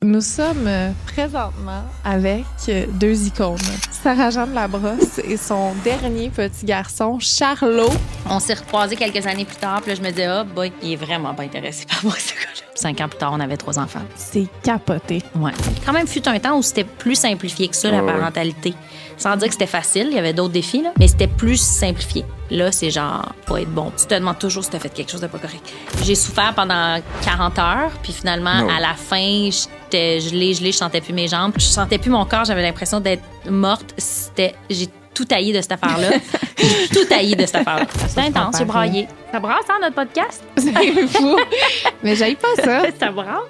Nous sommes présentement avec deux icônes. Sarah-Jeanne Labrosse et son dernier petit garçon, Charlot. On s'est recroisés quelques années plus tard, puis là, je me disais, boy, il est vraiment pas intéressé par moi, ce gars-là. 5 ans plus tard, on avait 3 enfants. C'est capoté. Ouais. Quand même, fut un temps où c'était plus simplifié que ça, la parentalité. Sans dire que c'était facile, il y avait d'autres défis, là, mais c'était plus simplifié. Là, c'est genre, pas être bon. Tu te demandes toujours si t'as fait quelque chose de pas correct. J'ai souffert pendant 40 heures, puis finalement, à la fin, j'étais gelée, je sentais plus mes jambes. Je sentais plus mon corps, j'avais l'impression d'être morte. J'ai tout haï de cette affaire-là. J'ai tout haï de cette affaire-là. C'était intense, j'ai braillé. Ça brasse, hein, notre podcast? C'est fou. Mais j'aille pas ça. Ça brasse.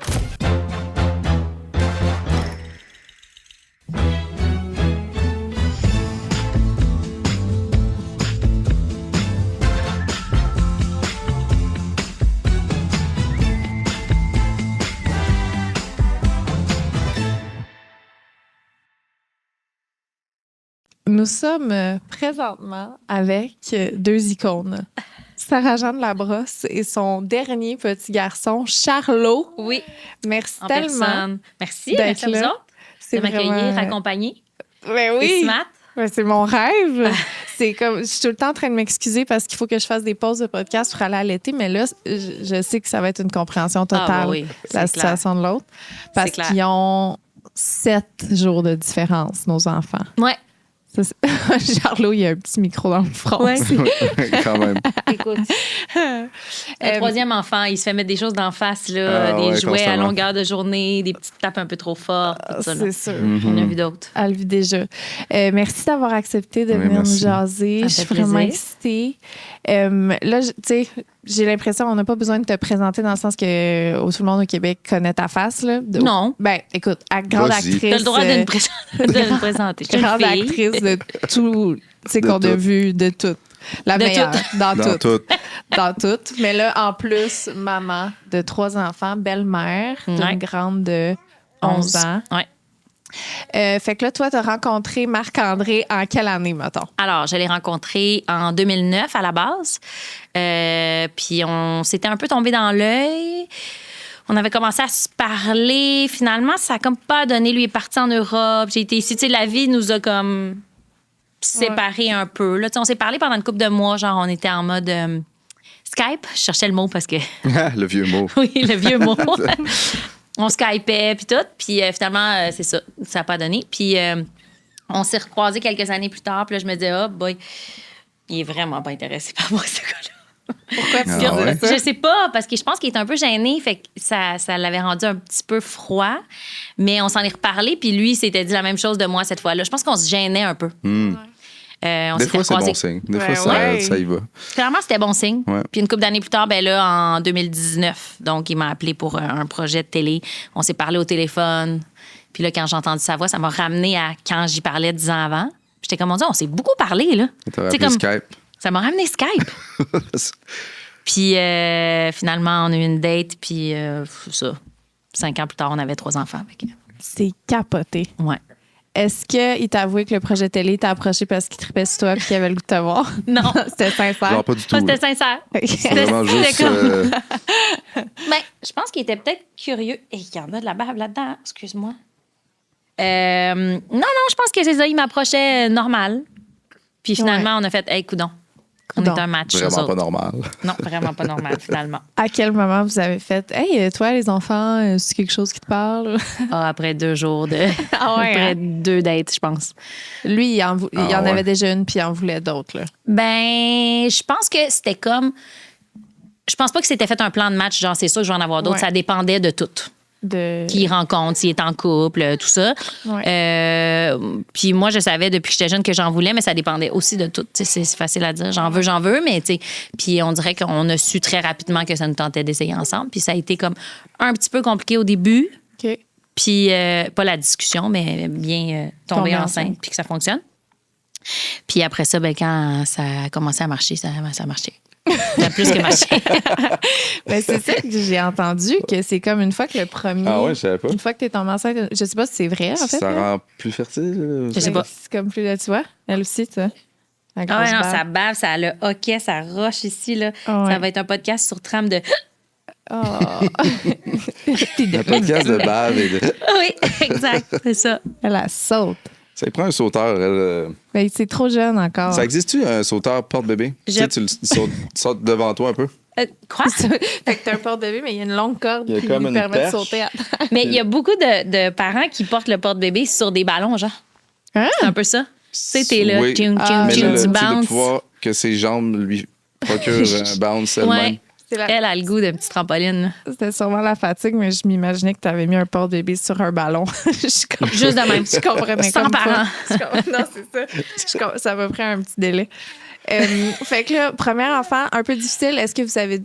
Nous sommes présentement avec deux icônes. Sarah-Jeanne Labrosse et son dernier petit garçon, Charlot. Oui. Merci En tellement. personne. Merci d'être merci à vous là. autres C'est de m'accueillir, vraiment... accompagner. Ben C'est oui. smart. Ouais, c'est mon rêve. C'est comme, je suis tout le temps en train de m'excuser parce qu'il faut que je fasse des pauses de podcast pour aller allaiter, mais là, je sais que ça va être une compréhension totale oui, de c'est la clair. situation de l'autre. Parce C'est clair. qu'ils ont 7 jours de différence, nos enfants. Ouais. Ça, Charlot, il y a un petit micro dans le front. Ouais. aussi. Quand même. Écoute, le troisième enfant, il se fait mettre des choses d'en face, là, Ah, des ouais, jouets à constamment. longueur de journée, des petites tapes un peu trop fortes, tout ça. là. C'est sûr. On en a vu d'autres. Elle le vit déjà. Merci d'avoir accepté de Oui, venir nous merci. jaser. Ça Je suis fait vraiment plaisir. excitée. Là, tu sais, j'ai l'impression qu'on n'a pas besoin de te présenter dans le sens que tout le monde au Québec connaît ta face. Là. Non. Ben, écoute, grande Vas-y. actrice. T'as le droit de me présenter. Je suis une grande fille. actrice de tout, tu sais, De qu'on a tout. vu de tout. La De meilleure. tout. Dans Dans tout. tout. Dans tout. Mais là, en plus, maman de 3 enfants, belle-mère d'une Ouais. grande de 11 ans. Ouais. Fait que là, toi, tu as rencontré Marc-André en quelle année, mettons? Alors, je l'ai rencontré en 2009 à la base. Puis on s'était un peu tombé dans l'œil. On avait commencé à se parler. Finalement, ça a comme pas donné. Lui est parti en Europe. J'ai été ici. Tu sais, la vie nous a comme séparés un peu. Là, tu sais, on s'est parlé pendant une couple de mois. Genre, on était en mode Skype. Je cherchais le mot parce que... Le vieux mot. Oui, le vieux mot. On Skypait, puis tout. Puis finalement, c'est ça. Ça n'a pas donné. Puis on s'est recroisés quelques années plus tard. Puis là, je me disais, boy, il est vraiment pas intéressé par moi, ce gars-là. Pourquoi tu Ah disais ouais? ça? Je sais pas, parce que je pense qu'il est un peu gêné. Fait que ça l'avait rendu un petit peu froid. Mais on s'en est reparlé. Puis lui, il s'était dit la même chose de moi cette fois-là. Je pense qu'on se gênait un peu. On Des s'était fois, c'est recroisés. bon signe. Des Ouais, fois, ouais. ça y va. Clairement, c'était bon signe. Ouais. Puis une couple d'années plus tard, ben là, en 2019, donc il m'a appelé pour un projet de télé. On s'est parlé au téléphone. Puis là, quand j'ai entendu sa voix, ça m'a ramené à quand j'y parlais 10 ans avant. Puis j'étais comme, on dit, on s'est beaucoup parlé, là. T'as Tu sais, appelé Skype. Ça m'a ramené Skype. Puis finalement, on a eu une date, puis ça. 5 ans plus tard, on avait 3 enfants. Fait que, C'est capoté. ouais. Est-ce qu'il t'a avoué que le projet télé t'a approché parce qu'il tripait sur toi et qu'il avait le goût de te voir? Non. C'était sincère. Genre, pas du tout. Ça, c'était là. sincère. C'est vraiment C'était juste. comme- Ben, je pense qu'il était peut-être curieux. Et il y en a de la bave là-dedans, hein. Excuse-moi. Non, je pense que c'est ça. Il m'approchait normal. Puis finalement, on a fait, hey, coudon. On Coudon. est un match. eux Vraiment autres. pas normal. Non, vraiment pas normal, finalement. À quel moment vous avez fait, hey, toi, les enfants, c'est quelque chose qui te parle? Ah, après 2 jours de. Ah ouais, après hein? 2 dates, je pense. Lui, il en Ah avait ouais. déjà une puis il en voulait d'autres. Là. Ben, je pense que c'était comme. Je pense pas que c'était fait un plan de match, genre, c'est sûr que je vais en avoir d'autres. Ouais. Ça dépendait de tout. Qui il rencontre, s'il est en couple, tout ça. Ouais. Puis moi, je savais depuis que j'étais jeune que j'en voulais, mais ça dépendait aussi de tout. Tu sais, c'est facile à dire. J'en veux, mais tu sais. Puis on dirait qu'on a su très rapidement que ça nous tentait d'essayer ensemble. Puis ça a été comme un petit peu compliqué au début. OK. Puis pas la discussion, mais bien tomber Tomber enceinte enceinte. puis que ça fonctionne. Puis après ça, ben, quand ça a commencé à marcher, ça a marché. Ça a plus que marché. Ben, c'est ça que j'ai entendu, que c'est comme une fois que le premier. Ah ouais, je savais pas. Une fois que t'es tombée enceinte, je sais pas si c'est vrai, en fait. Ça là. rend plus fertile. Je sais pas. C'est comme plus là, tu vois. Elle aussi, tu vois. La Ah grosse ouais, non, barbe. ça bave, ça a le hockey, ça roche ici. Là. Ah ouais. Ça va être un podcast sur trame de. Oh. Un podcast de bave et de... Oui, exact, c'est ça. Elle saute. Ça prend un sauteur. Ben, c'est trop jeune encore. Ça existe-tu, un sauteur porte-bébé? Tu sais, tu le sautes devant toi un peu? Quoi? Fait que t'as un porte-bébé, mais il y a une longue corde Il y a qui comme lui une permet de perche. sauter à terre. Mais il y a beaucoup de parents qui portent le porte-bébé sur des ballons, genre. Hein? C'est un peu ça. Tu sais, t'es là, Oui. tchoum, Ah, tchoum, Mais tchoum, là, tu tu sais, de bounces. pouvoir que ses jambes lui procurent un bounce elle-même. Ouais. C'est la- Elle a le goût d'un petit trampoline. là. C'était sûrement la fatigue, mais je m'imaginais que t'avais mis un porte-bébé sur un ballon. Juste de même. Je comprenais Sans comme pas. parents. Non, c'est ça. Ça m'a pris un petit délai. Fait que là, premier enfant, un peu difficile. Est-ce que vous avez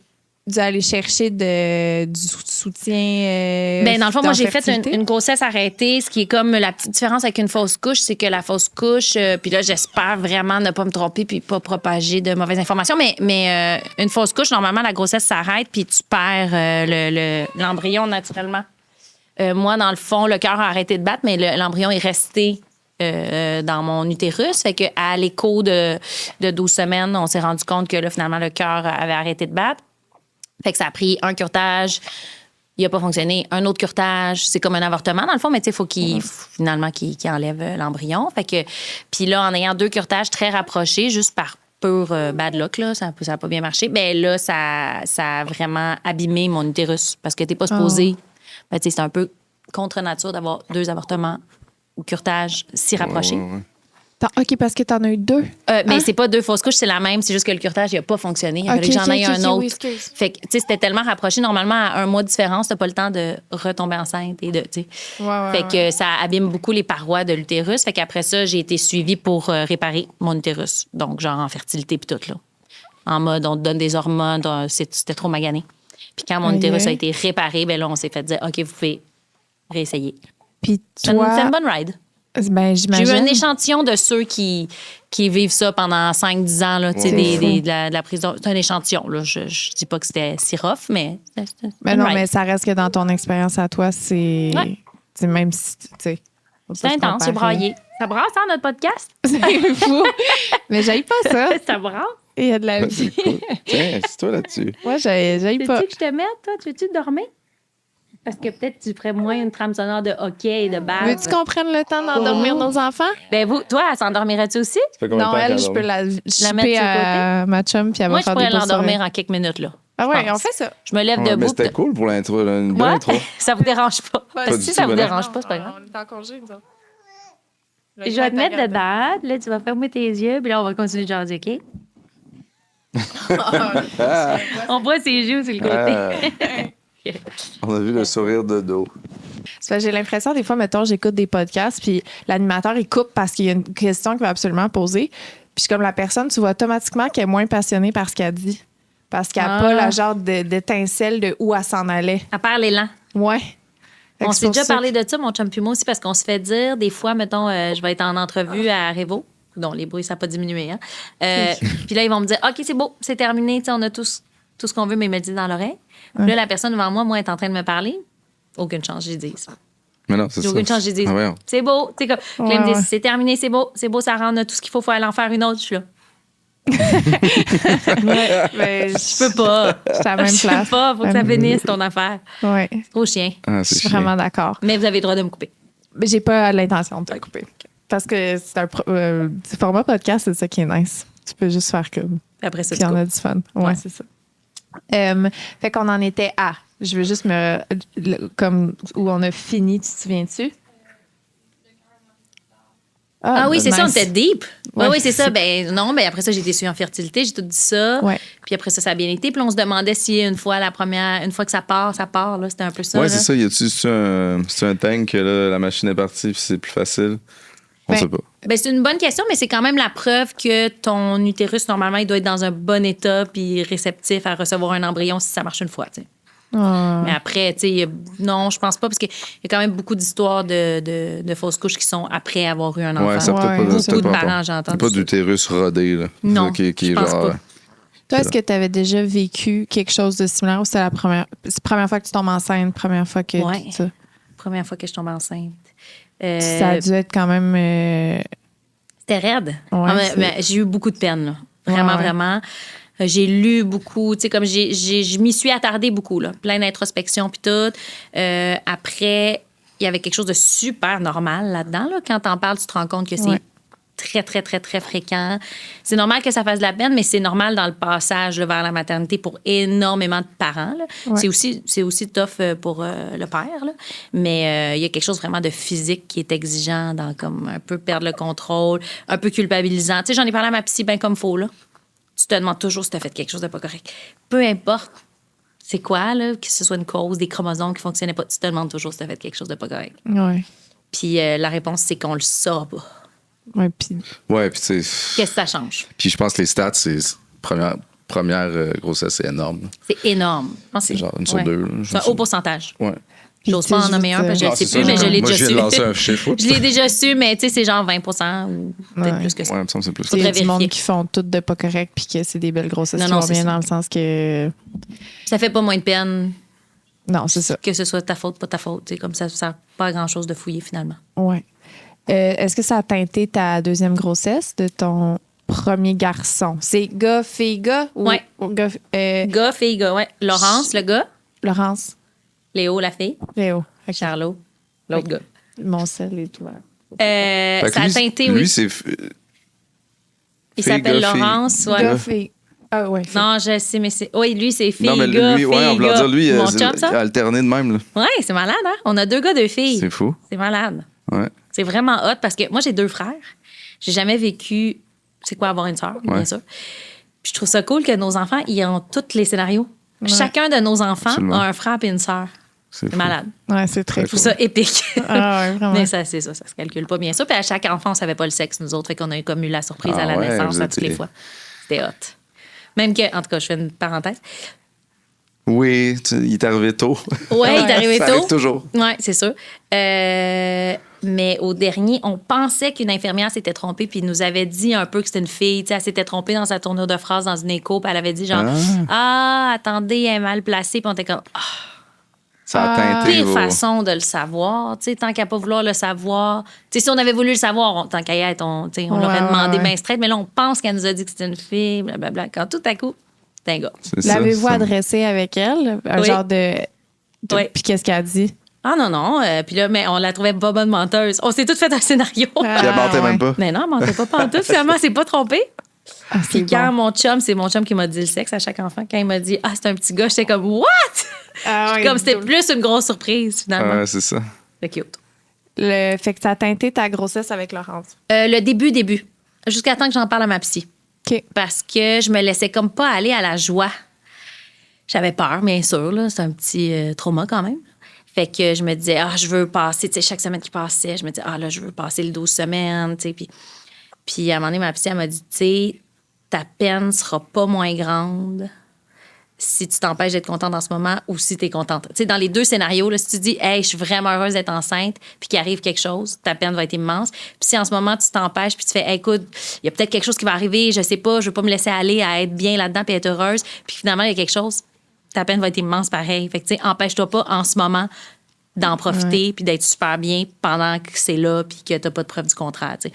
dû aller chercher du soutien? Ben, dans le fond, moi, j'ai fait fertilité? une grossesse arrêtée. Ce qui est comme la petite différence avec une fausse couche, c'est que la fausse couche, puis là, j'espère vraiment ne pas me tromper puis pas propager de mauvaises informations, mais une fausse couche, normalement, la grossesse s'arrête puis tu perds l'embryon naturellement. Moi, dans le fond, le cœur a arrêté de battre, mais l'embryon est resté dans mon utérus. Fait qu'à l'écho de 12 semaines, on s'est rendu compte que là, finalement, le cœur avait arrêté de battre. Fait que ça a pris un curetage, il n'a pas fonctionné. Un autre curetage, c'est comme un avortement, dans le fond, mais tu sais, il faut finalement qu'il enlève l'embryon. Fait que, puis là, en ayant 2 curetages très rapprochés, juste par pur bad luck, là, ça n'a pas bien marché, bien là, ça a vraiment abîmé mon utérus parce que tu n'es pas supposé. Ben, tu sais, c'est un peu contre nature d'avoir 2 avortements ou curetages si rapprochés. Ouais. OK, parce que t'en as eu 2. Mais c'est pas 2 fausses couches, c'est la même. C'est juste que le curetage, il n'a pas fonctionné. Il fallait que j'en aille un autre. Oui, excuse. Fait que, tu sais, c'était tellement rapproché. Normalement, à 1 mois de différence, t'as pas le temps de retomber enceinte et de, tu sais. Fait que ça abîme beaucoup les parois de l'utérus. Fait qu'après ça, j'ai été suivie pour réparer mon utérus. Donc, genre en fertilité puis tout, là. En mode, on te donne des hormones, c'était trop magané. Puis quand mon utérus a été réparé, ben là, on s'est fait dire, OK, vous pouvez réessayer. Puis C'est une toi, bonne ride. ben, J'ai eu j'imagine. un échantillon de ceux qui vivent ça pendant 5-10 ans, là, tu sais, de la prison. C'est un échantillon. Là. Je dis pas que c'était si rough, mais c'était Mais non, mais ça reste que dans ton expérience à toi, c'est. Ouais. C'est même si. Tu sais. faut c'est pas se intense, c'est comparer. braillé. Ça brasse, hein, notre podcast? C'est fou. Mais j'aille pas ça. Ça brasse. Il y a de la vie. C'est cool. Tiens, c'est toi là-dessus. Moi, j'aille pas. Veux-tu que je te mette, toi? Tu veux-tu dormir? Parce que peut-être tu ferais moins une trame sonore de hockey et de base. Veux-tu qu'on prenne le temps d'endormir nos enfants? Ben vous, toi, elle s'endormirais-tu aussi? Ça fait combien de Non, temps elle, qu'elle je peux dort? la mettre chipper sur le à ma chum, puis elle Moi, va je faire des pourrais pauses l'endormir soirées. en quelques minutes, là. Ah ouais, je on pense. fait ça. Je me lève Ouais, debout. mais c'était puis- cool pour l'intro, une bonne Ouais, intro. ça vous dérange pas. Pas du si tout, ça vous mais non. dérange pas, c'est pas grave. On est en congé, nous autres. Je vais te mettre dedans, là, tu vas fermer tes yeux, puis là, on va continuer de jaser, OK? Ah, On voit ses joues sur le côté. on a vu le sourire de dos. C'est parce que j'ai l'impression, des fois, mettons, j'écoute des podcasts, puis l'animateur, il coupe parce qu'il y a une question qu'il va absolument poser. Puis comme la personne, tu vois automatiquement qu'elle est moins passionnée par ce qu'elle dit. Parce qu'elle n'a pas le genre d'étincelle de où elle s'en allait. À part l'élan. Ouais. Fait On que c'est s'est pour déjà ça parlé de ça, mon chum puis moi aussi, parce qu'on se fait dire, des fois, mettons, je vais être en entrevue à Révo. Non, les bruits, ça n'a pas diminué. Hein? Puis là, ils vont me dire, OK, c'est beau, c'est terminé, tu sais, on a tout ce qu'on veut, mais ils me le disent dans l'oreille. Puis là, la personne devant moi, est en train de me parler. Aucune chance, j'y dise. Mais non, c'est J'ai ça. aucune chance, j'y dise. Ah, voyons. C'est beau. Tu sais, comme, puis là, ils me disent, c'est terminé, c'est beau, ça rentre, on a tout ce qu'il faut aller en faire une autre. Je suis là. Mais Je peux pas. je suis à la même Je peux place. pas, faut que ça finisse ton affaire. Ouais. Trop chien. Ah, Je c'est suis chiant. vraiment d'accord. Mais vous avez le droit de me couper. Mais j'ai pas l'intention de te couper. Parce que c'est un format podcast, c'est ça qui est nice. Tu peux juste faire comme. Après ça, Puis tu on a coupes. du fun. Ouais, Ouais. c'est ça. Fait qu'on en était à. Je veux juste comme où on a fini, tu te souviens-tu? Ah oui, c'est ça, on nice. était deep. Oui, Ouais, oui, c'est ça. c'est- Ben non, ben après ça, j'ai été suivie en fertilité, j'ai tout dit ça. Ouais. Puis après ça a bien été. Puis là, on se demandait si une fois que ça part, là. C'était un peu ça. Ouais, là. c'est ça. Y a-tu c'est un tank que là, la machine est partie puis c'est plus facile? On Ben, sait pas. Ben, c'est une bonne question, mais c'est quand même la preuve que ton utérus, normalement, il doit être dans un bon état puis réceptif à recevoir un embryon si ça marche une fois, tu sais. Ah. Mais après, tu sais, non, je pense pas, parce qu'il y a quand même beaucoup d'histoires de fausses couches qui sont après avoir eu un enfant. Ouais, ça peut-être Ouais, pas. beaucoup c'est peut-être de pas parents, bon. j'ai entendu Pas ça. d'utérus rodé, là. Non, Ça, qui est je pense genre. pas. Toi, est-ce que tu avais déjà vécu quelque chose de similaire ou c'est la première fois que tu tombes enceinte, première fois que Ouais. tout ça? Première fois que je tombe enceinte. Ça a dû être quand même. C'était raide. Ouais, Ah, c'est- mais j'ai eu beaucoup de peine, là. Vraiment, Ouais, ouais. vraiment. J'ai lu beaucoup, tu sais, comme je m'y suis attardée beaucoup, là. Plein d'introspection puis tout. Après, il y avait quelque chose de super normal là-dedans, là. Quand t'en parles, tu te rends compte que c'est très, très, très, très fréquent. C'est normal que ça fasse de la peine, mais c'est normal dans le passage là, vers la maternité pour énormément de parents, là. C'est aussi tough pour le père, là. Mais il y a quelque chose vraiment de physique qui est exigeant dans comme un peu perdre le contrôle, un peu culpabilisant. Tu sais, j'en ai parlé à ma psy bien comme faut, là. Tu te demandes toujours si tu as fait quelque chose de pas correct. Peu importe c'est quoi, là, que ce soit une cause, des chromosomes qui ne fonctionnaient pas, tu te demandes toujours si tu as fait quelque chose de pas correct. Ouais. Puis la réponse, c'est qu'on le saura pas. Ouais, puis Ouais, puis tu sais. Qu'est-ce que ça change? Puis je pense que les stats, c'est première grossesse, c'est énorme. C'est énorme. Je pense que C'est genre une sur deux. C'est un haut pourcentage. Ouais. J'ose pas en nommer un parce que je ne sais plus, mais je l'ai déjà su. Moi, je viens de lancer un chiffre. Je l'ai déjà su, mais tu sais, c'est genre 20 ou peut-être plus que ça. Ouais, il me semble que c'est plus. il y a Faudrait du monde vérifier. qui font tout de pas correct puis que c'est des belles grossesses Non, qui non, vont c'est bien ça. dans le sens que... Ça fait pas moins de peine Non, c'est ça. que ce soit ta faute, pas ta faute. Tu sais, comme ça sert pas à grand-chose de fouiller finalement. Ouais. Est-ce que ça a teinté ta deuxième grossesse de ton premier garçon? C'est gars, fille, gars? Ouais. Ou gars, Gars, fille, gars, ouais. Laurence, le gars. Laurence, Léo, la fille. Léo. OK. Charlot, l'autre gars. Mon sel est ouvert. Fait que Ça a lui, teinté, lui, oui. c'est. Il fille, s'appelle gars, fille. Laurence, ouais. Gars, fille. Ah ouais. fille. Non, je sais, mais c'est. Oui, lui, c'est fille, Non, mais gars, lui, fille, ouais, on peut gars. dire, lui, Mon c'est chum, ça? alterné de même, là. Oui, c'est malade, hein? On a 2 gars, 2 filles. C'est fou. C'est malade. Ouais. C'est vraiment hot parce que moi, j'ai 2 frères. J'ai jamais vécu c'est quoi avoir une sœur, bien sûr. Puis je trouve ça cool que nos enfants, ils ont tous les scénarios. Chacun de nos enfants Absolument. a un frère et une sœur. C'est fou. malade. Ouais, c'est très Je trouve ça épique. Ah ouais, vraiment. Mais ça, c'est ça se calcule pas bien sûr. Puis à chaque enfant, on savait pas le sexe, nous autres. Fait qu'on a eu comme eu la surprise à la ouais, naissance vous à toutes les étiez- fois. C'était hot. Même que, en tout cas, je fais une parenthèse. Oui, il est arrivé tôt. Ouais, il est arrivé Ça tôt. arrive toujours. Oui, c'est sûr. Mais au dernier, on pensait qu'une infirmière s'était trompée puis nous avait dit un peu que c'était une fille. Tu sais, elle s'était trompée dans sa tournure de phrase dans une écho puis elle avait dit genre « Ah, attendez, elle est mal placée. » Puis on était comme « Ah, Ça a teinté. pire vos- façon de le savoir. Tu sais, tant qu'à pas vouloir le savoir. Tu sais, si on avait voulu le savoir, tant qu'à y être, tu sais, on Ouais, l'aurait demandé ouais. bien straight. Mais là, on pense qu'elle nous a dit que c'était une fille, blablabla. Quand tout à coup, c'est un gars. C'est ça, L'avez-vous ça- adressé avec elle? Un Oui. genre de... Oui. Puis qu'est-ce qu'elle a dit? Ah non, non. Puis là, mais on la trouvait pas bonne menteuse. On s'est toutes fait un scénario. Puis elle mentait ouais. même pas. Mais non, elle mentait pas pantoute. Finalement, elle s'est pas trompée. Ah, c'est Puis quand bon. mon chum, c'est mon chum qui m'a dit le sexe à chaque enfant, quand il m'a dit « Ah, c'est un petit gars », j'étais comme « What? Ah ouais, Comme c'était plus une grosse surprise, finalement. Ouais, c'est ça. C'est cute. Fait que ça a teinté ta grossesse avec Laurence. Le début. Jusqu'à temps que j'en parle à ma psy. OK. Parce que je me laissais comme pas aller à la joie. J'avais peur, bien sûr, là. C'est un petit trauma quand même. Fait que je me disais, je veux passer, tu sais, chaque semaine qui passait, je me disais, là, je veux passer le 12 semaines, tu sais. Puis à un moment donné, ma psy, elle m'a dit, tu sais, ta peine sera pas moins grande si tu t'empêches d'être contente en ce moment ou si tu es contente. Tu sais, dans les 2 scénarios, là, si tu dis, hey, je suis vraiment heureuse d'être enceinte, puis qu'il arrive quelque chose, ta peine va être immense. Puis si en ce moment, tu t'empêches, puis tu fais, hey, écoute, il y a peut-être quelque chose qui va arriver, je sais pas, je veux pas me laisser aller à être bien là-dedans, puis être heureuse, puis finalement, il y a quelque chose, ta peine va être immense pareil. Fait que, tu sais, empêche-toi pas en ce moment d'en profiter, puis d'être super bien pendant que c'est là, puis que t'as pas de preuve du contraire, tu sais.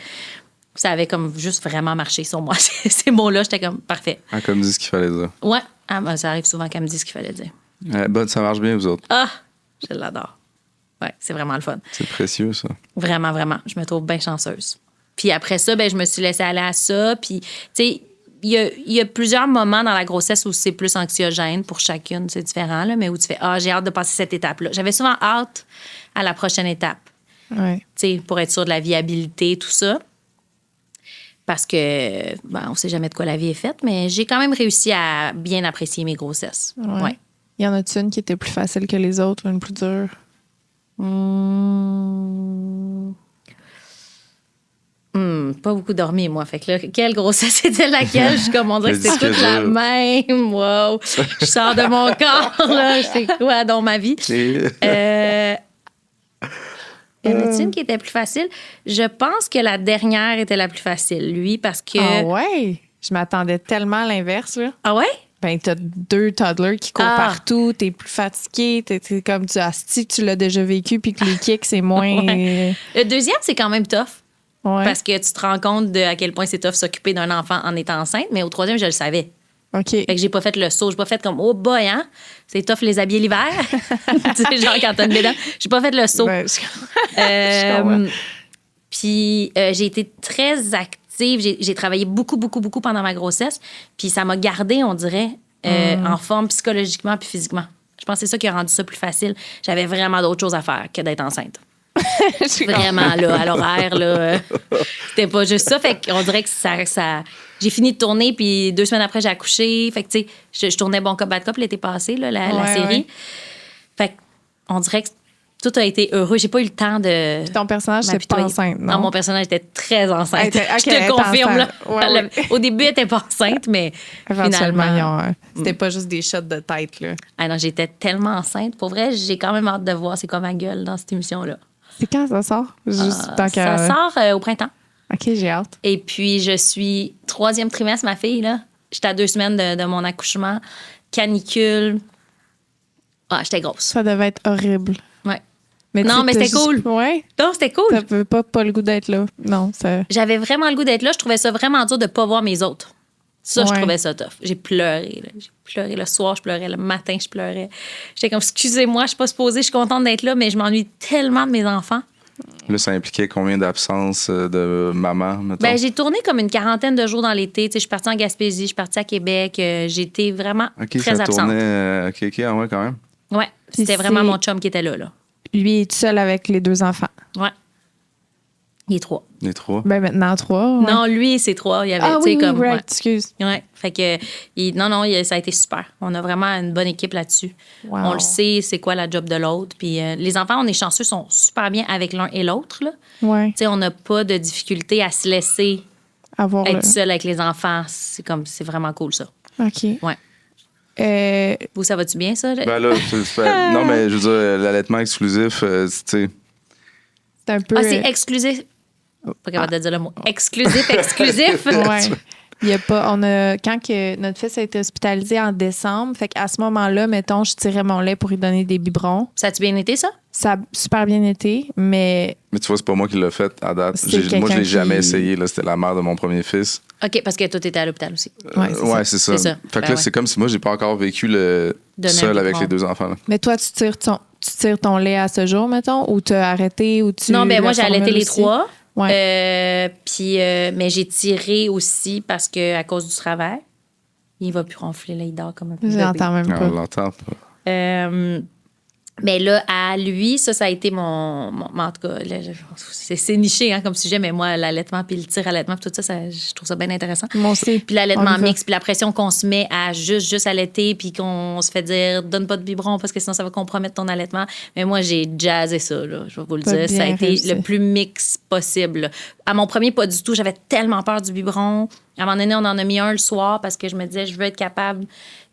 Ça avait comme juste vraiment marché sur moi. Ces mots-là, j'étais comme, parfait. Ah, comme dit ce qu'il fallait dire. Ouais, ça arrive souvent qu'elle me dise ce qu'il fallait dire. Bonne, ça marche bien, vous autres. Ah, je l'adore. Ouais, c'est vraiment le fun. C'est précieux, ça. Vraiment, vraiment. Je me trouve bien chanceuse. Puis après ça, je me suis laissée aller à ça. Puis, tu sais, il y a plusieurs moments dans la grossesse où c'est plus anxiogène pour chacune, c'est différent, là, mais où tu fais, j'ai hâte de passer cette étape-là. J'avais souvent hâte à la prochaine étape, Ouais. tu sais, pour être sûr de la viabilité, tout ça. Parce que, on sait jamais de quoi la vie est faite, mais j'ai quand même réussi à bien apprécier mes grossesses. Ouais. Ouais. Y en a-tu une qui était plus facile que les autres ou une plus dure? Pas beaucoup dormi, moi. Fait que là, quelle grossesse c'était laquelle? Je suis comme, on dirait que Le c'est toute disque la dur. même. Wow! Je sors de mon corps, là. Je sais quoi dans ma vie. Y en a-t-il une qui était plus facile? Je pense que la dernière était la plus facile, lui, parce que... Ah ouais? Je m'attendais tellement à l'inverse, là. Ah ouais? Ben, t'as 2 toddlers qui courent partout, t'es plus fatigué, t'es comme tu tu l'as déjà vécu, puis que les kicks, c'est moins. Ouais. Le deuxième, c'est quand même tough. Ouais. Parce que tu te rends compte de à quel point c'est tough s'occuper d'un enfant en étant enceinte, mais au troisième, je le savais. OK. Fait que j'ai pas fait le saut. J'ai pas fait comme, oh boy, hein? C'est tough les habiller l'hiver. Tu sais, genre quand t'as une bédaine. J'ai pas fait le saut. Ben, je comprends. Puis j'ai été très active. J'ai travaillé beaucoup, beaucoup, beaucoup pendant ma grossesse. Puis ça m'a gardée, on dirait, en forme psychologiquement puis physiquement. Je pense que c'est ça qui a rendu ça plus facile. J'avais vraiment d'autres choses à faire que d'être enceinte. Vraiment, là, à l'horaire, là. C'était pas juste ça. Fait qu'on dirait que ça... J'ai fini de tourner, puis 2 semaines après, j'ai accouché. Fait que, tu sais, je tournais Bon Cop, Bad Cop l'été passé, là, la série. Ouais. Fait qu'on dirait que tout a été heureux. J'ai pas eu le temps de... Ton personnage, c'était pas enceinte, non? Non, mon personnage était très enceinte. Okay, je te confirme, là. Ouais. Au début, elle était pas enceinte, mais finalement... C'était pas juste des shots de tête, là. Ah non, j'étais tellement enceinte. Pour vrai, j'ai quand même hâte de voir c'est quoi ma gueule dans cette émission-là. C'est quand ça sort? Juste tant ça sort au printemps. OK, j'ai hâte. Et puis, je suis 3e trimestre, ma fille, là. J'étais à 2 semaines de mon accouchement. Canicule. Ah, j'étais grosse. Ça devait être horrible. Ouais. Mais c'était cool. Ouais. Non, c'était cool. Ça peut pas le goût d'être là. Non, ça... J'avais vraiment le goût d'être là. Je trouvais ça vraiment dur de ne pas voir mes autres. Ça, je trouvais ça tough. J'ai pleuré. Là. J'ai pleuré le soir, je pleurais le matin, je pleurais. J'étais comme, excusez-moi, je suis pas supposée, je suis contente d'être là, mais je m'ennuie tellement de mes enfants. Là, ça impliquait combien d'absences de maman, mettons? Ben, j'ai tourné comme une 40aine de jours dans l'été. Tu sais, je suis partie en Gaspésie, je suis partie à Québec. J'étais vraiment très absente. Tournait, OK, ouais, quand même. Ouais, c'était vraiment mon chum qui était là. Lui est seul avec les 2 enfants. Ouais. Il est 3. Les 3. Ben maintenant 3. Ouais. Non, lui, c'est 3. Il y avait, ah oui, comme, right, excuse. Ouais. Fait que, ça a été super. On a vraiment une bonne équipe là-dessus. Wow. On le sait, c'est quoi la job de l'autre. Puis les enfants, on est chanceux, sont super bien avec l'un et l'autre. Là. Ouais. Tu sais, on n'a pas de difficulté à se laisser être seul avec les enfants. C'est vraiment cool, ça. OK. Ouais. Vous, ça va-tu bien, ça? Ben là, non, mais je veux dire, l'allaitement exclusif, tu sais. C'est un peu. Ah, c'est exclusif. Pas capable de dire le mot. Exclusif. Ouais. Il y a pas, quand que notre fils a été hospitalisé en décembre, fait qu'à ce moment-là, mettons, je tirais mon lait pour lui donner des biberons. Ça a-tu bien été, ça? Ça a super bien été, mais. Mais tu vois, c'est pas moi qui l'ai fait à date. Moi, je l'ai jamais essayé. Là, c'était la mère de mon premier fils. OK, parce que toi, t'étais à l'hôpital aussi. Ouais, c'est ça. Fait que là, c'est comme si moi, j'ai pas encore vécu seul avec les 2 enfants. Là. Mais toi, tu tires ton lait à ce jour, mettons, ou t'as arrêté, ou tu. Non, ben moi, j'ai allaité les 3. Ouais. Mais j'ai tiré aussi parce que à cause du travail. Il va plus ronfler, là, il dort comme un peu. Je l'entends même pas. On l'entend pas. Mais là, à lui, ça a été mon en tout cas, là, c'est niché comme sujet, mais moi, l'allaitement puis le tir-allaitement, tout ça, je trouve ça bien intéressant. Moi aussi. Puis l'allaitement mixte, puis la pression qu'on se met à juste allaiter, puis qu'on se fait dire, donne pas de biberon parce que sinon, ça va compromettre ton allaitement. Mais moi, j'ai jazzé ça, là, je vais vous le dire. Ça a été le plus mix possible. Là. À mon premier, pas du tout. J'avais tellement peur du biberon. À un moment donné, on en a mis un le soir parce que je me disais, je veux être capable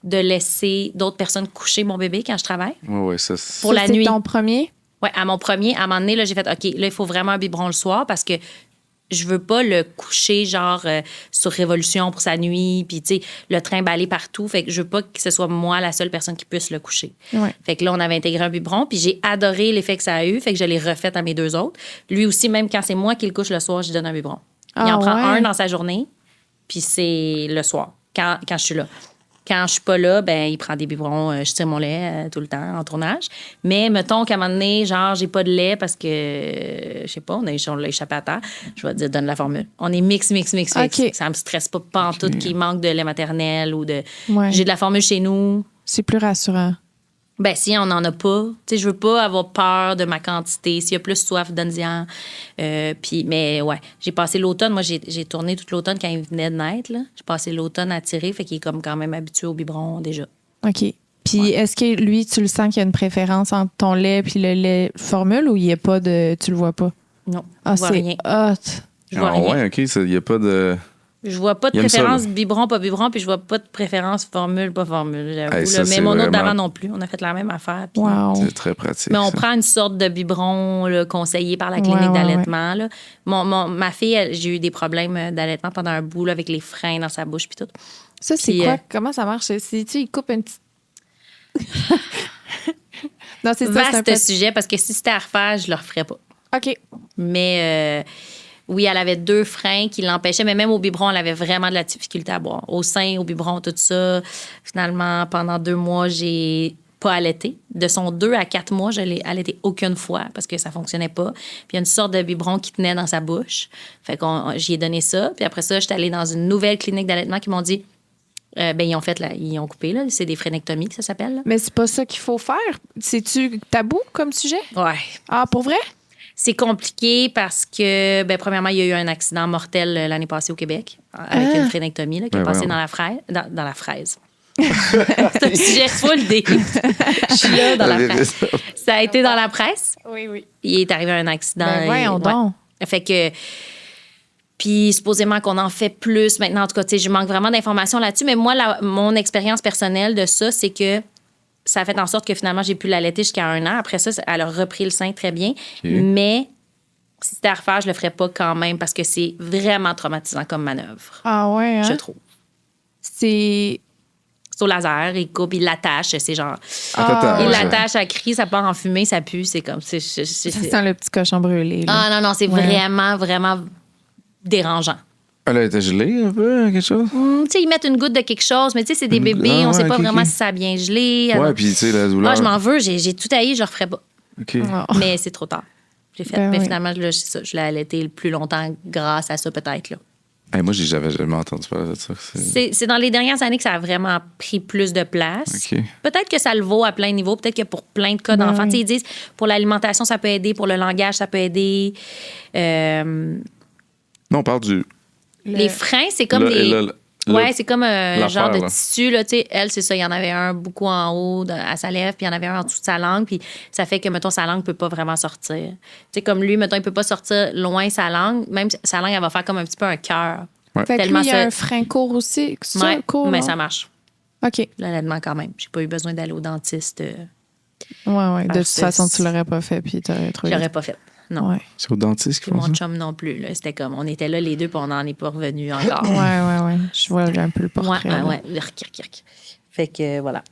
de laisser d'autres personnes coucher mon bébé quand je travaille. Oui, ça. Pour la nuit. C'est ton premier? Oui, à mon premier, à un moment donné, là, j'ai fait, OK, là, il faut vraiment un biberon le soir parce que je veux pas le coucher, genre, sur Révolution pour sa nuit, puis, tu sais, le trimballer partout. Fait que je veux pas que ce soit moi la seule personne qui puisse le coucher. Ouais. Fait que là, on avait intégré un biberon, puis j'ai adoré l'effet que ça a eu. Fait que je l'ai refait à mes 2 autres. Lui aussi, même quand c'est moi qui le couche le soir, je lui donne un biberon. Il en prend un dans sa journée, puis c'est le soir, quand je suis là. Quand je suis pas là, ben il prend des biberons, je tire mon lait tout le temps en tournage. Mais mettons qu'à un moment donné, genre, j'ai pas de lait parce que, je sais pas, on l'a échappé à terre. Je vais te dire, donne la formule. On est mix. Okay. Ça me stresse pas pantoute qu'il manque de lait maternel ou de... Ouais. J'ai de la formule chez nous. C'est plus rassurant. Ben si on n'en a pas, tu sais, je veux pas avoir peur de ma quantité. S'il y a plus soif, donne-y-en. Mais ouais, j'ai passé l'automne. Moi, j'ai tourné toute l'automne quand il venait de naître. Là. J'ai passé l'automne à tirer, fait qu'il est comme quand même habitué au biberon déjà. OK. Puis est-ce que lui, tu le sens qu'il y a une préférence entre ton lait puis le lait formule ou il n'y a pas de... Tu le vois pas? Non, je vois rien. Hot. Je vois rien. Ouais, OK, il n'y a pas de... Je vois pas de préférence biberon, pas biberon, puis je vois pas de préférence formule, pas formule, j'avoue. Hey, mais mon autre vraiment... d'avant non plus. On a fait la même affaire. Puis... Wow. C'est très pratique. Mais on prend une sorte de biberon là, conseillé par la clinique d'allaitement. Là. Ma fille, j'ai eu des problèmes d'allaitement pendant un bout là, avec les freins dans sa bouche puis tout. Ça, c'est quoi? Comment ça marche? Si tu coupes une petite... Non, c'est ça. Vaste sujet, parce que si c'était à refaire, je le referais pas. OK. Mais Oui, elle avait 2 freins qui l'empêchaient, mais même au biberon, elle avait vraiment de la difficulté à boire. Au sein, au biberon, tout ça. Finalement, pendant 2 mois, j'ai pas allaité. De son 2 à 4 mois, je l'ai allaité aucune fois parce que ça fonctionnait pas. Puis il y a une sorte de biberon qui tenait dans sa bouche. Fait que j'y ai donné ça. Puis après ça, j'étais allée dans une nouvelle clinique d'allaitement qui m'ont dit... ils ont coupé, là. C'est des frénectomies que ça s'appelle. Là. Mais c'est pas ça qu'il faut faire. C'est-tu tabou comme sujet? Ouais. Ah, pour vrai? C'est compliqué parce que, premièrement, il y a eu un accident mortel l'année passée au Québec avec une frénectomie là, qui est passée dans la fraise. Dans la fraise. C'est un sujet full des. Je suis là dans la presse. Ça a été dans la presse. Oui. Il est arrivé un accident. Voyons donc. Fait que. Puis, supposément qu'on en fait plus maintenant. En tout cas, je manque vraiment d'informations là-dessus. Mais moi, mon expérience personnelle de ça, c'est que ça a fait en sorte que finalement, j'ai pu l'allaiter jusqu'à 1 an. Après ça, elle a repris le sein très bien. Okay. Mais si c'était à refaire, je le ferais pas quand même parce que c'est vraiment traumatisant comme manœuvre. Ah ouais, hein? Je trouve. C'est au laser, il coupe, il l'attache. C'est genre... Ah, il l'attache, elle crie, ça part en fumée, ça pue. C'est comme... Ça sent le petit cochon brûlé. Là. Ah non, c'est vraiment, vraiment dérangeant. Elle a été gelée un peu, quelque chose? Tu sais, ils mettent une goutte de quelque chose, mais tu sais, c'est des bébés, on sait pas vraiment si ça a bien gelé. Ouais, puis tu sais, la douleur... Ah, je m'en veux, j'ai tout haï, je le referais pas. OK. Oh. Mais c'est trop tard. J'ai fait. Mais finalement, là, c'est ça, je l'ai allaité le plus longtemps grâce à ça, peut-être, là. Hey, moi, j'avais jamais entendu parler de ça. C'est dans les dernières années que ça a vraiment pris plus de place. Okay. Peut-être que ça le vaut à plein niveau. Peut-être que pour plein de cas d'enfants, ils disent pour l'alimentation, ça peut aider. Pour le langage, ça peut aider. Non, on parle du... Les freins, c'est comme c'est comme un genre de tissu. Là, elle, c'est ça. Il y en avait un beaucoup en haut à sa lèvre, puis il y en avait un en dessous de sa langue. Puis ça fait que, mettons, sa langue ne peut pas vraiment sortir. T'sais, comme lui, mettons, il ne peut pas sortir loin sa langue. Même sa langue, elle va faire comme un petit peu un cœur. Ouais. Fait que lui, il y a un frein court aussi. Court, mais ça marche. OK. L'allaitement, quand même. J'ai pas eu besoin d'aller au dentiste. Ouais. De toute façon, tu l'aurais pas fait, puis tu aurais trouvé. Je l'aurais pas fait. Non. Ouais. C'est au dentiste qu'ils font ça? Mon chum non plus. Là. C'était comme, on était là les deux, puis on n'en est pas revenus encore. Ouais. Je vois un peu le portrait. Ouais. Fait que, voilà.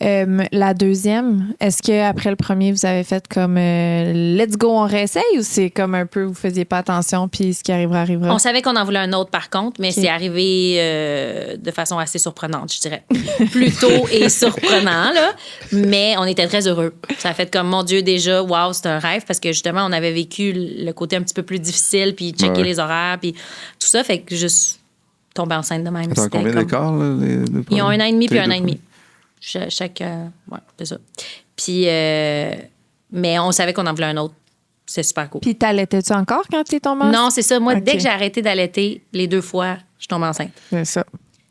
La deuxième, est-ce qu'après le premier, vous avez fait comme let's go, on réessaye ou c'est comme un peu vous faisiez pas attention puis ce qui arrivera, arrivera? On savait qu'on en voulait un autre par contre, mais c'est arrivé de façon assez surprenante, je dirais. Plutôt et surprenant, là. Mais on était très heureux. Ça a fait comme, mon Dieu, déjà, wow, c'est un rêve parce que justement, on avait vécu le côté un petit peu plus difficile puis checker les horaires puis tout ça. Fait que juste tomber enceinte de même. Attends, combien d'écart, là? Ils ont 1 an et demi puis 1 an et demi. Chaque c'est ça. Puis, mais on savait qu'on en voulait un autre. C'est super cool. Puis, t'allaitais-tu encore quand t'es tombée enceinte? Non, c'est ça. Moi, dès que j'ai arrêté d'allaiter, les 2 fois, je tombe enceinte. C'est ça.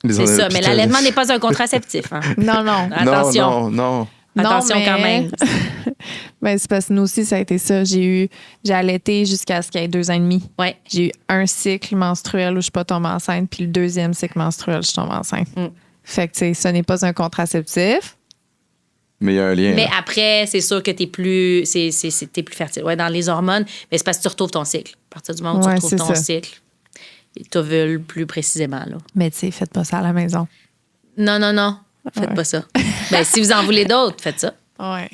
C'est ça. Mais l'allaitement n'est pas un contraceptif. Hein. Non. Attention. Non. Attention quand même. Ben, c'est parce que nous aussi, ça a été ça. J'ai allaité jusqu'à ce qu'il y ait 2 ans et demi. Ouais. J'ai eu un cycle menstruel où je suis pas tombée enceinte, puis le deuxième cycle menstruel, je tombe enceinte. Fait que, tu sais, ce n'est pas un contraceptif. Mais il y a un lien. Mais après, c'est sûr que t'es plus fertile. Ouais, dans les hormones, mais c'est parce que tu retrouves ton cycle. À partir du moment où tu retrouves ton cycle, t'ovules plus précisément. Là. Mais tu sais, faites pas ça à la maison. Non. Faites pas ça. Ben, si vous en voulez d'autres, faites ça. Ouais.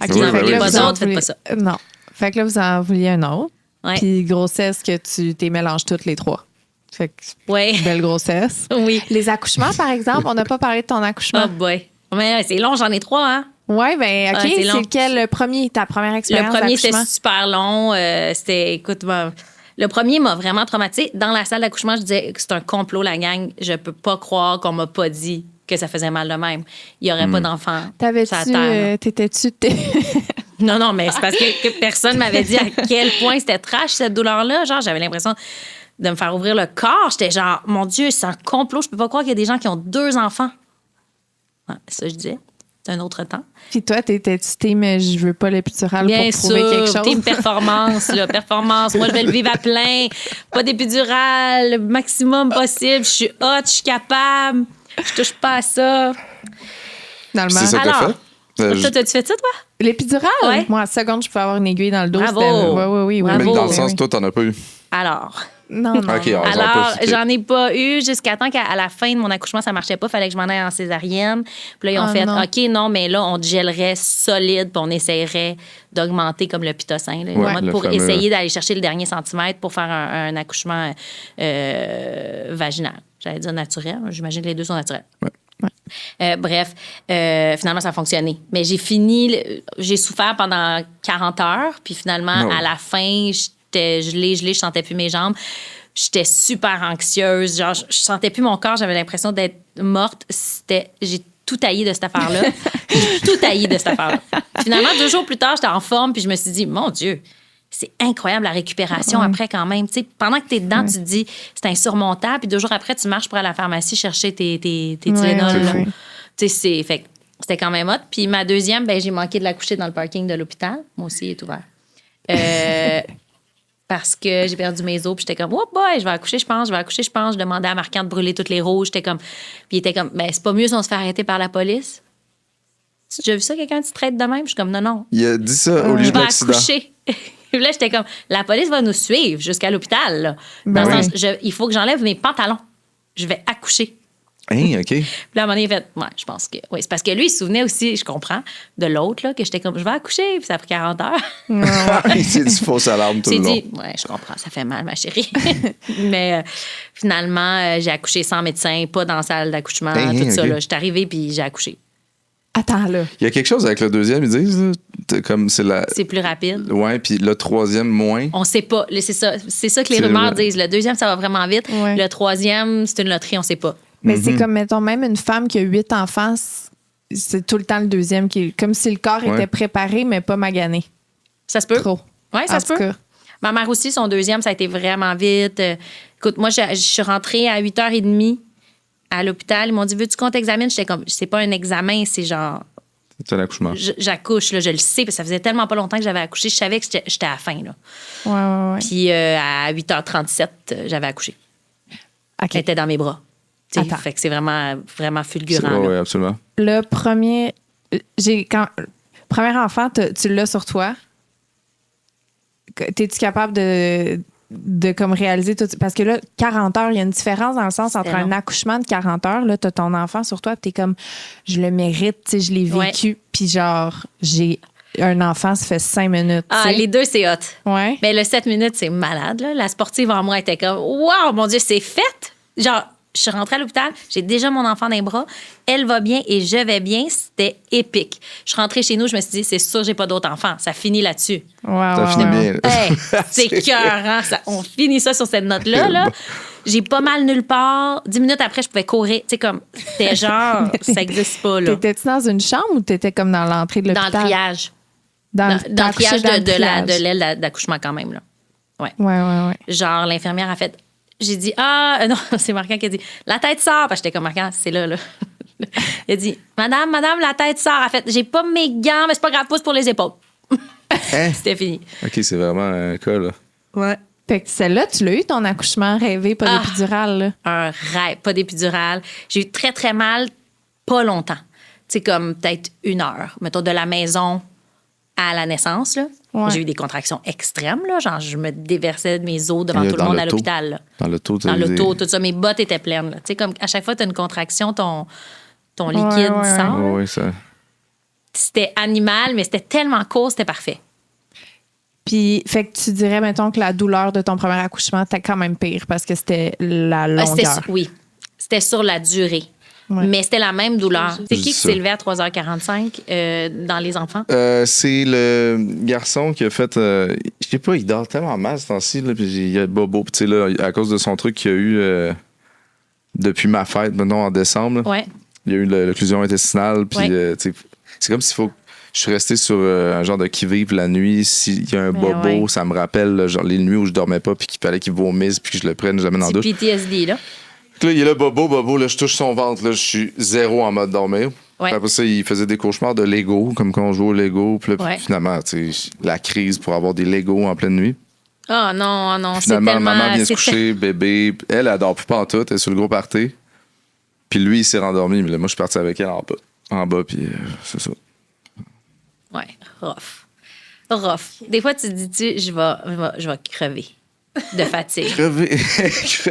Si vous en voulez pas d'autres, faites pas ça. Non. Fait que là, vous en vouliez un autre. Ouais. Puis grossesse que tu t'es mélanges toutes les 3. Fait que belle grossesse. Oui. Les accouchements, par exemple, on n'a pas parlé de ton accouchement. Oh boy. Mais c'est long, j'en ai 3, hein? Oui, bien, OK. C'est lequel le premier, ta première expérience d'accouchement? Le premier, c'était super long. Écoute, le premier m'a vraiment traumatisée. Dans la salle d'accouchement, je disais que c'est un complot, la gang. Je peux pas croire qu'on m'a pas dit que ça faisait mal de même. Il y aurait pas d'enfant. T'étais-tu... Non, mais c'est parce que personne m'avait dit à quel point c'était trash, cette douleur-là. Genre, j'avais l'impression de me faire ouvrir le corps. J'étais genre, mon Dieu, c'est un complot. Je peux pas croire qu'il y a des gens qui ont 2 enfants. Ouais, ça, je disais. C'est un autre temps. Puis toi, t'étais-tu team je veux pas l'épidural pour prouver quelque chose? Team performance, là. Performance. Moi, je vais le vivre à plein. Pas d'épidural, le maximum possible. Je suis hot, je suis capable. Je touche pas à ça. Finalement. C'est ça que t'as fait? Toi, t'as-tu fait ça, toi? L'épidural? Ouais. Moi, à seconde, je pouvais avoir une aiguille dans le dos. Bravo. Oui. Mais dans le sens, toi, t'en as pas eu. Alors, Non, non. OK, on s'en Alors, pas. j'en ai pas eu jusqu'à temps qu'à la fin de mon accouchement, ça marchait pas. Fallait que je m'en aille en césarienne. Puis là, ils ont Ah, fait, non. OK, non, mais là, on te gèlerait solide, puis on essaierait d'augmenter comme le pitocin, là, Ouais, le pour fameux. essayer d'aller chercher le dernier centimètre pour faire un accouchement vaginal. J'allais dire naturel. J'imagine que les deux sont naturels. Bref, finalement, ça a fonctionné. Mais j'ai souffert pendant 40 heures. Puis finalement, No. à la fin, j'étais gelée, je sentais plus mes jambes. J'étais super anxieuse. Genre, je sentais plus mon corps. J'avais l'impression d'être morte. J'ai tout haï de cette affaire-là. J'ai tout haï de cette affaire-là. Finalement, 2 jours plus tard, j'étais en forme. Puis je me suis dit, mon Dieu, c'est incroyable la récupération après quand même. Tu sais, pendant que tu es dedans, tu te dis, c'est insurmontable. Puis 2 jours après, tu marches pour aller à la pharmacie chercher tes Tylenol. ouais, là. ouais. Tu sais, fait que c'était quand même hot. Puis ma deuxième, ben, j'ai manqué de la coucher dans le parking de l'hôpital. Moi aussi, il est ouvert. Parce que j'ai perdu mes os. Puis j'étais comme, oh boy, je vais accoucher, je pense. Je demandais à Marquand de brûler toutes les rouges. J'étais comme, puis il était comme, ben, c'est pas mieux si on se fait arrêter par la police. Tu as déjà vu ça, quelqu'un qui te traite de même? Je suis comme, non. Il a dit ça au lieu Je de vais l'accident. accoucher. Puis là, j'étais comme, la police va nous suivre jusqu'à l'hôpital. Là. Ben Dans le oui. sens, il faut que j'enlève mes pantalons. Je vais accoucher. Hein, OK. Puis là, à un moment donné, il a fait, ouais, je pense que. Oui, c'est parce que lui, il se souvenait aussi, je comprends, de l'autre, là, que j'étais comme, je vais accoucher. Puis ça a pris 40 heures. Il s'est dit fausse alarme tout Il le s'est long. dit, ouais, je comprends, ça fait mal, ma chérie. Mais finalement, j'ai accouché sans médecin, pas dans la salle d'accouchement, tout ça. OK. Là. Je suis arrivée, puis j'ai accouché. Attends, là. Il y a quelque chose avec le deuxième, ils disent, là, comme c'est la... C'est plus rapide. Ouais, puis le troisième, moins. On sait pas. C'est ça que les C'est rumeurs vrai. disent. Le deuxième, ça va vraiment vite. Ouais. Le troisième, c'est une loterie, on sait pas. Mais c'est comme, mettons, même une femme qui a 8 enfants, c'est tout le temps le deuxième qui est comme si le corps Ouais. était préparé, mais pas magané. Ça se peut. Trop. Oui, ça En se tout peut. cas. Ma mère aussi, son deuxième, ça a été vraiment vite. Écoute, moi, je suis rentrée à 8h30 à l'hôpital. Ils m'ont dit, veux-tu qu'on t'examine? J'étais comme, c'est pas un examen, c'est genre, C'est un accouchement. j'accouche, là, je le sais, parce que ça faisait tellement pas longtemps que j'avais accouché. Je savais que j'étais à la fin, là. Ouais. Puis à 8h37, j'avais accouché. OK. Elle était dans mes bras. Tu sais, Attends. fait que c'est vraiment, vraiment fulgurant. là. Oui, absolument. Le premier. Premier enfant, tu l'as sur toi. T'es-tu capable de comme réaliser tout? Parce que là, 40 heures, il y a une différence dans le sens entre C'était un long. accouchement de 40 heures, là, t'as ton enfant sur toi, puis t'es comme, je le mérite, tu sais, je l'ai vécu, puis genre, j'ai un enfant, ça fait 5 minutes. Ah, tu sais. les deux, c'est hot. Ouais. Mais le 7 minutes, c'est malade. Là. La sportive en moi était comme, wow, mon Dieu, c'est fait. Genre, je suis rentrée à l'hôpital, j'ai déjà mon enfant dans les bras, elle va bien et je vais bien. C'était épique. Je suis rentrée chez nous, je me suis dit, c'est sûr, j'ai pas d'autres enfants. Ça finit là-dessus. Ça finit bien. là. Hey, c'est cœur, on finit ça sur cette note-là. Là. J'ai pas mal nulle part. 10 minutes après, je pouvais courir. Tu sais, comme, c'était genre, ça existe pas, là. T'étais-tu dans une chambre ou t'étais comme dans l'entrée de Dans l'hôpital? le triage. Dans Dans le triage dans le de triage. l'aile d'accouchement, quand même, là. Ouais. Genre, l'infirmière a fait. J'ai dit, non, c'est Marquand qui a dit, la tête sort. Parce que j'étais comme, Marquand, c'est là. Il a dit, madame, la tête sort. Elle a fait, j'ai pas mes gants, mais c'est pas grave, pousse pour les épaules. Hein? C'était fini. OK, c'est vraiment un cas, là. Ouais. Fait que celle-là, tu l'as eu, ton accouchement rêvé, pas Ah. d'épidural, là. Un rêve, pas d'épidural. J'ai eu très, très mal, pas longtemps. Tu sais, comme peut-être 1 heure. Mettons, de la maison à la naissance, là. Ouais. J'ai eu des contractions extrêmes, là. Genre, je me déversait de mes os devant Et tout le dans monde à l'auto. l'hôpital, là. Dans l'auto, Dans l'auto, tout ça. Mes bottes étaient pleines, là. Tu sais, comme à chaque fois que tu as une contraction, ton liquide ouais. sort. Oui, ça. C'était animal, mais c'était tellement court, c'était parfait. Puis, fait que tu dirais, mettons, que la douleur de ton premier accouchement, t'es quand même pire parce que c'était la longueur. Oui, c'était sur la durée. Ouais. Mais c'était la même douleur. C'est qui ça. s'est levé à 3h45 dans les enfants? C'est le garçon qui a fait. Je sais pas, il dort tellement mal ce temps-ci. Là, puis il y a Bobo. Puis tu sais, là, à cause de son truc qu'il y a eu depuis ma fête, maintenant en décembre, là, Ouais. il y a eu l'occlusion intestinale. Puis Ouais. tu sais, c'est comme s'il faut. Je suis resté sur un genre de qui-vive la nuit. S'il y a un Mais bobo, ouais. ça me rappelle là, genre, les nuits où je dormais pas, puis qu'il fallait qu'il vomisse, puis que je le prenne, je l'amène en Petit douche. PTSD, là. Fait que là, il est là, Bobo, là, je touche son ventre, là, je suis zéro en mode dormir. Ouais. Après ça, il faisait des cauchemars de Lego, comme quand on joue au Lego. Puis là, Ouais. finalement, tu sais, la crise pour avoir des Lego en pleine nuit. Oh non, c'est Finalement, tellement... maman vient se c'est coucher, bébé. Elle dort plus pas en tout, elle est sur le gros party. Puis lui, il s'est rendormi, mais là, moi, je suis parti avec elle en bas, puis c'est ça. Ouais, rough. Des fois, tu te dis, je vais crever. de fatigue. Crevé.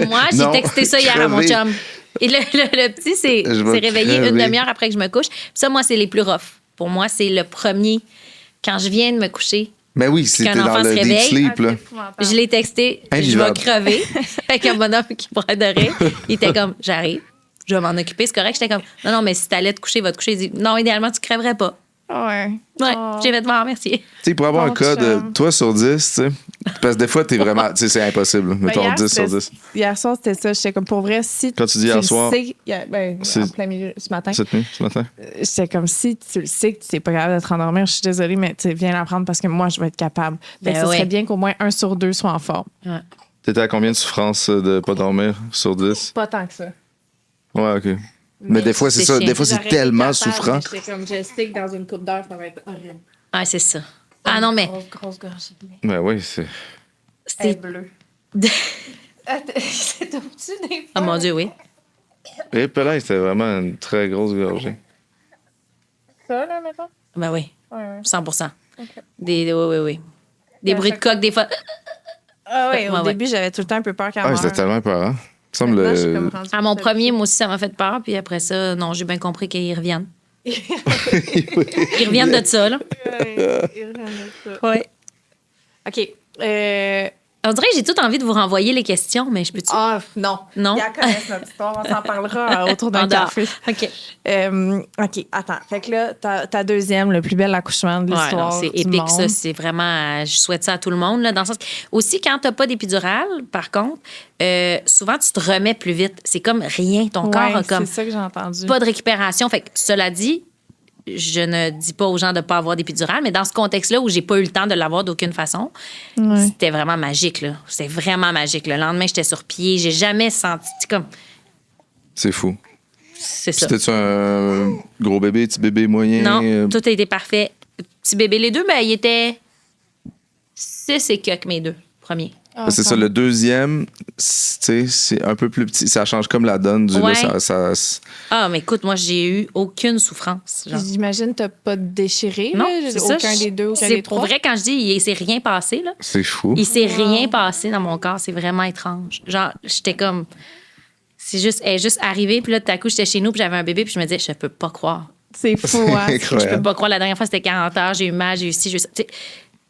Moi, j'ai texté ça hier à mon chum. Et le petit s'est réveillé crever. une demi-heure après que je me couche. Puis ça, moi, c'est les plus rough. Pour moi, c'est le premier. Quand je viens de me coucher, Mais oui, c'était Qu'un dans enfant le se deep réveille. sleep, là. je l'ai texté, je vais Invivable. crever. Avec un bonhomme qui pourrait de rire. Il était comme, j'arrive, je vais m'en occuper, c'est correct. J'étais comme, non, mais si t'allais te coucher, va te coucher. Il dit, non, idéalement, tu crèverais pas. Ouais. Ouais, Oh. j'ai fait de merci. Tu sais, pour avoir un Bon code, chum. toi sur 10, tu sais. Parce que des fois, t'es vraiment. Tu sais, c'est impossible. Mettons hier, 10 sur c'était- 10. Hier soir, c'était ça. J'étais comme, pour vrai, si Quand tu dis hier le soir, sais, c'est- en plein milieu, ce matin, Cette nuit, ce matin. j'étais comme, si tu le sais que tu n'es pas capable de te rendormir, je suis désolée, mais tu sais, viens l'apprendre parce que moi, je vais être capable. Fait que Ben ce serait ouais. bien qu'au moins 1 sur 2 soit en forme. T'étais à combien de souffrance de pas dormir sur 10? Pas tant que ça. Ouais, OK. Mais des fois, c'est c'est ça. chiant. Des fois, c'est J'aurais été tellement capable, souffrant. mais j'étais comme, je sais que dans une couple d'heures, ça va être horrible. Ah, c'est ça. Ah non, mais Grosse gorgée de lait. Ben oui, c'est. Elle est c'est. bleue. C'est au-dessus des Oh mon Dieu, oui. Et puis là, c'était vraiment une très grosse gorgée. Ça, là, mettons? Ben oui, Ouais. 100%. OK. Oui. Des bruits de coq, des fois. Ah oui, au Ouais, ouais. début, j'avais tout le temps un peu peur qu'elle Ah, meure. c'était tellement peur, hein? Il semble. Maintenant, je suis comme rendue À mon plus premier, moi aussi, ça m'a fait peur. Puis après ça, non, j'ai bien compris qu'ils reviennent. Ils reviennent de ça, là. Oui. OK. On dirait que j'ai tout envie de vous renvoyer les questions, mais je peux-tu? Ah, non. Non? Il y a connaissent notre histoire. On s'en parlera autour d'un En dehors. café. OK. OK, attends. Fait que là, ta deuxième, le plus bel accouchement de Ouais, l'histoire. non, c'est du épique, monde. ça. C'est vraiment. Je souhaite ça à tout le monde. Là, dans le sens. Aussi, quand t'as pas d'épidural, par contre, souvent, tu te remets plus vite. C'est comme rien. Ton corps a Ouais, comme c'est ça que j'ai entendu. pas de récupération. Fait que, cela dit, je ne dis pas aux gens de pas avoir d'épidural, mais dans ce contexte-là où j'ai pas eu le temps de l'avoir d'aucune façon, Ouais. c'était vraiment magique, là. C'était vraiment magique. Le lendemain, j'étais sur pied. J'ai jamais senti. Comme. C'est fou. C'est ça. C'était-tu un gros bébé, petit bébé moyen? Non, tout a été parfait. Petit bébé, les deux, ben, ils étaient 6 et quelques, mes deux premiers. Ah, C'est ça, le deuxième, tu sais, c'est un peu plus petit. Ça change comme la donne du. Ouais. Là, ça- Ah, mais écoute, moi, j'ai eu aucune souffrance. Genre. J'imagine que t'as pas déchiré, Non, là? c'est ça. Aucun des deux, aucun C'est des pour trois? vrai, quand je dis il s'est rien passé, là. c'est fou. Il s'est rien passé dans mon corps. C'est vraiment étrange. Genre, j'étais comme. Elle est juste arrivée, puis là, tout à coup, j'étais chez nous, puis j'avais un bébé, puis je me disais, je peux pas croire. C'est fou, hein? Je peux Incroyable. pas croire. La dernière fois, c'était 40 heures, j'ai eu mal, j'ai eu ci, j'ai eu ça. Tu sais,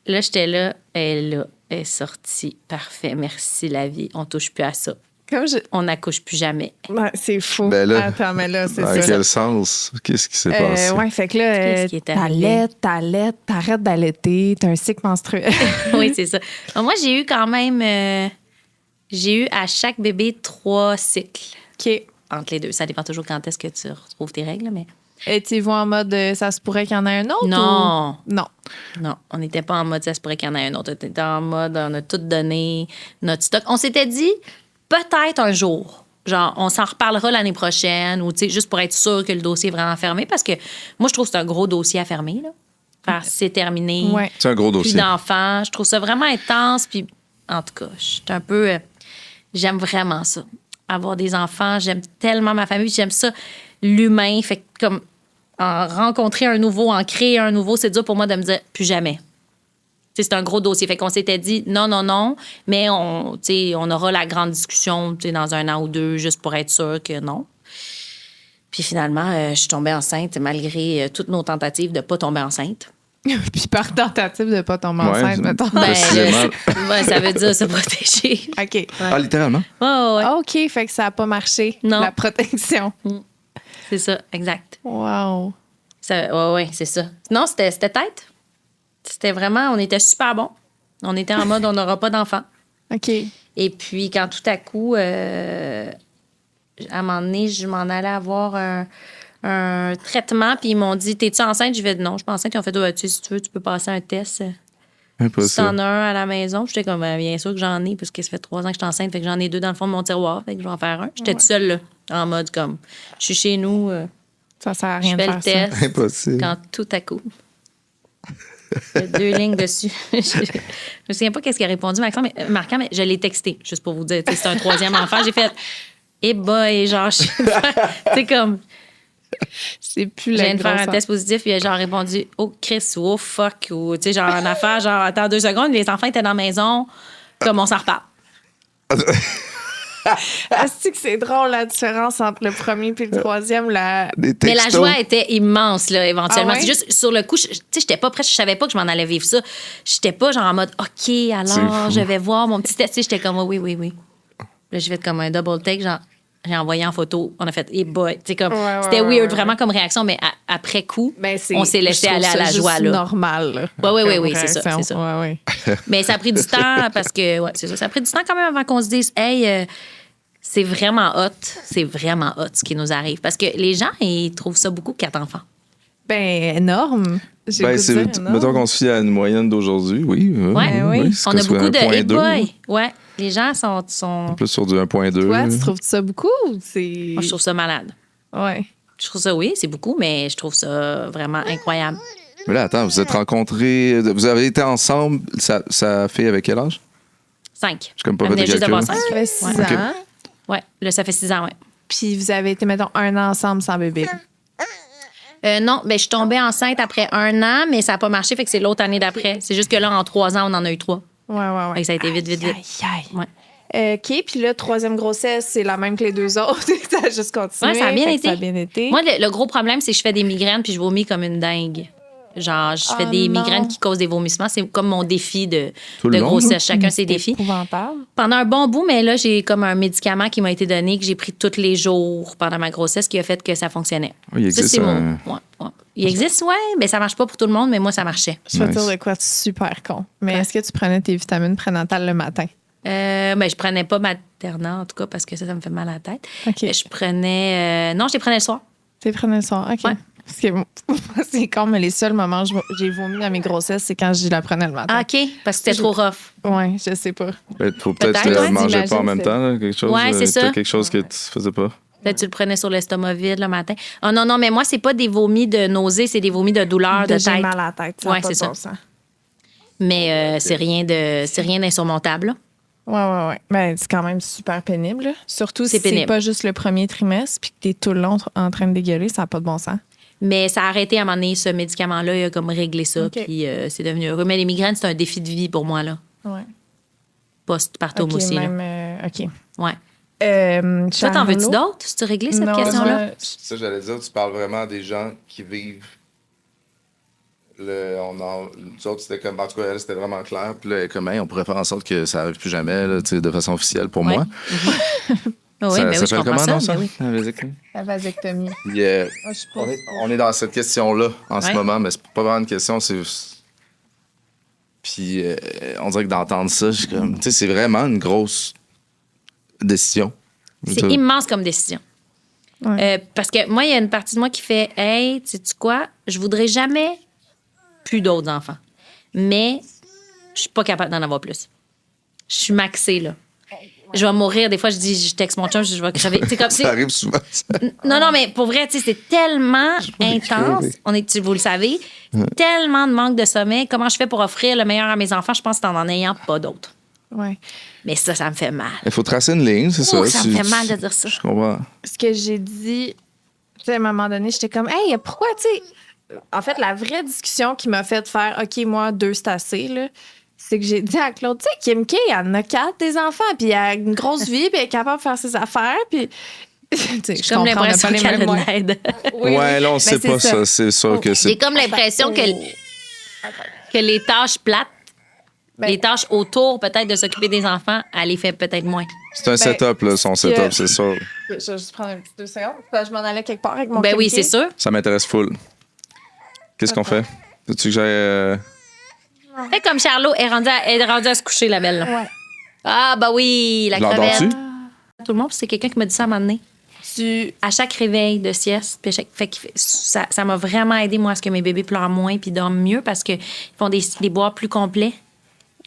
là, j'étais là, elle est sortie. Parfait, merci la vie. On touche plus à ça. Comme je... On n'accouche plus jamais. Ouais, c'est fou. Ben là, Attends, mais là, c'est Dans ça. quel sens? Qu'est-ce qui s'est passé? Ouais, fait que là, Qu'est-ce qui est arrivé? t'arrêtes d'allaiter, t'as un cycle menstruel. Oui, c'est ça. Alors, moi, j'ai eu quand même. J'ai eu à chaque bébé 3 cycles OK. entre les deux. Ça dépend toujours quand est-ce que tu retrouves tes règles, mais. Et tu vois en mode, ça se pourrait qu'il y en ait un autre? Non. Ou... Non. Non, on n'était pas en mode ça se pourrait qu'il y en ait un autre. On était en mode on a tout donné, notre stock. On s'était dit peut-être un jour. Genre, on s'en reparlera l'année prochaine ou, tu sais, juste pour être sûr que le dossier est vraiment fermé parce que moi, je trouve que c'est un gros dossier à fermer, là. Faire c'est terminé. Ouais. C'est un gros Plus dossier. d'enfants. Je trouve ça vraiment intense. Puis, en tout cas, je suis un peu. J'aime vraiment ça. Avoir des enfants. J'aime tellement ma famille. J'aime ça, l'humain. Fait que, comme, en rencontrer un nouveau, en créer un nouveau, c'est dur pour moi de me dire plus jamais. Tu sais, c'est un gros dossier. Fait qu'on s'était dit non, mais tu sais, on aura la grande discussion, tu sais, dans 1 an ou 2, juste pour être sûr que non. Puis finalement, je suis tombée enceinte malgré toutes nos tentatives de ne pas tomber enceinte. Puis par tentative de pas tomber Ouais, enceinte, mettons. Ben, Précisément. ouais, ça veut dire se protéger. OK. Ah, littéralement? Ouais. OK, fait que ça n'a pas marché, Non. la protection. C'est ça, exact. Wow. Ouais, c'est ça. Non, c'était tête. C'était vraiment, on était super bons. On était en mode, on n'aura pas d'enfants. OK. Et puis, quand tout à coup, à un moment donné, je m'en allais avoir un traitement, puis ils m'ont dit, t'es-tu enceinte? Je vais dire non, je suis pas enceinte. Ils ont fait, tu sais, si tu veux, tu peux passer un test. Si Impossible. t'en as un à la maison, j'étais comme, bien sûr que j'en ai, parce que ça fait 3 ans que je suis enceinte, fait que j'en ai 2 dans le fond de mon tiroir, fait que je vais en faire un. J'étais toute seule, là, en mode comme, je suis chez nous, Ça sert à je rien de fais le faire ça. test. Impossible. Quand tout à coup, il y a 2 lignes dessus. Je me souviens pas qu'est-ce qu'il a répondu, Marquant, mais je l'ai texté, juste pour vous dire. Tu sais, c'est un 3e enfant. J'ai fait, boy, genre, c'est comme, C'est plus je la viens de faire un grosse- test positif, puis il a genre répondu, oh Chris, ou oh fuck, ou tu sais, genre en affaire, genre, attends 2 secondes, les enfants étaient dans la maison, comme on s'en reparle. Est-ce que c'est drôle la différence entre le premier et le troisième? Mais la joie était immense, là, éventuellement. Ah ouais? C'est juste, sur le coup, j'étais pas prête, je savais pas que je m'en allais vivre ça. J'étais pas genre en mode, OK, alors, je vais voir mon petit test. J'étais comme, oui. Là, j'ai fait comme un double take, genre, j'ai envoyé en photo. On a fait, boy. C'était weird, vraiment comme réaction, mais après coup, on s'est laissé aller à la joie, là. C'est normal, là. Oui, c'est ça. Ouais. Mais ça a pris du temps parce que, c'est ça. Ça a pris du temps quand même avant qu'on se dise, hey, c'est vraiment hot ce qui nous arrive. Parce que les gens, ils trouvent ça beaucoup 4 enfants. Ben, énorme. Mettons qu'on se fie à une moyenne d'aujourd'hui, oui. Oui. C'est On a beaucoup de hey boy. Ouais. Les gens sont. Plus sur du 1.2. Toi, tu trouves ça beaucoup ou c'est. Moi, je trouve ça malade. Ouais. Je trouve ça, oui, c'est beaucoup, mais je trouve ça vraiment incroyable. Mais là, attends, vous êtes rencontrés, vous avez été ensemble, ça fait avec quel âge? 5. Je comme pas Elle venait fait de juste calcul. d'avoir 5. Ça fait 6 ans. Ouais, là, ça fait 6 ans, ouais. Puis vous avez été, mettons, 1 an ensemble sans bébé. Non, ben, je suis tombée enceinte après 1 an, mais ça n'a pas marché, fait que c'est l'autre année d'après. C'est juste que là, en 3 ans, on en a eu 3. Ouais. Fait que ça a été vite. Ouais. OK, puis là, 3e grossesse, c'est la même que les 2 autres. Ça a juste continué. Ouais, ça a bien Fait que été. Ça a bien été. Moi, le gros problème, c'est que je fais des migraines puis je vomis comme une dingue. Genre, je fais des migraines qui causent des vomissements. C'est comme mon défi de grossesse. Chacun ses défis. C'est épouvantable. Pendant un bon bout, mais là, j'ai comme un médicament qui m'a été donné, que j'ai pris tous les jours pendant ma grossesse, qui a fait que ça fonctionnait. Oui, il existe Il existe, oui, mais ça marche pas pour tout le monde, mais moi, ça marchait. Je vais te dire de quoi, super con. Mais est-ce que tu prenais tes vitamines prénatales le matin? Ben, je prenais pas Materna, en tout cas, parce que ça me fait mal à la tête. OK. Mais je prenais... non, je les prenais le soir. Tu les prenais le soir? OK. Ouais. Parce que c'est con, mais les seuls moments où j'ai vomi dans mes grossesses, c'est quand je la prenais le matin. Ah, OK, parce que c'était trop rough. Oui, je sais pas. Il faut peut-être Peut-être, que ouais, tu mangeais j'imagine, pas en même temps, là, quelque chose. Ouais, c'est ça. Quelque chose que tu faisais pas. Peut-être tu le prenais sur l'estomac vide le matin. Oh non, mais moi, c'est pas des vomis de nausée, c'est des vomis de douleur, de J'ai tête. mal à la tête. Ça Ouais, a pas c'est de ça. bon sens. Mais c'est rien d'insurmontable, là. Ouais. Mais c'est quand même super pénible. Là. Surtout si C'est pénible. c'est pas juste le premier trimestre puis que t'es tout le long en train de dégueuler, ça n'a pas de bon sens. Mais ça a arrêté à un moment donné, ce médicament-là, il a comme réglé ça, OK. puis c'est devenu heureux. Mais les migraines, c'est un défi de vie pour moi, là. Ouais. Post-partum aussi, là. OK. Ouais. Toi, Toi, t'en veux-tu d'autres? Si tu réglé cette question-là? Ça, j'allais dire, tu parles vraiment des gens qui vivent. Nous autres, c'était comme. En tout cas, elle, c'était vraiment clair. Puis là, comme, hey, on pourrait faire en sorte que ça n'arrive plus jamais, là, de façon officielle pour moi. Oui, ça ben oui, je s'appelle comprends comment, non, ça. ça? Ben oui. La vasectomie? La vasectomie. On est dans cette question-là en ce Ouais. moment, mais c'est pas vraiment une question, c'est. Puis on dirait que d'entendre ça, je suis comme. Tu sais, c'est vraiment une grosse décision. C'est immense comme décision. Ouais. Parce que moi, il y a une partie de moi qui fait hey, sais-tu quoi? Je voudrais jamais plus d'autres enfants. Mais je suis pas capable d'en avoir plus. Je suis maxée, là. Je vais mourir. Des fois, je texte mon chum, je vais crever. Comme, Ça arrive souvent. Ça. Non, mais pour vrai, c'est tellement intense. Vous le savez, tellement de manque de sommeil. Comment je fais pour offrir le meilleur à mes enfants? Je pense que c'est en ayant pas d'autres. Ouais. Mais ça me fait mal. Il faut tracer une ligne, c'est ça. Ça me fait mal de dire ça. Je comprends. Ce que j'ai dit, tu sais, à un moment donné, j'étais comme, hey, pourquoi, tu sais. En fait, la vraie discussion qui m'a fait faire, OK, moi, 2, c'est assez, là, c'est que j'ai dit à Claude, tu sais, Kim K, elle en a 4 des enfants, puis elle a une grosse vie, puis elle est capable de faire ses affaires, puis. J'ai comme l'impression qu'elle a de l'aide. Ouais, là, on sait pas ça. C'est sûr que c'est. J'ai comme l'impression que les tâches plates, les tâches autour, peut-être, de s'occuper des enfants, elle les fait peut-être moins. C'est un setup, là, son setup, c'est sûr. Je vais juste prendre un petit 2 secondes. Je m'en allais quelque part avec mon Ben oui, Kim K. c'est sûr. Ça m'intéresse full. Qu'est-ce qu'on fait? Veux-tu que j'aille. Fait comme Charlot est rendue à se coucher, la belle. Là. Ouais. Ah, bah oui, la L'endors-tu? crevette. Tout le monde, c'est quelqu'un qui m'a dit ça à un moment donné. Tu. À chaque réveil de sieste, puis ça m'a vraiment aidé, moi, à ce que mes bébés pleurent moins puis dorment mieux parce qu'ils font des bois plus complets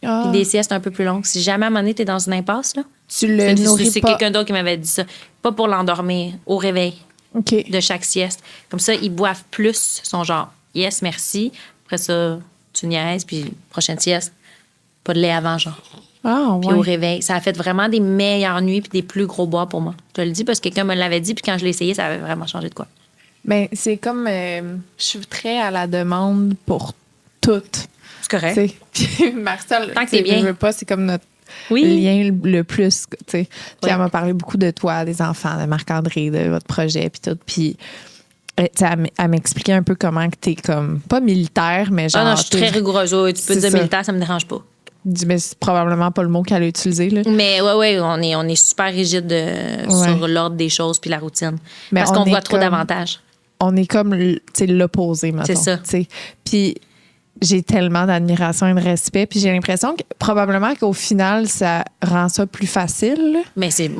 Ah, puis des siestes un peu plus longues. Si jamais à un moment donné, t'es dans une impasse, là, tu le nourris c'est pas. quelqu'un d'autre qui m'avait dit ça. Pas pour l'endormir, au réveil OK. de chaque sieste. Comme ça, ils boivent plus, sont genre « yes, merci ». Après ça, tu niaises, puis prochaine sieste, pas de lait avant, genre. Ah, Puis au ouais. réveil. Ça a fait vraiment des meilleures nuits puis des plus gros bois pour moi. Je te le dis parce que quelqu'un me l'avait dit, puis quand je l'ai essayé, ça avait vraiment changé de quoi. Ben, c'est comme. Je suis très à la demande pour tout. C'est correct. Tu sais. Puis Marcel, Tant que tu sais, t'es bien. je veux pas, c'est comme notre. lien le plus, tu sais. Puis Oui. elle m'a parlé beaucoup de toi, des enfants, de Marc-André, de votre projet, puis tout. Puis elle m'expliquait un peu comment que t'es comme, pas militaire, mais genre... Ah non, je suis très rigoureuse. Oui, tu peux C'est dire ça. militaire, ça me dérange pas. Mais c'est probablement pas le mot qu'elle a utilisé, là. Mais ouais, on est super rigide sur l'ordre des choses puis la routine. Mais Parce on qu'on est voit trop comme- d'avantages. On est comme, tu sais, l'opposé, mettons. C'est ça. tu sais. Puis j'ai tellement d'admiration et de respect. Puis j'ai l'impression que probablement qu'au final, ça rend ça plus facile. là. Mais c'est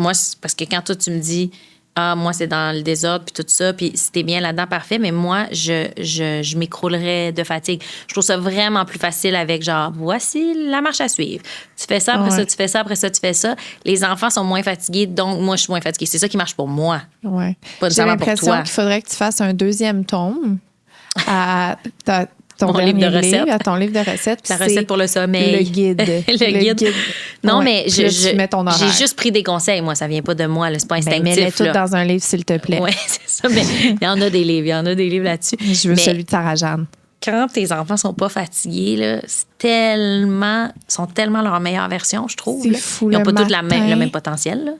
parce que quand toi, tu me dis, ah, moi, c'est dans le désordre, puis tout ça, puis si t'es bien là-dedans, parfait, mais moi, je m'écroulerais de fatigue. Je trouve ça vraiment plus facile avec, genre, voici la marche à suivre. Tu fais ça, après Ouais. ça, tu fais ça, après ça, tu fais ça. Les enfants sont moins fatigués, donc moi, je suis moins fatiguée. C'est ça qui marche pour moi. Ouais. Pas J'ai nécessairement pour l'impression toi. qu'il faudrait que tu fasses un deuxième tome à ton Mon livre de dernier recettes. à ton livre de recettes. La puis recette c'est pour le sommeil. Le guide. Le guide. Non, Ouais. mais Puis là, tu mets ton horaire. j'ai juste pris des conseils. Moi, ça vient pas de moi. là. C'est pas Ben, instinctif. mets-les toutes là. dans un livre, s'il te plaît. Oui, c'est ça. Mais il y en a des livres. Il y en a des livres là-dessus. Je veux Mais celui de Sarah-Jeanne. quand tes enfants sont pas fatigués, là, sont tellement leur meilleure version, je trouve. C'est là. fou, Ils n'ont le pas tous matin. le même potentiel. Là.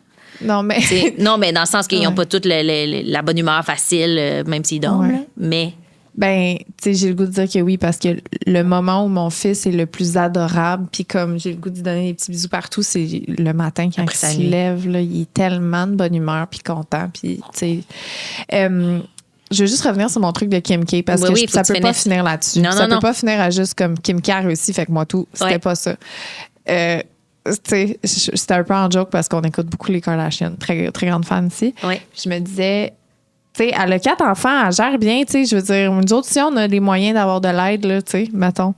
Non, mais... Non, mais dans le sens qu'ils n'ont Ouais. pas toute la bonne humeur facile, même s'ils dorment. Ouais. là. Mais Ben, tu sais, j'ai le goût de dire que oui, parce que le moment où mon fils est le plus adorable, puis comme j'ai le goût de lui donner des petits bisous partout, c'est le matin quand Après il sa se nuit. lève, là, il est tellement de bonne humeur, puis content, puis tu sais... je veux juste revenir sur mon truc de Kim K, parce Oui, que oui, faut ça que tu peut pas finisses. finir là-dessus. Non, Ça non, peut non. pas finir à juste comme Kim K a réussi, fait que moi tout. C'était Ouais. pas ça. Tu sais, c'était un peu en joke parce qu'on écoute beaucoup les Kardashians. Très, très grande fan ici. oui. Je me disais, tu sais, elle a 4 enfants, elle gère bien, tu sais. Je veux dire, nous autres, si on a les moyens d'avoir de l'aide, là, tu sais, mettons.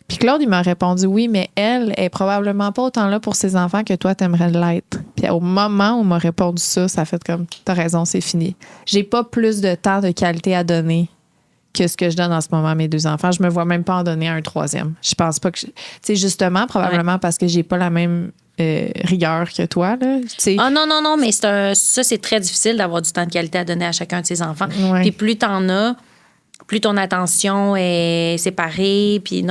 Puis Claude, il m'a répondu oui, mais elle est probablement pas autant là pour ses enfants que toi, t'aimerais l'être. Puis au moment où il m'a répondu ça, ça a fait comme, t'as raison, c'est fini. J'ai pas plus de temps de qualité à donner que ce que je donne en ce moment à mes 2 enfants. Je me vois même pas en donner à un 3e. Je pense pas que... Tu sais, justement, probablement parce que j'ai pas la même rigueur que toi, là. Tu sais, Ah non, mais ça, c'est très difficile d'avoir du temps de qualité à donner à chacun de ses enfants. Ouais. Puis plus t'en as, plus ton attention est séparée. Puis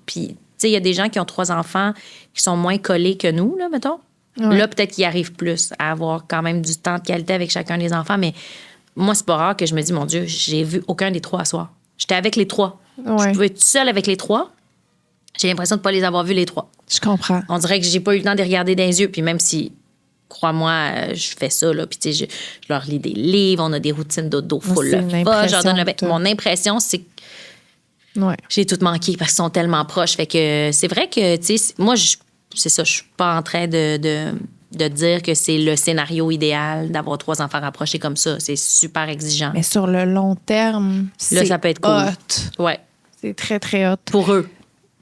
puis tu sais, il y a des gens qui ont 3 enfants qui sont moins collés que nous, là, mettons. Ouais. Là, peut-être qu'ils arrivent plus à avoir quand même du temps de qualité avec chacun des enfants. Mais moi, c'est pas rare que je me dis, mon Dieu, j'ai vu aucun des 3 à soir. J'étais avec les 3. Ouais. Je pouvais être seule avec les 3. J'ai l'impression de pas les avoir vus les 3. je comprends. On dirait que j'ai pas eu le temps de les regarder dans les yeux. Puis même si, crois-moi, je fais ça, là, puis tu sais, je leur lis des livres, on a des routines dodo full c'est le une fun, je leur donne impression, mon impression, c'est que Ouais. j'ai tout manqué parce qu'ils sont tellement proches. Fait que c'est vrai que, tu sais, moi, c'est ça, je suis pas en train de dire que c'est le scénario idéal d'avoir 3 enfants rapprochés comme ça. C'est super exigeant. Mais sur le long terme, c'est ça peut être cool. hot. Ouais, C'est très, très hot. pour eux.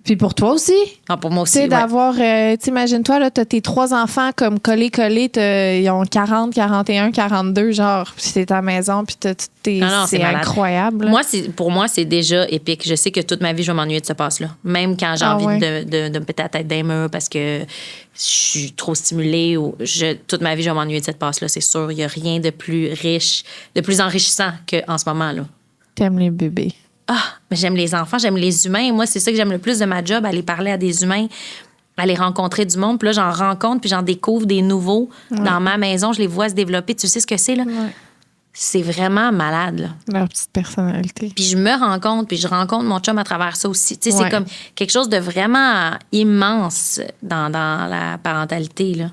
Puis pour toi aussi. Ah, pour moi Tu aussi, sais, ouais. d'avoir... t'imagines-toi, là, t'as tes 3 enfants comme collés, ils ont 40, 41, 42, genre, puis t'es à la maison, puis Non, c'est malade. incroyable. là. Pour moi, c'est déjà épique. Je sais que toute ma vie, je vais m'ennuyer de ce passe-là. Même quand j'ai Ah envie ouais. de me péter la tête d'un mur parce que je suis trop stimulée. Toute ma vie, je vais m'ennuyer de cette passe-là, c'est sûr. Il n'y a rien de plus riche, de plus enrichissant qu'en ce moment-là. T'aimes les bébés. Ah, mais j'aime les enfants, j'aime les humains. Moi, c'est ça que j'aime le plus de ma job, aller parler à des humains, aller rencontrer du monde. Puis là, j'en rencontre, puis j'en découvre des nouveaux dans ma maison. Je les vois se développer. Tu sais ce que c'est, là? Ouais. C'est vraiment malade, là. Leur petite personnalité. Puis je me rends compte, puis je rencontre mon chum à travers ça aussi. Tu sais, Ouais. c'est comme quelque chose de vraiment immense dans la parentalité, là.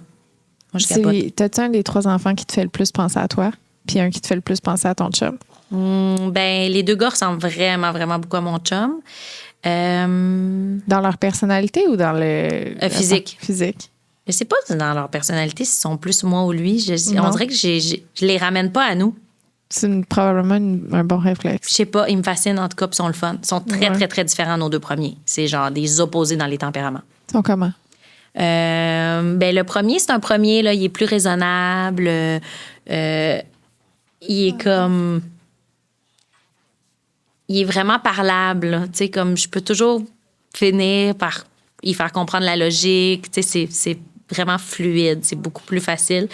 Moi, je capote. T'as-tu un des 3 enfants qui te fait le plus penser à toi, puis un qui te fait le plus penser à ton chum? Ben, les 2 gars ressemblent vraiment, vraiment beaucoup à mon chum. Dans leur personnalité ou dans le... Physique. Physique. Je sais pas dans leur personnalité s'ils sont plus moi ou lui. Non. On dirait que je les ramène pas à nous. C'est probablement un bon Je réflexe. sais pas, ils me fascinent en tout cas, puis ils sont le fun. Ils sont très, Ouais. très, très différents, nos 2 premiers. C'est genre des opposés dans les tempéraments. Ils sont comment? Ben, le premier, c'est un premier, là, il est plus raisonnable. Il est comme... Il est vraiment parlable. là. Tu sais, comme je peux toujours finir par y faire comprendre la logique. Tu sais, c'est vraiment fluide. C'est beaucoup plus facile.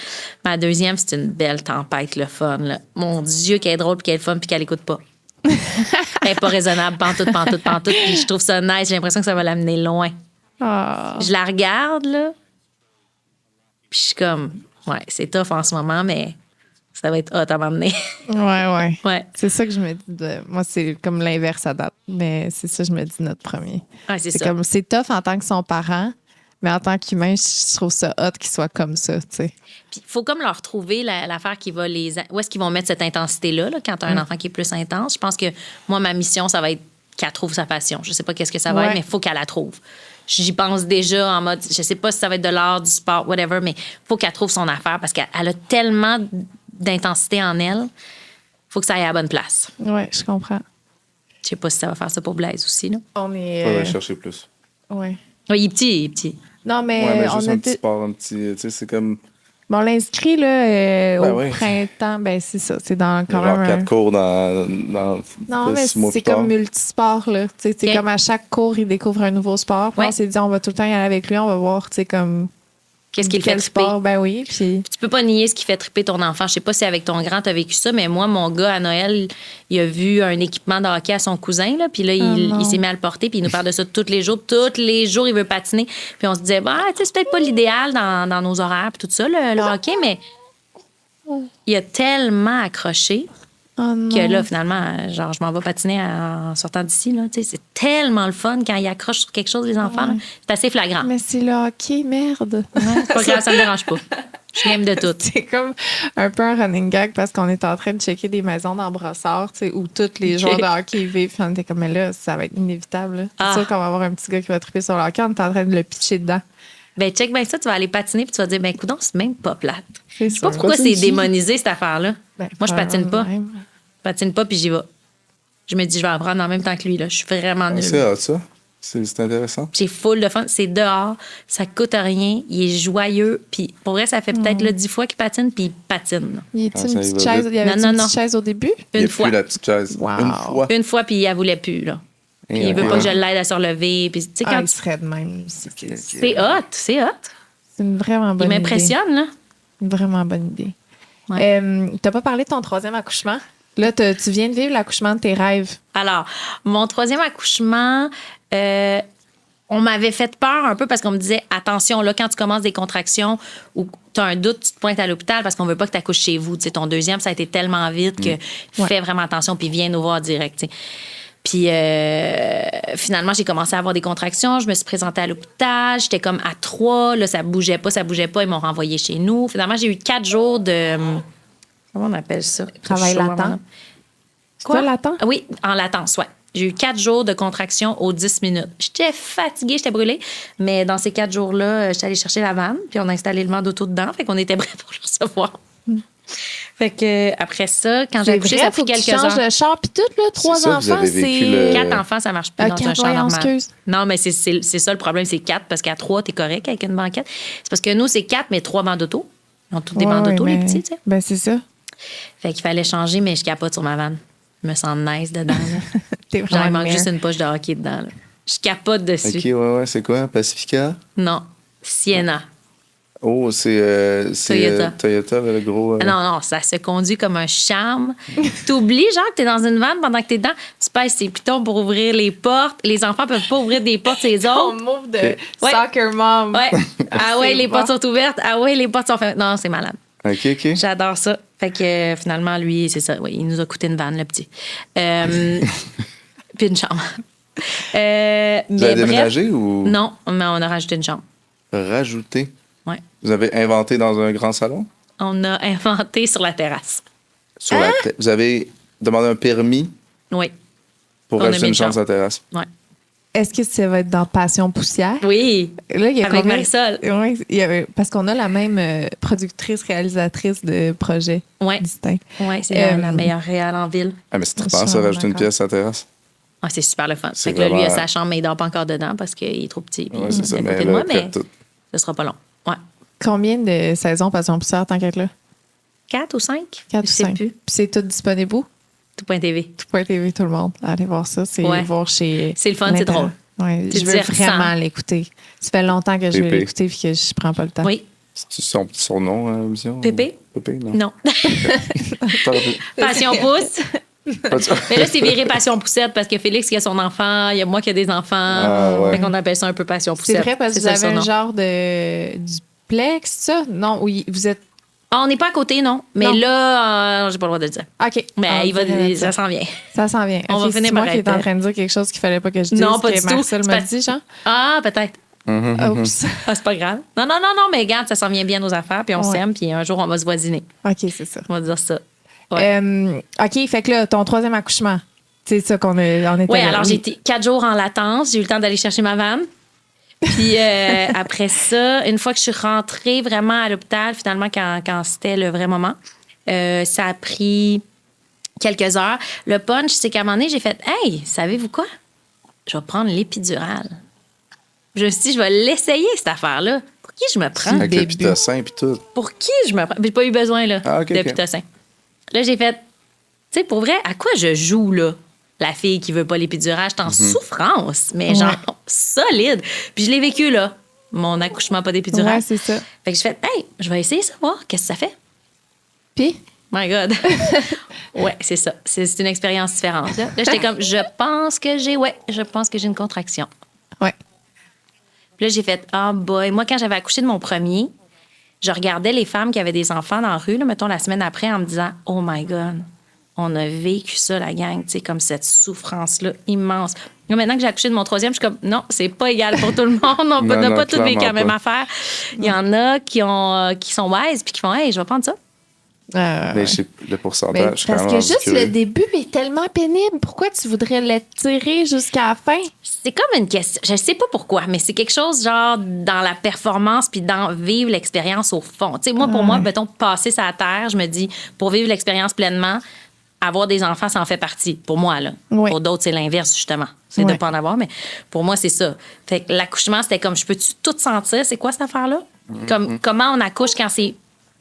Ma deuxième, c'est une belle tempête, le fun. Là. Mon Dieu, qu'elle est drôle, puis qu'elle est fun, puis qu'elle écoute pas. Elle est pas raisonnable, pantoute. Puis je trouve ça nice. J'ai l'impression que ça va l'amener loin. Ah. Je la regarde, là, Puis je suis comme, ouais, c'est tough en ce moment, mais ça va être hot à m'emmener. Ouais. Ouais. C'est ça que je me dis. Moi, c'est comme l'inverse à date. Mais c'est ça que je me dis, notre premier. Ouais, c'est C'est ça. comme, c'est tough en tant que son parent, mais en tant qu'humain, je trouve ça hot qu'il soit comme ça, tu sais. Puis il faut comme leur trouver l'affaire qui va les... Où est-ce qu'ils vont mettre cette intensité-là, là, quand tu as un enfant qui est plus intense? Je pense que moi, ma mission, ça va être qu'elle trouve sa passion. Je sais pas qu'est-ce que ça va être, mais il faut qu'elle la trouve. J'y pense déjà en mode, je sais pas si ça va être de l'art, du sport, whatever, mais il faut qu'elle trouve son affaire parce qu'elle a tellement d'intensité en elle. Il faut que ça aille à la bonne place. Ouais, je comprends. Je sais pas si ça va faire ça pour Blaise aussi, là. On est. Faudrait chercher plus. Ouais. Oui, il est petit, il est petit. Non, mais, Ouais, mais on juste a un petit sport, un petit. Tu sais, c'est comme. Bon, l'inscrit, là, Ben au oui. printemps, ben c'est ça. C'est dans quand Genre même. 4 cours dans Non, mais 6 mois c'est plus tard. comme multisport, là. Tu sais, c'est Ok. comme à chaque cours, il découvre un nouveau sport. Puis Ouais. on s'est dit, on va tout le temps y aller avec lui, on va voir, tu sais, comme. Qu'est-ce qui le fait quel triper? sport. Ben oui. Puis. Tu peux pas nier ce qui fait triper ton enfant. Je sais pas si avec ton grand, tu as vécu ça, mais moi, mon gars, à Noël, il a vu un équipement de hockey à son cousin, là, puis là, non. il s'est mis à le porter, puis il nous parle de ça tous les jours. Tous les jours, il veut patiner. Puis on se disait, bah, tu sais, c'est peut-être pas l'idéal dans nos horaires, puis tout ça, le hockey, mais il a tellement accroché Oh non. que là, finalement, genre, je m'en vais patiner en sortant d'ici, là. Tu sais, c'est tellement le fun quand ils accrochent sur quelque chose, les enfants, là. C'est assez flagrant. Mais c'est le hockey, merde. C'est pas grave, ça me dérange pas. Je l'aime de tout. C'est comme un peu un running gag parce qu'on est en train de checker des maisons dans Brossard, tu sais, où tous les Ok. joueurs de hockey vivent. Puis on était comme, mais là, ça va être inévitable. Là. C'est Ah. sûr qu'on va avoir un petit gars qui va triper sur le hockey. On est en train de le pitcher dedans. Ben, check bien ça, tu vas aller patiner, puis tu vas dire, ben, coudonc, c'est même pas plate. C'est Je sais pas sûr. pourquoi c'est Patine-tu? démonisé, cette affaire-là. Ben, Moi, je patine pas. même. Je patine pas, puis j'y vais. Je me dis, je vais apprendre en même temps que lui, là. Je suis vraiment nulle. C'est hot, ça. C'est intéressant. J'ai full de fun. C'est dehors, ça coûte rien, il est joyeux, puis pour vrai, ça fait peut-être là, 10 fois qu'il patine, puis il patine. Là. Il y Ah, a-tu ça une y petite va chaise? vite. Il y avait Non, une non, petite chaise au début? Il n'y Une a fois. plus la petite chaise. Wow. Une fois. Une fois, puis elle voulait plus, là. Puis il veut pas que je l'aide à se relever. Puis, tu sais, Ah, quand il serait de même. c'est hot, c'est hot. C'est une vraiment bonne Il idée. m'impressionne, là. Une vraiment bonne idée. Ouais. T'as pas parlé de ton troisième accouchement? Là, tu viens de vivre l'accouchement de tes rêves. Alors, mon troisième accouchement, on m'avait fait peur un peu parce qu'on me disait, attention, là, quand tu commences des contractions ou tu as un doute, tu te pointes à l'hôpital parce qu'on veut pas que tu accouches chez vous. Tu sais, ton deuxième, ça a été tellement vite que fais vraiment attention puis viens nous voir direct. tu sais. Puis finalement, j'ai commencé à avoir des contractions. Je me suis présentée à l'hôpital. J'étais comme à 3. Là, ça bougeait pas. Ils m'ont renvoyé chez nous. Finalement, j'ai eu 4 jours de... Comment on appelle ça? Travail Chaud, latent. vraiment. C'est ça, latent? Ah oui, en latence, ouais. J'ai eu 4 jours de contraction aux 10 minutes. J'étais fatiguée, j'étais brûlée. Mais dans ces 4 jours-là, j'étais allée chercher la vanne, puis on a installé le vent d'auto dedans. Fait qu'on était prêts pour le recevoir. Fait que après ça, quand j'ai C'est accouché, vrai, ça a pris faut que tu quelques changes heures. de char. Puis tout, là, 3 ça, vous enfants, avez vécu c'est... le- 4 enfants, ça marche plus dans un quatre, char voyons, normal. excuse. Non, mais c'est ça le problème, c'est 4, parce qu'à 3, t'es correct avec une banquette. C'est parce que nous, c'est 4, mais 3 bancs d'auto. Ils ont tous des bancs d'auto, les petits, tu sais. Ben, c'est ça. Fait qu'il fallait changer, mais je capote sur ma vanne. Je me sens nice dedans, là. T'es Genre, vraiment il manque mère. juste une poche de hockey dedans, là. Je capote dessus. OK, ouais. C'est quoi? Pacifica? Non, Sienna. Oh, c'est Toyota. Toyota, le gros. Ah non, ça se conduit comme un charme. T'oublies, genre, que t'es dans une vanne pendant que t'es dedans. Tu pèses tes pitons pour ouvrir les portes. Les enfants peuvent pas ouvrir des portes, c'est les On autres. move de Ouais. soccer mom. Ouais. Ah ouais, C'est les bon. portes sont ouvertes. Ah ouais, les portes sont fermées. Non, c'est malade. OK. J'adore ça. Fait que finalement, lui, c'est ça. Oui, il nous a coûté une vanne, le petit. Puis une chambre. Vous Mais avez bref, déménagé ou non, mais on a rajouté une chambre. rajouté? Ouais. Vous avez inventé dans un grand salon? On a inventé sur la terrasse. Sur la vous avez demandé un permis Oui. pour On a rajouter mis une une chambre sur la chambre. terrasse? Ouais. Est-ce que ça va être dans Passion Poussière? Oui. Là, il y a Avec combien- Marisol. Oui, parce qu'on a la même productrice, réalisatrice de projets Ouais. distincts. Ouais, c'est la Euh, meilleure réale en ville. Ah, mais c'est très Je suis ça, rajouter une d'accord. pièce sur la terrasse. Ah, c'est super le fun. C'est Fait que là, lui, il a vraiment- sa chambre, mais il dort pas encore dedans parce qu'il est trop petit. Puis Ouais, c'est il est ça. à Mais côté de là, moi, mais après tout. ce sera pas long. Ouais. Combien de saisons Passion Poussière tant qu'être là? 4 ou 5? 4 Je ou sais 5. plus. Puis c'est tout disponible où? Tout.tv. Tout.tv, tout le monde. Allez voir ça. C'est Ouais. voir chez. C'est le fun, c'est drôle. Ouais, C'est je veux divertissant. vraiment l'écouter. Ça fait longtemps que je veux Pépé. l'écouter et que je prends pas le temps. Oui. C'est son petit surnom à l'émission? Pépé? Pépé, non. Non. T'aurais pu- Passion pousse. Pas de- Mais là, c'est viré passion poussette parce que Félix, il a son enfant, il y a moi qui ai des enfants. Ah, ouais. Fait qu'on appelle ça un peu passion poussette. C'est vrai parce que C'est vous ça, avez le un surnom. genre de. duplex, ça? Non, oui, vous êtes... Ah, on n'est pas à côté, non. Mais Non. là, j'ai pas le droit de le dire. OK. Mais Ah, ça s'en vient. Ça s'en vient. On OK, va finir c'est moi par qui être- est en train de dire quelque chose qu'il fallait pas que je dise. Non, pas que du tout. Marcel C'est m'a pas- dit, genre. Ah, peut-être. Oups. Ah, c'est pas grave. Non, mais regarde, ça s'en vient bien nos affaires, puis on Ouais. s'aime, puis un jour, on va se voisiner. OK, c'est ça. On va dire ça. Ouais. OK, fait que là, ton 3e accouchement, c'est ça qu'on était Oui, là. alors j'ai été 4 jours en latence. J'ai eu le temps d'aller chercher ma vanne. Puis après ça, une fois que je suis rentrée vraiment à l'hôpital, finalement, quand c'était le vrai moment, ça a pris quelques heures. Le punch, c'est qu'à un moment donné, j'ai fait « Hey, savez-vous quoi? Je vais prendre l'épidurale. » Je me suis dit « Je vais l'essayer, cette affaire-là. Pour qui je me prends? Avec le début. pitocin puis tout. Pour qui je me prends? » J'ai pas eu besoin là, Ah, ok, de ok. pitocin. Là, j'ai fait « Tu sais, pour vrai, à quoi je joue, là? » La fille qui veut pas l'épidurale, je suis en souffrance, mais genre solide. Puis je l'ai vécu, là, mon accouchement pas d'épidurale. Ouais, c'est ça. Fait que je fais, hey, je vais essayer ça, voir qu'est-ce que ça fait. Puis? My God. Ouais, c'est ça. C'est une expérience différente. Là, j'étais comme, je pense que j'ai une contraction. Ouais. Puis là, j'ai fait, ah boy. Moi, quand j'avais accouché de mon premier, je regardais les femmes qui avaient des enfants dans la rue, là, mettons la semaine après, en me disant, oh my God, on a vécu ça, la gang, tu sais, comme cette souffrance-là immense. Là, maintenant que j'ai accouché de mon 3e, je suis comme, non, c'est pas égal pour tout le monde. On n'a pas tous vécu la même affaire. Il y en a qui sont wise puis qui font, hey, je vais prendre ça. Mais je sais le Mais pourcentage. parce que juste le début est tellement pénible. Pourquoi tu voudrais l'étirer jusqu'à la fin? C'est comme une question. Je sais pas pourquoi, mais c'est quelque chose genre dans la performance puis dans vivre l'expérience au fond. Tu sais, moi, pour moi, mettons, passer sa terre, je me dis, pour vivre l'expérience pleinement, avoir des enfants, ça en fait partie. Pour moi, là. Oui. Pour d'autres, c'est l'inverse, justement. C'est de Oui. ne pas en avoir, mais pour moi, c'est ça. Fait que l'accouchement, c'était comme, je peux-tu tout sentir? C'est quoi cette affaire-là? Comme, comment on accouche quand c'est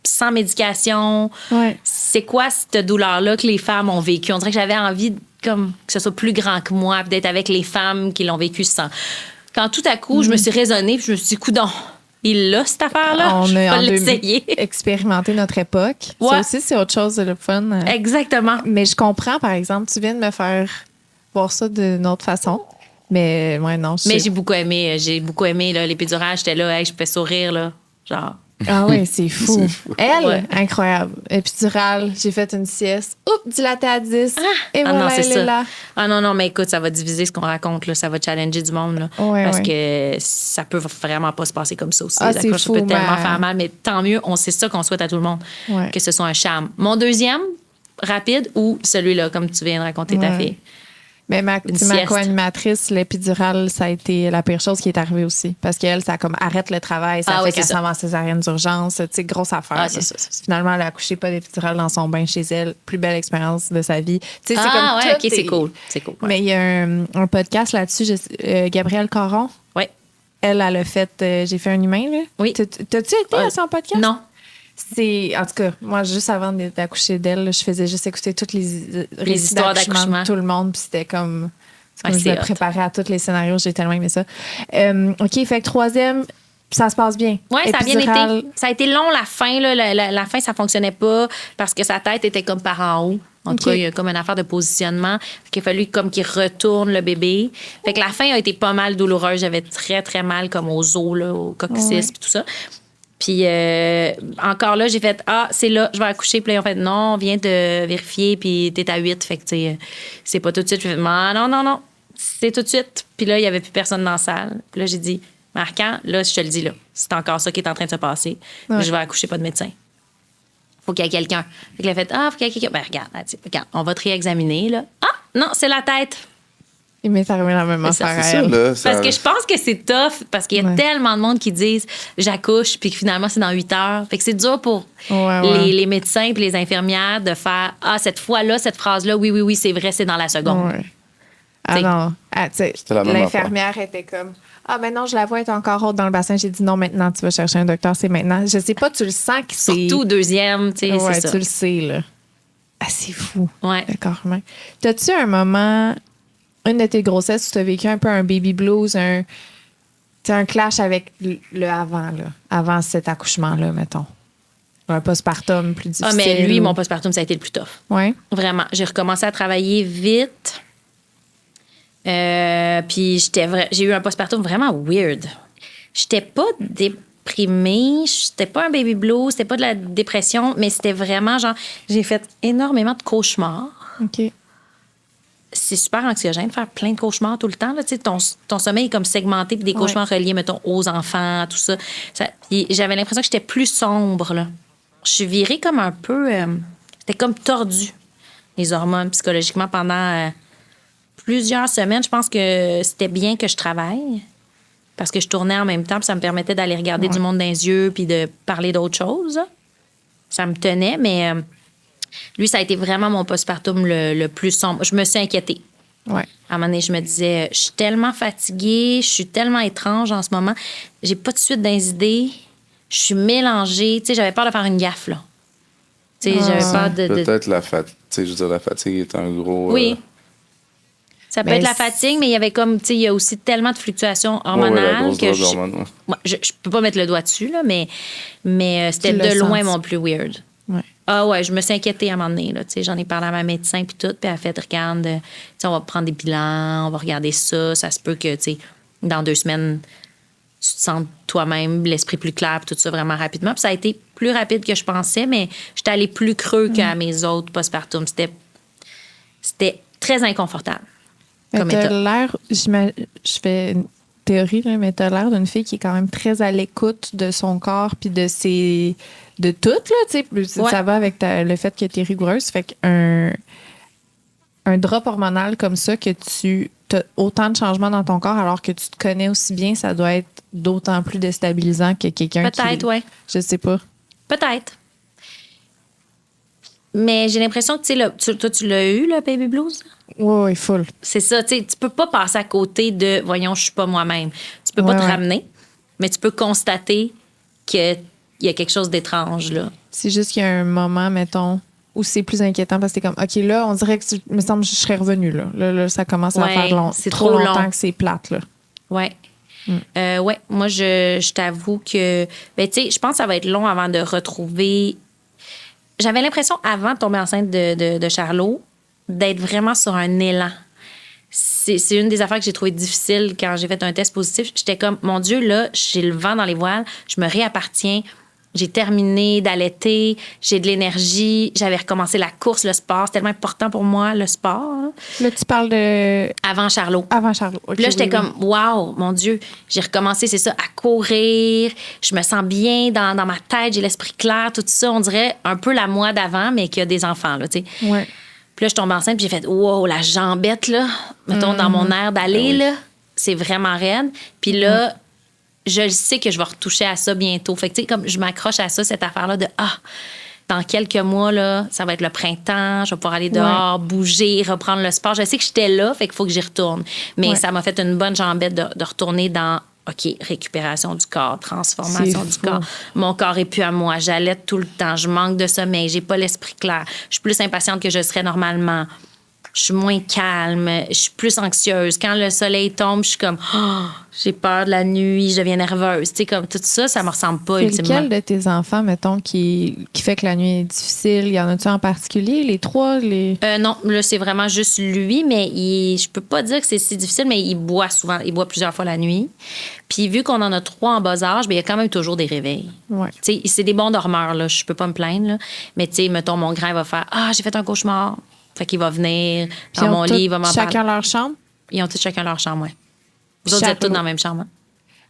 sans médication? Ouais. C'est quoi cette douleur-là que les femmes ont vécue? On dirait que j'avais envie comme, que ce soit plus grand que moi, puis d'être avec les femmes qui l'ont vécu sans. Quand tout à coup, je me suis raisonnée, puis je me suis dit, coudonc, il a cette affaire-là. On Je a peux l'essayer. expérimenté notre époque. Ouais. Ça aussi, c'est autre chose de le fun. Exactement. Mais je comprends, par exemple, tu viens de me faire voir ça d'une autre façon. Mais ouais, non. Mais j'ai beaucoup aimé là, l'épidurale. J'étais là, hey, je peux sourire, là. Genre. Ah oui, c'est fou. C'est fou. Elle, Ouais. incroyable. Épidurale, j'ai fait une sieste. Oups, dilaté à 10. Et Ah voilà, non, c'est elle ça. est là. Ah non, mais écoute, ça va diviser ce qu'on raconte, là. Ça va challenger du monde, là. Ouais, parce ouais. que ça peut vraiment pas se passer comme ça aussi. Ah, Les c'est accouches, ça fou, peut tellement mais- faire mal, mais tant mieux, c'est ça qu'on souhaite à tout le monde, Ouais. que ce soit un charme. Mon 2e, rapide, ou celui-là, comme tu viens de raconter ta Ouais. fille. Mais ma sieste. co-animatrice, l'épidurale, ça a été la pire chose qui est arrivée aussi. Parce qu'elle, ça comme arrête le travail, ça Ah fait ouais, qu'elle c'est s'en ça. va en césarienne d'urgence. Tu sais, grosse affaire. Ah, là. c'est ça, c'est ça. Finalement, elle a accouché pas d'épidurale dans son bain chez elle. Plus belle expérience de sa vie. Tu sais, c'est Ah comme ouais, tout OK, c'est est- cool. C'est cool. Ouais. Mais il y a un podcast là-dessus, Gabrielle Caron. Ouais. Elle a fait J'ai fait un humain, là. Oui. T'as-tu été à son podcast? Non. C'est, en tout cas, moi, juste avant d'accoucher d'elle, là, je faisais juste écouter toutes les récits histoires d'accouchement. de tout le monde. Puis c'était comme. C'est Ouais, comme je c'est me hot. préparais à tous les scénarios. J'ai tellement aimé ça. OK, fait que 3e, ça se passe bien. Oui, ça a bien Épidurale, été. Ça a été long, la fin. Là. La fin, ça fonctionnait pas parce que sa tête était comme par en haut. En tout OK. cas, il y a comme une affaire de positionnement. Fait qu'il a fallu comme qu'il retourne le bébé. Fait que la fin a été pas mal douloureuse. J'avais très, très mal comme aux os, là, au coccyx, Ouais. puis tout ça. Puis encore là, j'ai fait, ah, c'est là, je vais accoucher. Puis là, ils ont fait, non, on vient de vérifier, puis t'es à 8. Fait que, tu sais, c'est pas tout de suite. J'ai fait, non, c'est tout de suite. Puis là, il y avait plus personne dans la salle. Puis là, j'ai dit, Marquant, là, je te le dis, là, c'est encore ça qui est en train de se passer. Ouais. Je vais accoucher, pas de médecin. Faut qu'il y ait quelqu'un. Fait qu'il a fait, faut qu'il y ait quelqu'un. Ben, regarde, on va te réexaminer, là. Ah, non, c'est la tête. il m'est arrivé la même C'est ça, affaire à C'est ça, elle. là. ça- Parce que je pense que c'est tough, parce qu'il y a Ouais. tellement de monde qui disent j'accouche, puis que finalement, c'est dans 8 heures. Fait que c'est dur pour Ouais. les médecins et les infirmières de faire cette fois-là, cette phrase-là, oui, c'est vrai, c'est dans la seconde. Ouais. Ah T'sais. non. Ah, tu sais, C'était la même l'infirmière était comme ah, ben non, je la vois être encore haute dans le bassin. J'ai dit non, maintenant, tu vas chercher un docteur, c'est maintenant. Je sais pas, tu le sens que c'est. Surtout deuxième, tu sais, Ouais, c'est ça. tu le sais, là. Ah, c'est fou. Ouais. D'accord, mais. T'as-tu un moment, une de tes grossesses, où tu as vécu un peu un baby blues, un clash avec le avant, là, avant cet accouchement-là, mettons? Un postpartum plus difficile. Ah, mais lui, ou- mon postpartum, ça a été le plus tough. Ouais. Vraiment. J'ai recommencé à travailler vite. Puis j'ai eu un postpartum vraiment weird. J'étais pas déprimée. C'était pas un baby blues, c'était pas de la dépression, mais c'était vraiment genre, j'ai fait énormément de cauchemars. OK. C'est super anxiogène de faire plein de cauchemars tout le temps. Là. Ton sommeil est comme segmenté, puis des cauchemars reliés, mettons, aux enfants, tout ça. Puis j'avais l'impression que j'étais plus sombre. Là. Je suis virée comme un peu... c'était comme tordu, les hormones, psychologiquement, pendant plusieurs semaines. Je pense que c'était bien que je travaille. Parce que je tournais en même temps, puis ça me permettait d'aller regarder du monde dans les yeux puis de parler d'autres choses. Ça me tenait, mais lui, ça a été vraiment mon postpartum le plus sombre. Je me suis inquiétée. Ouais. À un moment donné, je me disais, je suis tellement fatiguée, je suis tellement étrange en ce moment, j'ai pas de suite dans les idées, je suis mélangée. Tu sais, j'avais peur de faire une gaffe, là. Tu sais, j'avais peur de... Peut-être la fatigue. Tu sais, je veux dire, la fatigue est un gros... Oui. Ça peut être la fatigue, mais il y avait comme, tu sais, il y a aussi tellement de fluctuations hormonales que je peux pas mettre le doigt dessus, là, mais c'était de loin mon plus weird. Ouais. Ah ouais, je me suis inquiétée à un moment donné, là, tu sais, j'en ai parlé à ma médecin puis tout, puis elle a fait, regarde, tu sais, on va prendre des bilans, on va regarder ça se peut que, tu sais, dans 2 semaines, tu te sentes toi-même l'esprit plus clair puis tout ça vraiment rapidement. Puis ça a été plus rapide que je pensais, mais j'étais allée plus creux qu'à mes autres postpartum. C'était très inconfortable. Mais t'as l'air, je fais une théorie, là, mais t'as l'air d'une fille qui est quand même très à l'écoute de son corps puis de tout, là, tu sais. Ça va avec le fait que t'es rigoureuse. Fait qu'un drop hormonal comme ça, que tu as autant de changements dans ton corps alors que tu te connais aussi bien, ça doit être d'autant plus déstabilisant que quelqu'un qui... Peut-être, oui. Je sais pas. Peut-être. Mais j'ai l'impression que, toi, tu l'as eu, le baby blues? Oui, full. C'est ça, tu sais, tu peux pas passer à côté de, voyons, je suis pas moi-même. Tu peux pas te ramener, mais tu peux constater qu'il y a quelque chose d'étrange, là. C'est juste qu'il y a un moment, mettons, où c'est plus inquiétant parce que t'es comme, OK, là, on dirait que, me semble, je serais revenue, là. Là, ça commence à faire c'est trop longtemps long. que c'est plate, là. Ouais. Ouais, moi, je t'avoue que, ben, tu sais, je pense que ça va être long avant de retrouver. J'avais l'impression, avant de tomber enceinte de Charlot, d'être vraiment sur un élan. C'est une des affaires que j'ai trouvé difficile quand j'ai fait un test positif. J'étais comme, mon Dieu, là, j'ai le vent dans les voiles, je me réappartiens, j'ai terminé d'allaiter, j'ai de l'énergie, j'avais recommencé la course, le sport. C'est tellement important pour moi, le sport. Là, tu parles de... Avant Charlot. Avant Charlot. Okay, puis là, j'étais comme, wow, mon Dieu, j'ai recommencé, c'est ça, à courir. Je me sens bien dans ma tête, j'ai l'esprit clair, tout ça. On dirait un peu la moi d'avant, mais qui a des enfants, là, tu sais. Ouais. Puis là, je tombe enceinte, puis j'ai fait, wow, la jambette, là, mettons, dans mon air d'aller, là, c'est vraiment raide. Puis là, je sais que je vais retoucher à ça bientôt. Fait que, tu sais, comme je m'accroche à ça, cette affaire-là de, dans quelques mois, là, ça va être le printemps, je vais pouvoir aller dehors, bouger, reprendre le sport. Je sais que j'étais là, fait qu'il faut que j'y retourne. Mais ça m'a fait une bonne jambette de retourner dans, OK, récupération du corps, transformation du corps. Mon corps est plus à moi. J'allaite tout le temps. Je manque de sommeil. J'ai pas l'esprit clair. Je suis plus impatiente que je serais normalement. Je suis moins calme. Je suis plus anxieuse. Quand le soleil tombe, je suis comme, j'ai peur de la nuit, je deviens nerveuse. Tu sais, comme tout ça, ça me ressemble pas, ultimement. Lequel de tes enfants, mettons, qui fait que la nuit est difficile? Y en a-tu en particulier? Les 3? Non, là, c'est vraiment juste lui, mais je peux pas dire que c'est si difficile, mais il boit souvent. Il boit plusieurs fois la nuit. Puis vu qu'on en a 3 en bas âge, il y a quand même toujours des réveils. Ouais. Tu sais, c'est des bons dormeurs, là. Je peux pas me plaindre, là. Mais tu sais, mettons, mon grand, il va faire, j'ai fait un cauchemar. Fait qu'il va venir dans mon lit, il va m'en parler. Chacun leur chambre? Ils ont tous chacun leur chambre, oui. Vous autres, vous êtes tous dans la même chambre,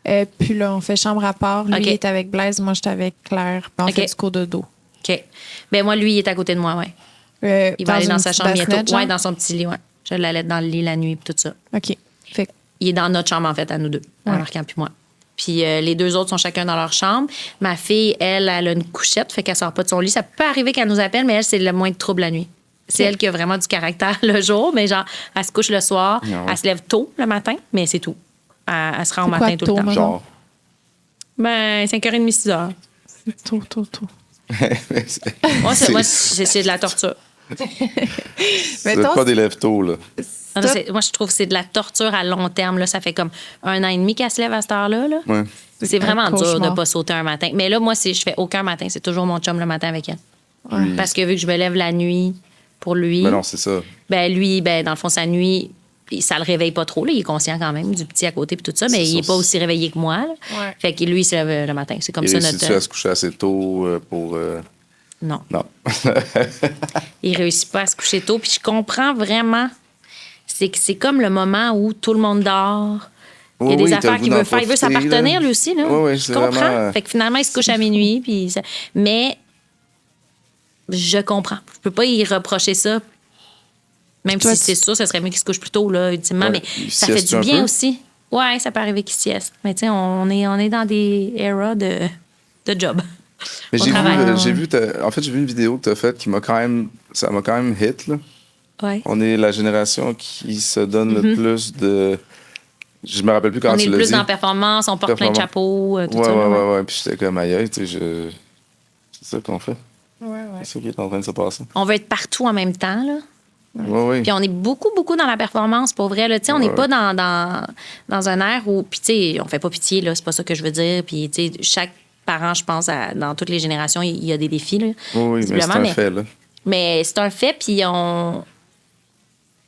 hein? Puis là, on fait chambre à part. Lui, il est avec Blaise, moi, j'étais avec Claire. On fait du cours de dos. OK. Ben moi, lui, il est à côté de moi, oui. Il va aller dans sa chambre bientôt. Oui, dans son petit lit, oui. Je l'allaite dans le lit la nuit, tout ça. OK. Fait... Il est dans notre chambre, en fait, à nous deux, Marc-Anne puis moi. Puis les 2 autres sont chacun dans leur chambre. Ma fille, elle a une couchette, fait qu'elle sort pas de son lit. Ça peut arriver qu'elle nous appelle, mais elle, c'est le moins de trouble la nuit. C'est elle qui a vraiment du caractère le jour, mais genre, elle se couche le soir, elle se lève tôt le matin, mais c'est tout. Elle se rend au matin tout le temps. Genre? Ben, 5h30, 6h. C'est tôt. Moi, c'est de la torture. C'est pas des lève-tôt, là. Moi, je trouve que c'est de la torture à long terme. Là. Ça fait comme 1 an et demi qu'elle se lève à cette heure-là. Là. Ouais. C'est vraiment dur de ne pas sauter un matin. Mais là, moi, je fais aucun matin. C'est toujours mon chum le matin avec elle. Parce que vu que je me lève la nuit pour lui. Ben non, c'est ça. Ben lui, dans le fond, sa nuit, ça le réveille pas trop. Là. Il est conscient quand même du petit à côté et tout ça, mais il est pas aussi réveillé que moi. Là. Ouais. Fait que lui, il se lève le matin. C'est comme ça notre... Réussis-tu à se coucher assez tôt pour... Non. Non. Il réussit pas à se coucher tôt. Puis je comprends vraiment. C'est que c'est comme le moment où tout le monde dort. Il y a des affaires qu'il veut faire. Il veut s'appartenir, lui aussi. Là. Oui, je comprends. Vraiment... Fait que finalement, il se couche à minuit. Puis ça... Mais je comprends. Je peux pas y reprocher ça. Même si c'est sûr, ça serait mieux qu'il se couche plus tôt, là, ultimement. Mais ça fait du bien aussi. Ouais, ça peut arriver qu'il sieste. Mais tu sais, on est dans des eras de job. Mais j'ai vu une vidéo que tu as faite qui m'a quand même hit, là. Ouais. On est la génération qui se donne le plus de... Je me rappelle plus quand tu l'as dit. On est le plus dans la performance, on porte plein de chapeaux, tout ça. Ouais. Puis j'étais comme aïe, tu sais, c'est ça qu'on fait. Ouais. C'est ça qui est en train de se passer. On veut être partout en même temps, là. Oui. Puis on est beaucoup, beaucoup dans la performance, pour vrai. Là. On n'est pas dans un air où... Puis, tu sais, on fait pas pitié, là, c'est pas ça que je veux dire. Puis, tu sais, chaque parent, je pense, dans toutes les générations, il y a des défis, là. Oui, mais c'est un fait, là. Mais c'est un fait, puis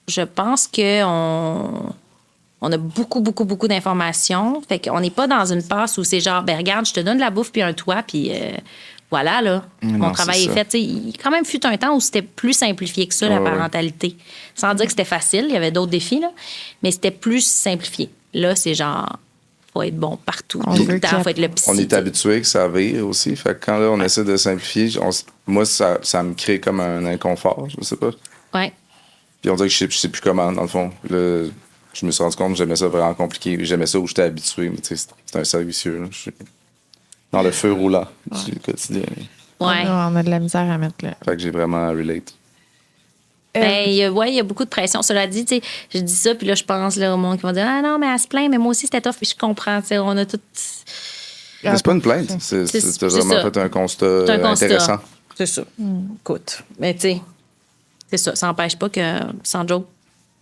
je pense qu'on a beaucoup, beaucoup, beaucoup d'informations. Fait qu'on n'est pas dans une passe où c'est genre, ben regarde, je te donne de la bouffe puis un toit, puis voilà, là, mon travail est fait. T'sais, il quand même fut un temps où c'était plus simplifié que ça, la parentalité. Sans dire que c'était facile, il y avait d'autres défis, là, mais c'était plus simplifié. Là, c'est genre, faut être bon partout, tout le temps, faut être le psy. On est habitué que ça vire aussi. Fait que quand là, on essaie de simplifier, moi, ça me crée comme un inconfort, je sais pas. Ouais. Puis on dirait que je sais plus comment, dans le fond. Là, je me suis rendu compte que j'aimais ça vraiment compliqué. J'aimais ça où j'étais habitué, mais tu sais, c'est un servicieux. Là. Je suis dans le feu roulant du quotidien. Ouais. On a de la misère à mettre là. Fait que j'ai vraiment relate. Il y a beaucoup de pression. Cela dit, tu sais, je dis ça, puis là, je pense là, au monde qui va dire ah non, mais elle se plaint, mais moi aussi, c'était tough. Puis je comprends, tu sais, on a tout. Mais c'est pas une plainte. T'as vraiment fait un constat intéressant. C'est ça. Écoute, mais tu sais, c'est ça. Ça n'empêche pas que, sans joke,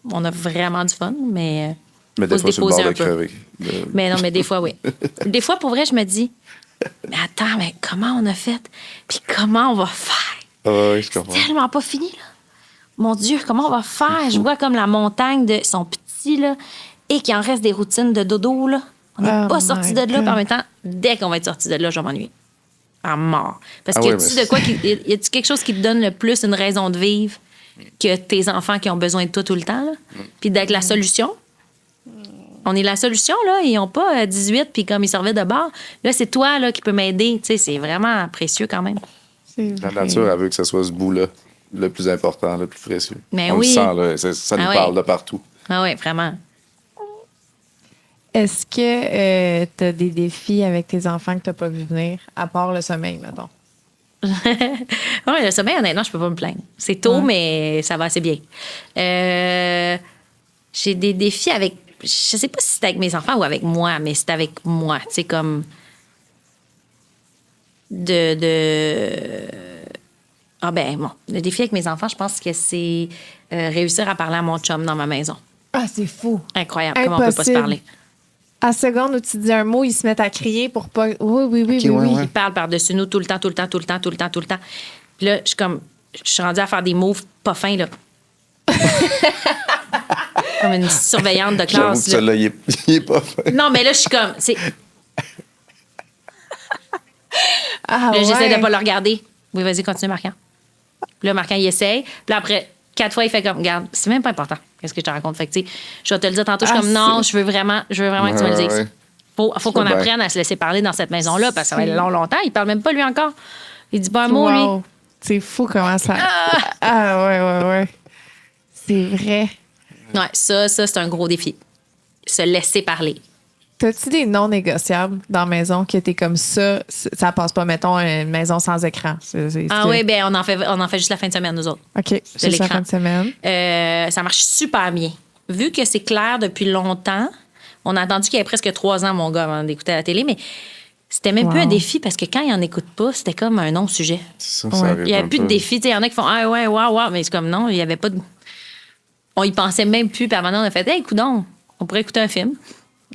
on a vraiment du fun, mais. Mais des fois, sur le bord de crever. Mais non, mais des fois, oui. Des fois, pour vrai, je me dis, mais attends, mais comment on a fait? Puis comment on va faire? Oui, je comprends. C'est tellement pas fini, là. Mon Dieu, comment on va faire? Je vois comme la montagne de son petit, là, et qu'il en reste des routines de dodo, là. On n'est pas sorti de là, puis en même temps, dès qu'on va être sorti de là, je vais m'ennuyer. À mort. Parce que y a-tu quelque chose qui te donne le plus une raison de vivre que tes enfants qui ont besoin de toi tout le temps, là? Puis d'être la solution? On est la solution, là. Ils n'ont pas 18, puis comme ils servaient de bord. Là, c'est toi, là, qui peux m'aider. Tu sais, c'est vraiment précieux quand même. La nature, elle veut que ce soit ce bout-là le plus important, le plus précieux. Mais on oui. le sent, là. Ça nous parle de partout. Ah oui, vraiment. Est-ce que tu as des défis avec tes enfants que tu n'as pas vu venir, à part le sommeil, mettons? Oui, le sommeil, honnêtement, je peux pas me plaindre. C'est tôt, mais ça va assez bien. J'ai des défis avec... Je sais pas si c'est avec mes enfants ou avec moi, mais c'est avec moi. Tu sais, comme... Ah ben, bon. Le défi avec mes enfants, je pense que c'est réussir à parler à mon chum dans ma maison. Ah, c'est fou. Incroyable. Comment on peut pas se parler? À seconde où tu dis un mot, ils se mettent à crier pour pas... Oui. Ils parlent par-dessus nous tout le temps. Puis là, je suis rendue à faire des moves pas fins, là. Comme une surveillante de classe. J'avoue que celle-là, il est pas fin. Non, mais là, je suis comme... Ah, là, j'essaie de pas le regarder. Oui, vas-y, continue, Marquand. Puis là, Marquand, il essaye. Puis là, après 4 fois, il fait comme, regarde, c'est même pas important. Qu'est-ce que je te raconte? Fait que, tu sais, je vais te le dire tantôt. Je suis comme, non, je veux vraiment que tu me le dises. Faut qu'on apprenne à se laisser parler dans cette maison-là parce que ça va être longtemps. Il parle même pas, lui, encore. Il dit pas un mot, lui. C'est fou comment ça... ouais. C'est vrai. Ouais, ça, c'est un gros défi. Se laisser parler. T'as-tu des non négociables dans la maison que t'es comme ça passe pas, mettons, une maison sans écran? Oui, bien, on en fait juste la fin de semaine, nous autres. OK, c'est la fin de semaine. Ça marche super bien. Vu que c'est clair depuis longtemps, on a attendu qu'il y ait presque 3 ans, mon gars, avant d'écouter la télé, mais c'était même plus un défi parce que quand il en écoute pas, c'était comme un non-sujet. C'est ça, il n'y avait plus de défi. Il y en a qui font « Ah ouais, wow, mais c'est comme non, il n'y avait pas de... » On y pensait même plus, puis maintenant, on a fait « Hey, coudonc, on pourrait écouter un film. »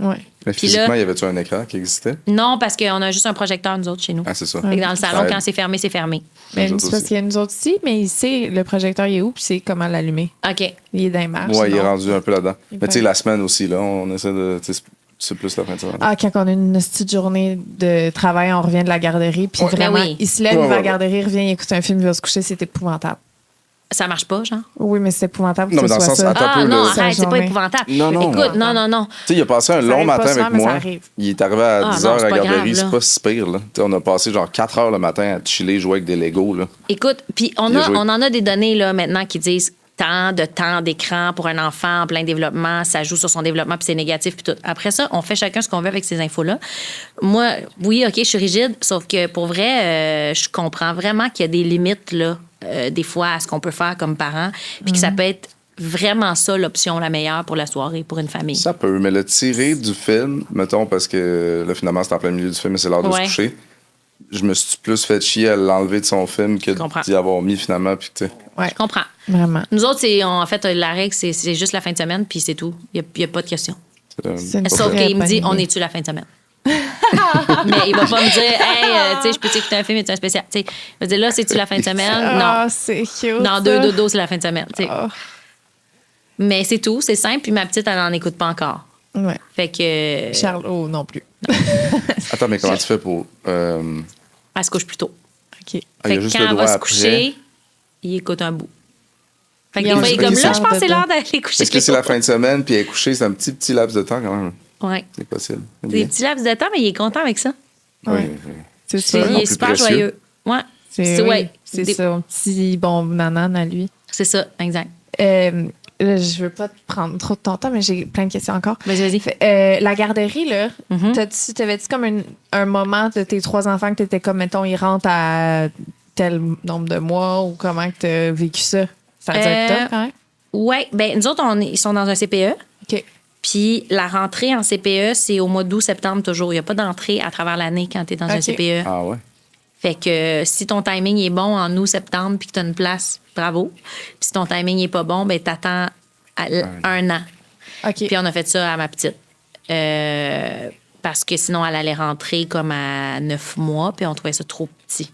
Ouais. Mais Puis physiquement, là- y avait-tu un écran qui existait? Non, parce qu'on a juste un projecteur, nous autres, chez nous. Ah, c'est ça. Fait que dans le salon, Ça quand aide. c'est fermé, c'est fermé. Mais Nous autres c'est parce aussi. qu'il y a nous autres aussi, mais il sait le projecteur il est où, puis c'est comment l'allumer. OK. Il est dans les marches. Ouais, il est sinon. rendu un peu là-dedans. Il Mais tu sais, peut- la semaine aussi, là, on essaie de. Tu sais, c'est plus la fin de semaine. Ah, quand on a une petite journée de travail, on revient de la garderie, puis Ouais. vraiment, Ben oui. il se lève, Ouais, il va à la ouais. garderie, il revient, il écoute un film, il va se coucher, c'est épouvantable. Ça marche pas, genre? Oui, mais c'est épouvantable Non, que mais ce dans le soit sens, ça. attends un Ah peu, non, là. arrête, c'est pas journée. épouvantable. Non, non. Écoute, non. Tu sais, il a passé un Ça long arrive pas matin souvent, avec mais ça moi. arrive. Il est arrivé à Ah, 10 non, h à c'est la pas garderie, grave, c'est là. pas si pire. Là. Tu sais, on a passé genre 4 heures le matin à chiller, jouer avec des Legos. Là. Écoute, puis on Il a joué. en a des données là, maintenant qui disent tant de temps d'écran pour un enfant en plein développement, ça joue sur son développement, puis c'est négatif, puis tout. Après ça, on fait chacun ce qu'on veut avec ces infos-là. Moi, oui, OK, je suis rigide, sauf que pour vrai, je comprends vraiment qu'il y a des limites, là, des fois, à ce qu'on peut faire comme parent, puis que ça peut être vraiment ça l'option la meilleure pour la soirée, pour une famille. Ça peut, mais le tirer du film, mettons, parce que là, finalement, c'est en plein milieu du film et c'est l'heure de Ouais. se coucher. Je me suis plus fait chier à l'enlever de son film que Je comprends. d'y avoir mis finalement. Puis, tu sais. Ouais, Je comprends. vraiment. Nous autres, en fait, la règle, c'est juste la fin de semaine, puis c'est tout. Il n'y a pas de question. C'est une Sauf très qu'il me bonne dit, idée. on est-tu la fin de semaine? Mais il va pas me dire, hey, tu sais, je peux t'écouter un film, c'est un spécial. Tu sais, il va dire, là, c'est-tu la fin de semaine? Ah, Non. c'est cute. Dans ça. 2 dodos, c'est la fin de semaine. Tu sais. Ah, Mais c'est tout, c'est simple. Puis ma petite, elle n'en écoute pas encore. ouais. Fait que. Charles, oh non plus. Attends, mais comment tu fais pour. Elle se couche plus tôt. OK. Ah, il Fait y a que juste quand le elle droit va se après. coucher, il écoute un bout. Fait que Ils des ont fois, il est juste comme pris là, le je pense que c'est temps l'heure d'aller coucher. Est-ce que c'est la fin de semaine, puis elle est couchée, c'est un petit laps de temps quand même. Ouais. C'est possible. C'est des petits laps de temps, mais il est content avec ça. Oui, Ouais. oui. C'est Puis ça. vraiment il est plus super précieux. joyeux. Ouais. C'est ouais. c'est Des- ça, un petit bon nanan à lui. C'est ça, exact. Là, je veux pas te prendre trop de ton temps, mais j'ai plein de questions encore. Vas-y. La garderie, là, Mhm. t'avais-tu comme un moment de tes 3 enfants que t'étais comme, mettons, ils rentrent à tel nombre de mois ou comment que t'as vécu ça? Ça a dû être top, quand même? Ouais, ben nous autres, ils sont dans un CPE. OK. Puis la rentrée en CPE, c'est au mois d'août-septembre toujours. Il n'y a pas d'entrée à travers l'année quand tu es dans un OK. CPE. Ah ouais. Fait que si ton timing est bon en août-septembre puis que tu as une place, bravo. Puis si ton timing n'est pas bon, ben t'attends un an. OK. Puis on a fait ça à ma petite. Parce que sinon, elle allait rentrer comme à 9 mois, puis on trouvait ça trop petit.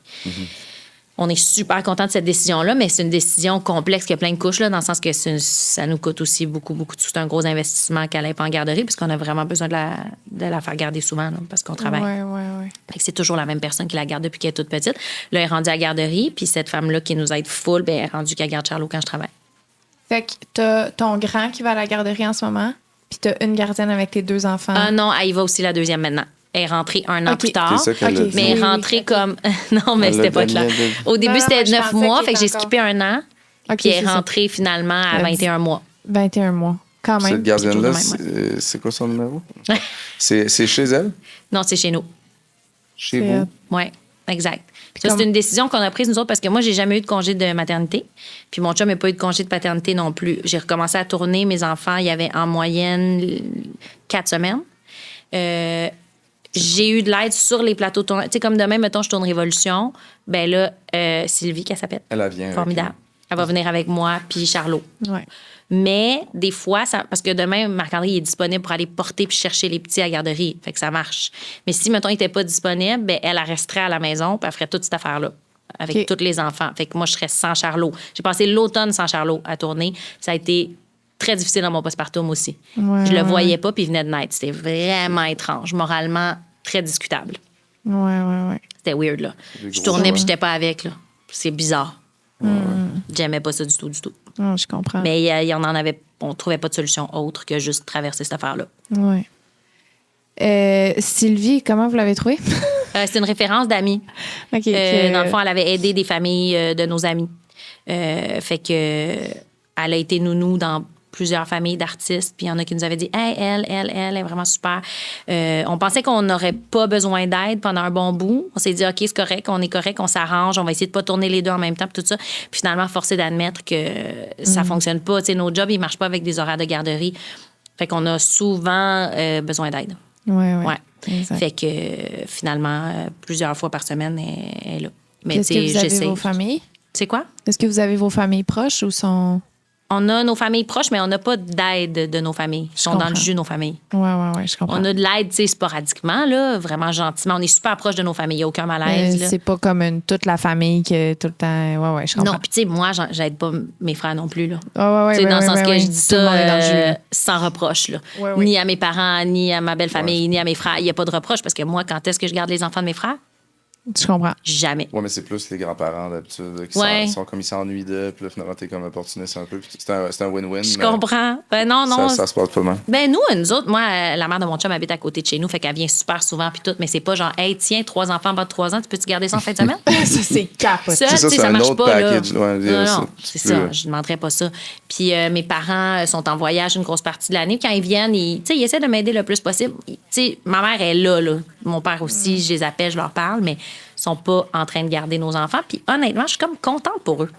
On est super content de cette décision-là, mais c'est une décision complexe qui a plein de couches, là, dans le sens que ça nous coûte aussi beaucoup, beaucoup de sous. C'est un gros investissement qu'elle n'ait pas en garderie, puisqu'on a vraiment besoin de la faire garder souvent, là, parce qu'on travaille. Ouais. Fait que c'est toujours la même personne qui la garde depuis qu'elle est toute petite. Là, elle est rendue à la garderie, puis cette femme-là qui nous aide full, ben, elle est rendue qu'elle garde Charlot quand je travaille. Fait que t'as ton grand qui va à la garderie en ce moment, puis t'as une gardienne avec tes 2 enfants. Ah non, elle y va aussi la deuxième maintenant. Elle est rentrée un an OK. plus tard. C'est ça qu'elle OK. a dit. Mais elle est Oui, rentrée OK. comme. Non, mais Elle c'était l'a pas donné clair. de- Au début, Non, c'était je 9 pensais mois, qu'il fait que j'ai était skippé un an. OK, Puis elle est c'est ça. rentrée finalement à Elle dit- 21 mois. 21 mois. Quand même. Cette gardienne-là, toujours le c'est quoi son numéro? C'est chez elle? Non, c'est chez nous. Chez C'est, vous? Oui, exact. Ça, comme- c'est une décision qu'on a prise, nous autres, parce que moi, j'ai jamais eu de congé de maternité. Puis mon chum n'a pas eu de congé de paternité non plus. J'ai recommencé à tourner. Mes enfants, il y avait en moyenne 4 semaines. J'ai eu de l'aide sur les plateaux de tournage. Tu sais, comme demain, mettons, je tourne Révolution. Ben là, Sylvie, qu'elle s'appelle. Elle vient. Formidable. Elle va venir avec moi, puis Charlot. Ouais. Mais des fois, parce que demain, Marc-André est disponible pour aller porter puis chercher les petits à la garderie. Fait que ça marche. Mais si, mettons, il n'était pas disponible, ben, elle resterait à la maison puis elle ferait toute cette affaire-là avec OK. tous les enfants. Fait que moi, je serais sans Charlot. J'ai passé l'automne sans Charlot à tourner. Ça a été très difficile dans mon postpartum aussi. Ouais, Je le ouais. voyais pas puis il venait de naître. C'était vraiment étrange. Moralement, très discutable. Ouais. C'était weird, là. Des Je gros tournais ouais. puis j'étais pas avec, là. C'est bizarre. J'aimais pas ça du tout. Oh, je comprends. Mais il y en avait, on trouvait pas de solution autre que juste traverser cette affaire-là. Ouais. Sylvie, comment vous l'avez trouvée? C'est une référence d'amis. OK. Dans le fond, elle avait aidé des familles de nos amis. Fait que elle a été nounou dans plusieurs familles d'artistes. Puis il y en a qui nous avaient dit hey, elle est vraiment super. On pensait qu'on n'aurait pas besoin d'aide pendant un bon bout. On s'est dit OK, c'est correct, on s'arrange, on va essayer de pas tourner les deux en même temps, puis tout ça. Puis finalement, forcé d'admettre que ça fonctionne pas. Tu sais, nos jobs, ils marchent pas avec des horaires de garderie. Fait qu'on a souvent besoin d'aide. Ouais. Ouais. Exact. Fait que finalement, plusieurs fois par semaine, elle est là. Mais Est-ce tu que sais, vous avez j'essaie. vos familles? C'est quoi? Est-ce que vous avez vos familles proches ou sont... On a nos familles proches, mais on n'a pas d'aide de nos familles. Ils sont dans le jus, nos familles. Ouais, je comprends. On a de l'aide, tu sais, sporadiquement, là, vraiment gentiment. On est super proche de nos familles. Il n'y a aucun malaise. C'est pas comme toute la famille qui est tout le temps. Ouais, je comprends. Non, puis tu sais, moi, j'aide pas mes frères non plus, là. Ouais, Tu sais, dans le sens que je dis Tout le monde est dans le ça jus. sans reproche, là. Ouais. Ni à mes parents, ni à ma belle famille, ni à mes frères. Il n'y a pas de reproche parce que moi, quand est-ce que je garde les enfants de mes frères? Je comprends. Jamais. Ouais, mais c'est plus les grands-parents d'habitude qui sont comme ils s'ennuient d'eux, puis là, finalement, t'es comme opportuniste un peu. Puis c'est un win-win. Je comprends. Ben non. Ça se passe pas mal. Ben nous autres, moi, la mère de mon chum habite à côté de chez nous, fait qu'elle vient super souvent puis tout, mais c'est pas genre, hey, tiens, 3 enfants en bas de 3 ans, tu peux-tu garder ça en fin de semaine? Ça, c'est capoté. Ça, C'est ça, tu sais, c'est ça un marche autre pas, là. package. Ouais, Non, c'est ça. Je ne demanderais pas ça. Puis mes parents sont en voyage une grosse partie de l'année. Quand ils viennent, ils essaient de m'aider le plus possible. Tu sais, ma mère est là. Mon père aussi, je les appelle, je leur parle, mais ils sont pas en train de garder nos enfants. Puis honnêtement, je suis comme contente pour eux.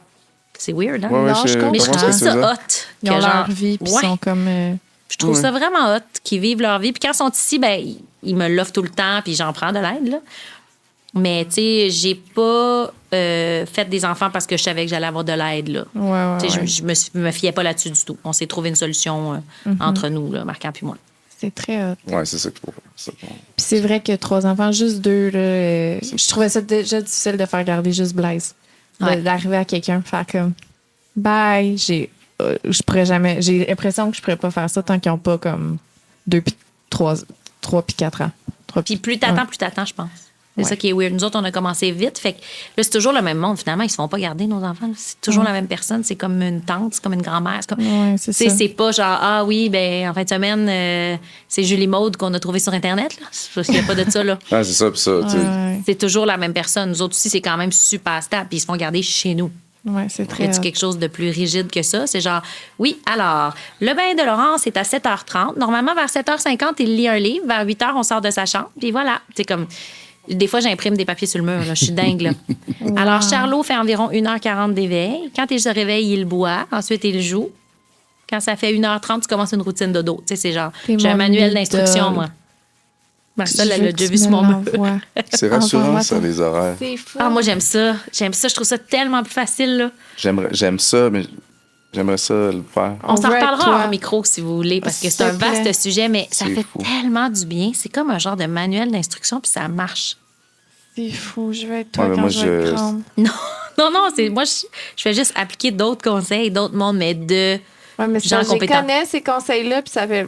C'est weird, hein? Ouais, Non, je comprends. Mais je trouve ça hot. Ils ont que leur genre- vie, puis ils Ouais. sont comme. Je trouve ça vraiment hot qu'ils vivent leur vie. Puis quand ils sont ici, ben ils me l'offrent tout le temps, puis j'en prends de l'aide, là. Mais, tu sais, j'ai pas fait des enfants parce que je savais que j'allais avoir de l'aide, là. Ouais. Tu sais, je me fiais pas là-dessus du tout. On s'est trouvé une solution entre nous, là, Marc puis moi. C'est très hot. Ouais, c'est ça qu'il faut faire. Puis c'est vrai que 3 enfants, juste 2, là, je trouvais ça déjà difficile de faire garder juste Blaise. Ouais. D'arriver à quelqu'un, faire comme bye. Je pourrais jamais. J'ai l'impression que je pourrais pas faire ça tant qu'ils n'ont pas comme 2 puis 3 puis 4 ans. Puis plus t'attends, je pense. C'est ça qui est weird. Nous autres, on a commencé vite. Fait que là, c'est toujours le même monde. Finalement, ils se font pas garder, nos enfants. Là. C'est toujours la même personne. C'est comme une tante, c'est comme une grand-mère. C'est comme... Ouais, c'est ça. C'est pas genre, ah oui, ben en fin de semaine, c'est Julie Maude qu'on a trouvé sur Internet. Là. Il n'y a pas de ça, là. Ah, c'est ça, puis ça. tu sais. Ouais, C'est toujours la même personne. Nous autres aussi, c'est quand même super stable. Puis ils se font garder chez nous. ouais, c'est Y très a-tu hot. quelque chose de plus rigide que ça? C'est genre, oui, alors, le bain de Laurence est à 7h30. Normalement, vers 7h50, il lit un livre. Vers 8h, on sort de sa chambre. Puis voilà. C'est comme. Des fois, j'imprime des papiers sur le mur. Là. Je suis dingue. Là. Alors, Charlot fait environ 1h40 d'éveil. Quand il se réveille, il boit. Ensuite, il joue. Quand ça fait 1h30, tu commences une routine dodo. Tu sais, c'est genre, T'es j'ai un mon manuel d'instruction, idole. moi. Marcel, Je elle veux a que déjà tu vu sur me mon mur. l'envoies. C'est rassurant, Envoie-moi ça, ton- les horaires. C'est fou. Ah, moi, j'aime ça. J'aime ça. Je trouve ça tellement plus facile, là. J'aime ça, mais j'aimerais ça le faire. On s'en veut être reparlera toi. en micro si vous voulez, parce que S'il c'est un te plaît. vaste sujet, mais ça C'est fait fou. tellement du bien. C'est comme un genre de manuel d'instruction, puis ça marche. C'est fou. Je vais être toi Ouais, mais quand moi, je vais te prendre. Non, c'est moi, je fais juste appliquer d'autres conseils, d'autres mondes, mais de. Ouais, mais Gens ça, je compétents. connais ces conseils-là, puis ça fait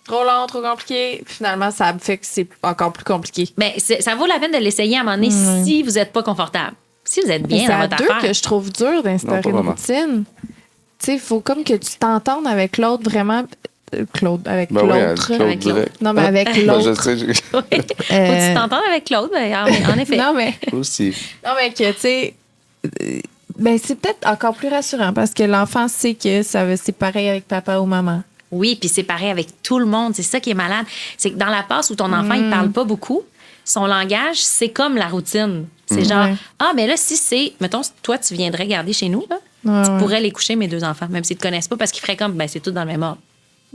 trop long, trop compliqué. Puis finalement, ça me fait que c'est encore plus compliqué. Ben, ça vaut la peine de l'essayer à un moment donné si vous n'êtes pas confortable. Si vous êtes Mais bien c'est dans à votre deux affaire. que je trouve dur d'instaurer Non, pas une vraiment. routine. Tu sais, il faut comme que tu t'entendes avec l'autre vraiment. Avec Ben oui, l'autre. Claude Avec direct. Non, mais avec Ben, je l'autre. sais, Faut que tu t'entendes avec l'autre, ben, en effet. Non, mais. aussi. Non, mais que, tu sais. Ben, c'est peut-être encore plus rassurant parce que l'enfant sait que c'est pareil avec papa ou maman. Oui, puis c'est pareil avec tout le monde. C'est ça qui est malade. C'est que dans la passe où ton enfant, il parle pas beaucoup, son langage, c'est comme la routine. C'est genre, Ouais. ah, mais là, si c'est, mettons, toi, tu viendrais garder chez nous, là, Ouais, tu ouais. pourrais les coucher, mes 2 enfants, même s'ils te connaissent pas, parce qu'ils feraient comme, ben, c'est tout dans le même ordre.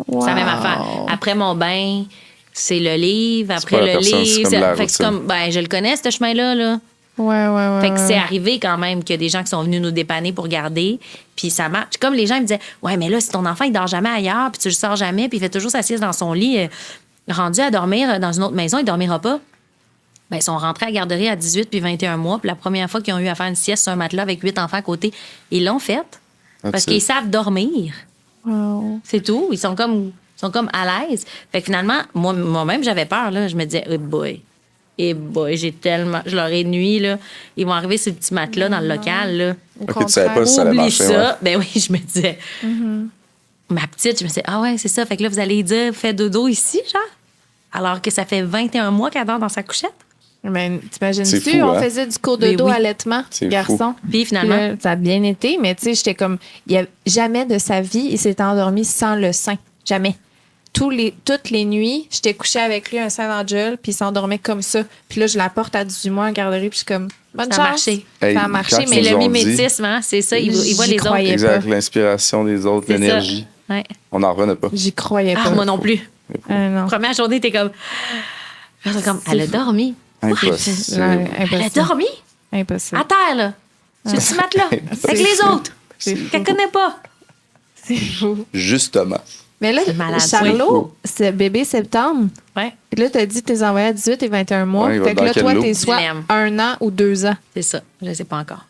Wow. C'est la même affaire. Après mon bain, c'est le livre. pas Après la le personne, c'est livre. comme la Fait que c'est routine. comme, ben, je le connais, ce chemin-là, là. Ouais. Fait que c'est arrivé quand même qu'il y a des gens qui sont venus nous dépanner pour garder. Puis ça marche. Comme les gens ils me disaient, ouais, mais là, si ton enfant, il dort jamais ailleurs, puis tu le sors jamais, puis il fait toujours sa sieste dans son lit, rendu à dormir dans une autre maison, il dormira pas. Ben, ils sont rentrés à la garderie à 18 puis 21 mois. Puis la première fois qu'ils ont eu à faire une sieste sur un matelas avec 8 enfants à côté, ils l'ont faite. Parce qu'ils savent dormir. Wow. C'est tout. Ils sont comme à l'aise. Fait que finalement, moi-même, j'avais peur. Là. Je me disais, hey boy, j'ai tellement. Je leur ai nuit, là. Ils vont arriver sur le petit matelas dans le local, là. Au Ok, tu savais pas si ça allait Oublie marcher. ça. Ouais. Ben oui, je me disais. Ma petite, je me disais, ah ouais, c'est ça. Fait que là, vous allez dire, fais dodo ici, genre. Alors que ça fait 21 mois qu'elle dort dans sa couchette. Mais C'est t'imagines-tu, fou, on hein? faisait du cours de Mais dos oui. allaitement, C'est garçon. Puis finalement, Puis là, ça a bien été, mais tu sais, j'étais comme, il y a jamais de sa vie, il s'est endormi sans le sein. Jamais. Toutes les nuits, j'étais couchée avec lui un sein dans le gel, puis il s'endormait comme ça. Puis là, je la porte à 18 mois en garderie, puis je suis comme, bonne ça a chance. marché. Hey, Ça a marché, quand mais ils c'est nous le ont dit- mimétisme, hein? C'est ça. Il voit J'y les autres. croyais Exact, pas. l'inspiration des autres, C'est ça. l'énergie. Ouais. On n'en revenait pas. J'y croyais Ah, pas. moi non plus. Non. Première journée, t'es comme. Elle a dormi. Impossible. Ouais, Elle a impossible. dormi Impossible. à terre, là. Sur le petit matelas. Avec les autres. C'est Qu'elle connaît pas. C'est fou. Justement. Mais là, C'est malade. Charlot, c'est bébé septembre. Ouais, Puis là, t'as dit que t'es envoyé à 18 et 21 mois. Ouais, il va Fait que dans là, quel toi, lot? t'es soit Dilemme. 1 an ou 2 ans. c'est ça. Je sais pas encore.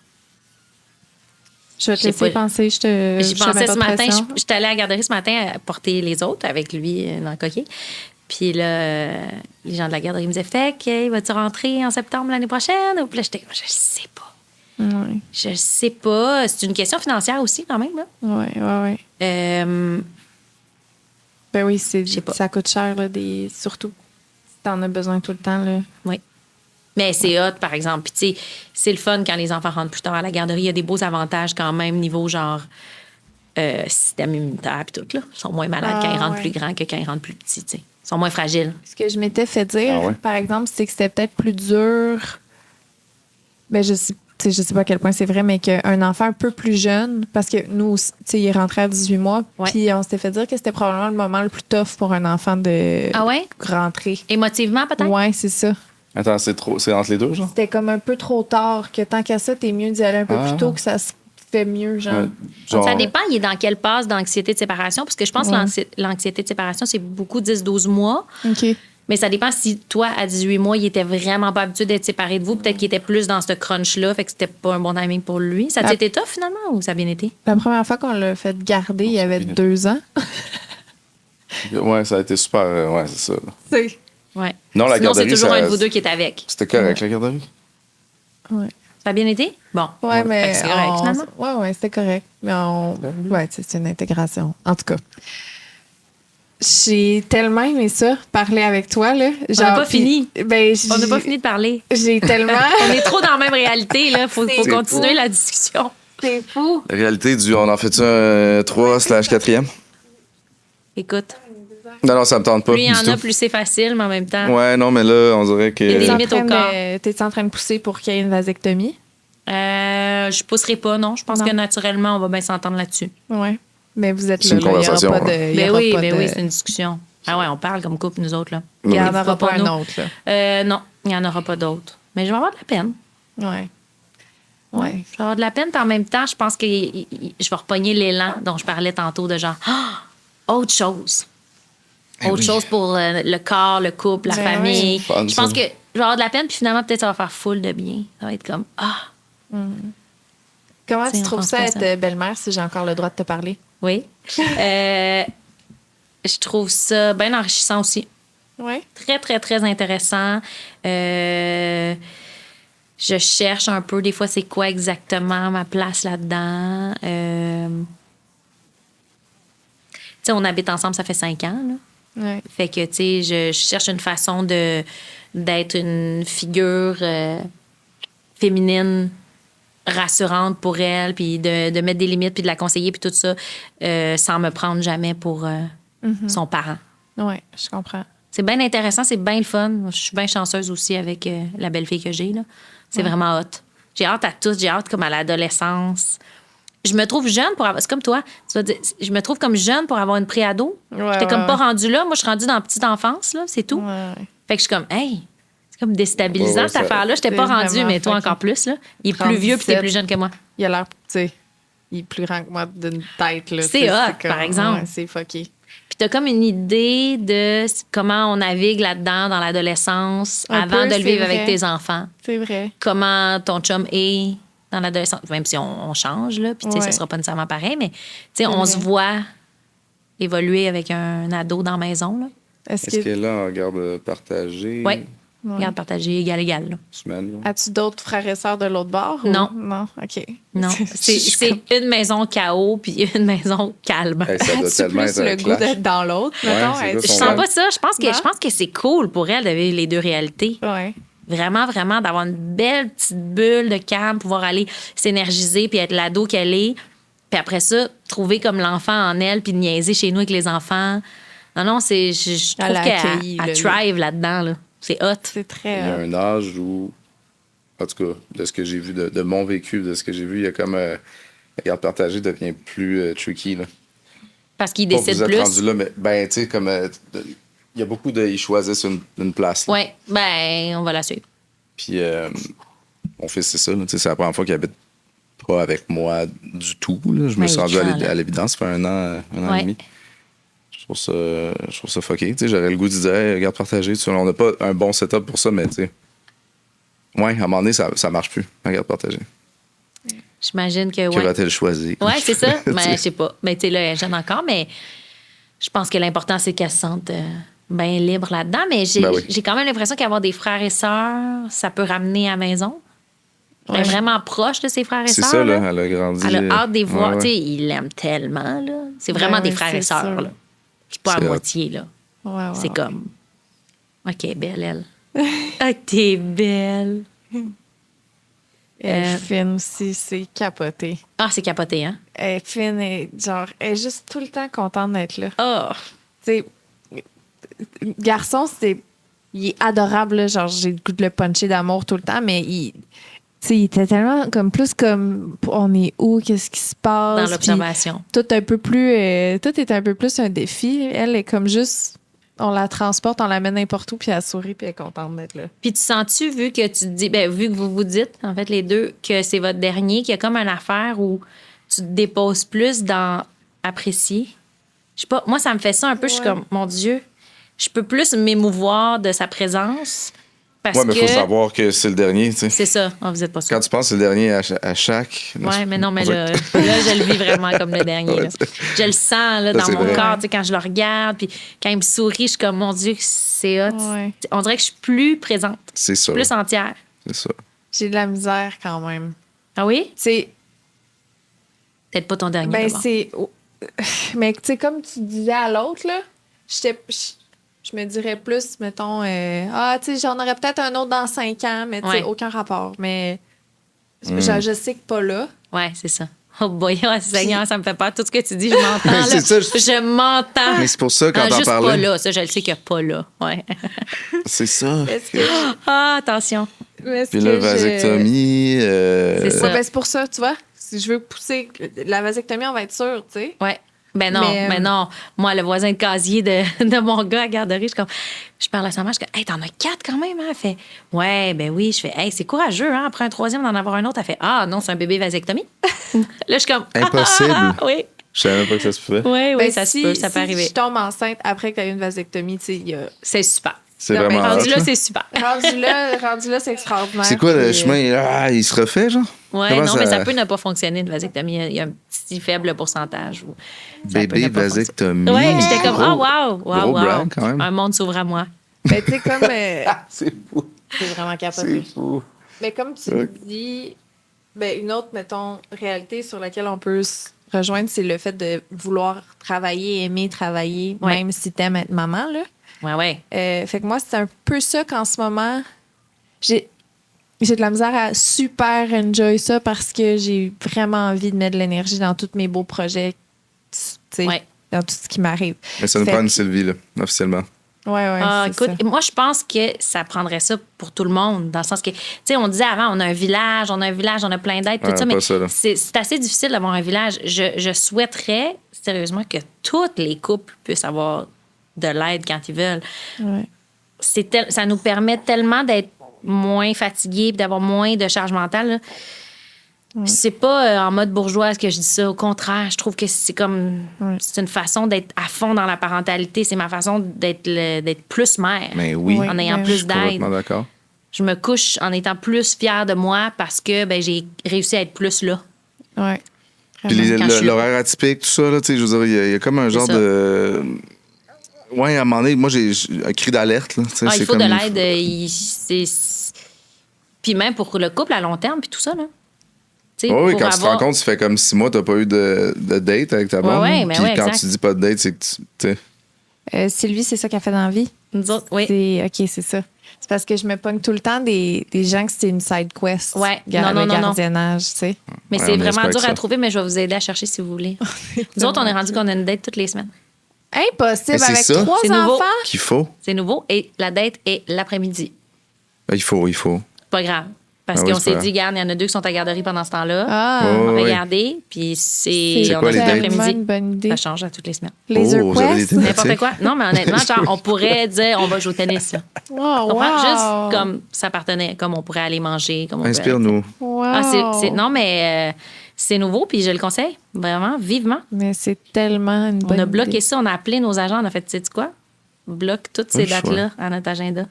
Je vais te J'ai laisser pas- penser. J'y Je te pensais mets pas ce de matin. pression. J'étais allée à la garderie ce matin à porter les autres avec lui dans le coquet. Puis là, les gens de la garderie me disaient, fait que vas-tu rentrer en septembre l'année prochaine? Ou puis là, j'étais, je sais pas. Ouais, Je sais pas. C'est une question financière aussi, quand même. Là. ouais. Ben oui, Je sais pas. ça coûte cher, là, surtout si t'en as besoin tout le temps. Là. Oui. Mais c'est hot, par exemple. Puis, tu sais, c'est le fun quand les enfants rentrent plus tard à la garderie. Il y a des beaux avantages quand même, niveau genre système immunitaire puis tout. Là. Ils sont moins malades quand ils rentrent plus grands que quand ils rentrent plus petits. Tu sais. Ils sont moins fragiles. Ce que je m'étais fait dire, Ah ouais? par exemple, c'est que c'était peut-être plus dur. Ben, je sais pas à quel point c'est vrai, mais qu'un enfant un peu plus jeune, parce que nous, aussi, tu sais, il est rentré à 18 mois, Ouais. puis on s'était fait dire que c'était probablement le moment le plus tough pour un enfant de Ah ouais? rentrer. Émotivement, peut-être? Ouais, c'est ça. Attends, c'est entre les deux, genre? C'était comme un peu trop tard, que tant qu'à ça, t'es mieux d'y aller un peu plus tôt, que ça se fait mieux, genre. Ouais. Genre, Ça dépend, il est dans quelle phase d'anxiété de séparation, parce que je pense Ouais. que l'anxiété de séparation, c'est beaucoup 10-12 mois. OK. Mais ça dépend si toi, à 18 mois, il était vraiment pas habitué d'être séparé de vous. Peut-être qu'il était plus dans ce crunch-là, fait que c'était pas un bon timing pour lui. Ça a été tough, finalement, ou ça a bien été? La première fois qu'on l'a fait garder, il avait 2 ans. Ouais, ça a été super. Ouais, c'est ça. C'est... Ouais. Non, la Sinon, c'est garderie, toujours ça- un de vous deux qui est avec. C'était correct, la garderie? Ouais. Ça a bien été? Bon. Ouais, Fait mais que c'est correct, finalement. ouais, c'était correct. Mais ouais, c'est une intégration. En tout cas, j'ai tellement aimé ça, parler avec toi là. On n'a pas puis- fini. Ben, On n'a pas fini de parler. J'ai tellement. On est trop dans la même réalité, là. Faut C'est continuer fou. la discussion. C'est fou. La réalité du on en fait-tu un 3/4e? Écoute, Non, ça me tente pas. plus il y du en a, tout. plus c'est facile, mais en même temps. Ouais, non, mais là, on dirait que. Il y a des T'es en limites au train corps. T'es en train de pousser pour qu'il y ait une vasectomie? Je pousserai pas, non. Je pense Non. que naturellement, on va bien s'entendre là-dessus. Ouais. Mais vous êtes C'est là. une là. Il y aura conversation, pas hein. de. il y Ben aura oui, pas ben de- oui, c'est une discussion. Ah ouais, on parle comme couple, nous autres, là. Il n'y en Pas aura pas pour un nous. autre, là. Non, il n'y en aura pas d'autres. Mais je vais avoir de la peine. Ouais. Je vais avoir de la peine, puis en même temps, je pense que je vais repogner l'élan dont je parlais tantôt de genre, autre chose. Autre chose pour le corps, le couple, la Ben famille. oui. Fun, Je pense ça. que je vais avoir de la peine, puis finalement, peut-être ça va faire full de bien. Ça va être comme, Comment C'est tu trouves on ça pense pas être belle-mère, si j'ai encore le droit de te parler? oui. Je trouve ça bien enrichissant aussi. Oui. Très, très, très intéressant. Je cherche un peu, des fois, c'est quoi exactement ma place là-dedans. Tu sais, on habite ensemble, ça fait 5 ans. Là. Ouais. Fait que, tu sais, je cherche une façon d'être une figure féminine rassurante pour elle, puis de mettre des limites, puis de la conseiller, puis tout ça, sans me prendre jamais pour son parent. Oui, je comprends. C'est bien intéressant, c'est bien le fun. Je suis bien chanceuse aussi avec la belle-fille que j'ai. Là. C'est vraiment hot. J'ai hâte à tout. J'ai hâte comme à l'adolescence. Je me trouve jeune pour avoir... C'est comme toi. Tu vas dire, je me trouve comme jeune pour avoir une préado. Ouais, J'étais comme ouais, pas ouais. rendue là. Moi, je suis rendue dans la petite enfance, là. C'est tout. Ouais. Fait que je suis comme, hey, c'est comme déstabilisant, Ouais, cette ça- affaire-là. J'étais c'est pas rendue, vraiment mais toi fucké. encore plus, là. Il est plus vieux puis t'es 37. plus jeune que moi. Il a l'air, tu sais, il est plus grand que moi d'une tête. Là, C'est tu sais, hot, comme- par exemple. Ouais, c'est fucké. Puis t'as comme une idée de comment on navigue là-dedans dans l'adolescence Un avant peu, de le c'est vivre vrai. avec tes enfants. C'est vrai. Comment ton chum est dans l'adolescence, même si on change, là, puis tu sais, Ouais. ça sera pas nécessairement pareil, mais tu sais, on vrai. se voit évoluer avec un ado dans la maison, là. Est-ce Est-ce que qu'elle est là en garde partagée? Oui. Garde partagée, égal, là. Semaine, là? as-tu d'autres frères et sœurs de l'autre bord? ou- Non. Non, OK. Non, c'est une maison chaos puis une maison calme. Hey, ça doit As-tu tellement plus être un le goût clash. d'être dans l'autre, Ouais, mettons? c'est quoi Je son sens rêve? pas ça. Non? Je pense que c'est cool pour elle de vivre les deux réalités. Ouais. Vraiment, vraiment, d'avoir une belle petite bulle de calme, pouvoir aller s'énergiser puis être l'ado qu'elle est. Puis après ça, trouver comme l'enfant en elle puis de niaiser chez nous avec les enfants. Non, je Elle trouve a accueilli qu'elle le- thrive là-dedans. Là. C'est hot. C'est Il très... y a un âge où, en tout cas, de ce que j'ai vu, de mon vécu, de ce que j'ai vu, il y a comme la garde partagée devient plus tricky. Là. Parce qu'il Pas que décide vous êtes plus. rendu là, mais ben, tu sais, comme il y a beaucoup de. Ils choisissent une place. là. Oui, ben, on va la suivre. Puis mon fils, c'est ça. Là, tu sais, c'est la première fois qu'il habite pas avec moi du tout. Là. Je me Ouais, suis il rendu craint, là. à l'évidence, ça fait un an Ouais. et demi. Je trouve ça fucké. Tu sais, j'aurais le goût de dire, hey, garde partagée. Tu sais, on n'a pas un bon setup pour ça, mais tu sais. Ouais, à un moment donné, ça marche plus. La garde partagée. J'imagine que, Que ouais. va-t-elle choisir? Ouais, c'est ça. Tu Mais sais. je sais pas. Mais tu sais, là, elle est jeune encore, mais je pense que l'important, c'est qu'elle se sente bien libre là-dedans. Mais j'ai Ben oui. j'ai quand même l'impression qu'avoir des frères et sœurs, ça peut ramener à la maison. Elle est Ouais. vraiment proche de ses frères et C'est sœurs. ça, là. là. Elle a grandi. Elle a hâte de les voir. Ouais, ouais. Tu sais, il l'aime tellement, là. C'est vraiment Ben des oui, frères et c'est sœurs, sûr. là. Puis pas à C'est hot. moitié, là. Ouais, C'est ouais. comme... OK, belle, elle. Ah, t'es belle. Elle est fine aussi, c'est capoté. Ah, c'est capoté, hein? Elle est fine et genre, elle est juste tout le temps contente d'être là. Oh! Tu sais, garçon, il est adorable, là, genre j'ai le goût de le puncher d'amour tout le temps, mais tu sais, il était tellement comme plus comme on est où, qu'est-ce qui se passe. Dans puis l'observation. tout un peu plus, tout est un peu plus un défi. Elle est comme juste, on la transporte, on l'amène n'importe où, puis elle sourit, puis elle est contente d'être là. Puis tu sens-tu, vu que tu te dis, ben, vu que vous vous dites, en fait, les deux, que c'est votre dernier, qu'il y a comme une affaire où tu te déposes plus dans apprécier? Je sais pas, moi, ça me fait ça un peu. Je suis Ouais. comme, mon Dieu, je peux plus m'émouvoir de sa présence parce Ouais, mais il que... faut savoir que c'est le dernier, tu sais. C'est ça. Ah, vous êtes pas sûr. Quand tu penses que c'est le dernier à chaque. Ouais, mais non, mais on là, dirait là, je le vis vraiment comme le dernier. là. Je le sens là, dans c'est mon vrai. corps, tu sais, quand je le regarde, puis quand il me sourit, je suis comme, mon Dieu, c'est hot. Ouais. On dirait que je suis plus présente, C'est ça. plus entière. C'est ça. J'ai de la misère quand même. Ah oui? C'est Peut-être pas ton dernier. Ben, d'abord. c'est. Mais, tu sais, comme tu disais à l'autre, là, je me dirais plus, mettons, tu sais, j'en aurais peut-être un autre dans 5 ans, mais, tu sais, Ouais. aucun rapport. Mais Hmm. je sais que pas là. Ouais, c'est ça. Oh boy, oh, Seigneur, ça me fait peur. Tout ce que tu dis, je m'entends. là. C'est ça, je m'entends. Mais c'est pour ça, quand Ah, t'en juste pas parlais. là. Ça, je le sais qu'il n'y a pas là. Ouais. C'est ça. Est-ce que. Ah, attention. est-ce Puis que là, je- vasectomie. C'est ça. Ouais, ben, c'est pour ça, tu vois. Si je veux pousser la vasectomie, on va être sûr, tu sais. Ouais. Ben non, Mais, mais non. Moi, le voisin de casier de mon gars à garderie, je parle à sa mère, je dis, hey, t'en as 4 quand même, hein? Elle fait, ouais, ben oui. Je fais, hey, c'est courageux, hein? Après un troisième, d'en avoir un autre. Elle fait, ah non, c'est un bébé vasectomie. Là, je suis comme, Impossible. Ah, oui, Je savais même pas que ça se pouvait. oui, oui, Ben, ça se peut, ça peut arriver. Si je tombe enceinte après que tu as eu une vasectomie, tu sais, il y a. C'est super. C'est Non, mais vraiment. Rendu hot, là, là. c'est super. rendu là, c'est extraordinaire. C'est quoi le Puis, chemin? Ah, il se refait, genre? Ouais, Comment non, mais ça peut ne pas fonctionner, une vasectomie. Il y a un petit faible pourcentage. Où ça peut Bébé ne pas vasectomie. fonctionner. Ouais, j'étais comme, Gros- ah, wow, wow, gros wow. brag, quand même. Un monde s'ouvre à moi. Ben, tu sais, comme. C'est fou. c'est vraiment capoté. C'est fou. Mais comme tu Ouais. dis, ben, une autre, mettons, réalité sur laquelle on peut se rejoindre, c'est le fait de vouloir travailler, aimer travailler, Ouais. même si t'aimes être maman, là. Ouais, ouais. Fait que moi, c'est un peu ça qu'en ce moment, j'ai de la misère à super enjoy ça parce que j'ai vraiment envie de mettre de l'énergie dans tous mes beaux projets, tu sais, Ouais. dans tout ce qui m'arrive. Mais ça nous Fait prend que- une Sylvie, là, officiellement. Ouais, Ah, c'est écoute, ça. moi, je pense que ça prendrait ça pour tout le monde, dans le sens que, tu sais, on disait avant, on a un village, on a plein d'aides, tout Ouais, ça, pas mais ça, là. c'est assez difficile d'avoir un village. Je souhaiterais, sérieusement, que tous les couples puissent avoir de l'aide quand ils veulent. Ouais. Ça nous permet tellement d'être moins fatigués, puis d'avoir moins de charge mentale. Là. Puis c'est pas en mode bourgeoise que je dis ça. Au contraire, je trouve que c'est comme... Ouais. C'est une façon d'être à fond dans la parentalité. C'est ma façon d'être plus mère. Mais oui, Oui. En ayant Ouais, je plus suis d'aide. complètement d'accord. Je me couche en étant plus fière de moi parce que ben, j'ai réussi à être plus là. Ouais. Puis Vraiment. Quand je suis là. l'horaire atypique, tout ça, là, tu sais, je veux dire, il y a comme un C'est genre ça. de. Ouais, à un moment donné, moi, j'ai un cri d'alerte, là. Tu sais, Ah, c'est il faut de comme- l'aide. Puis même pour le couple à long terme, puis tout ça. Là. Tu sais, Ouais, oui, pour quand tu te rends compte, ça fait comme 6 mois, t'as pas eu de date avec ta blonde. ouais, mais Puis ouais, quand exact. tu dis pas de date, c'est que tu sais. Sylvie, c'est ça qu'elle fait dans la vie? Nous autres, oui. OK, c'est ça. C'est parce que je me pogne tout le temps des gens que c'est une side quest. Ouais. Le Non. gardiennage, tu sais. Mais Ouais, c'est on vraiment respecte dur à ça. trouver, mais je vais vous aider à chercher si vous voulez. Nous autres, on est rendu qu'on a une date toutes les semaines. Impossible Mais c'est avec ça. 3 C'est nouveau. enfants. Qu'il faut. C'est nouveau et la date est l'après-midi. Ben, il faut. Pas grave. Parce Ah oui, qu'on c'est s'est pas dit, regarde, il y en a 2 qui sont à garderie pendant ce temps-là. Ah, Oh. On va oui. garder, puis c'est C'est on quoi, a les fait dates? tellement l'après-midi. une bonne idée. Ça change à toutes les semaines. Laser Oh, vous avez Quest? des thématiques? N'importe quoi. Non, mais honnêtement, genre, on pourrait dire, on va jouer au tennis. Là. Oh, On comprend? wow. Juste comme ça partenait, comme on pourrait aller manger. Comme on pourrait- Inspire-nous. Wow. Ah, non, mais c'est nouveau, puis je le conseille, vraiment, vivement. Mais c'est tellement une bonne On a bloqué idée. ça, on a appelé nos agents, on a fait, tu sais quoi? Bloque toutes ces Oh, dates-là à notre agenda.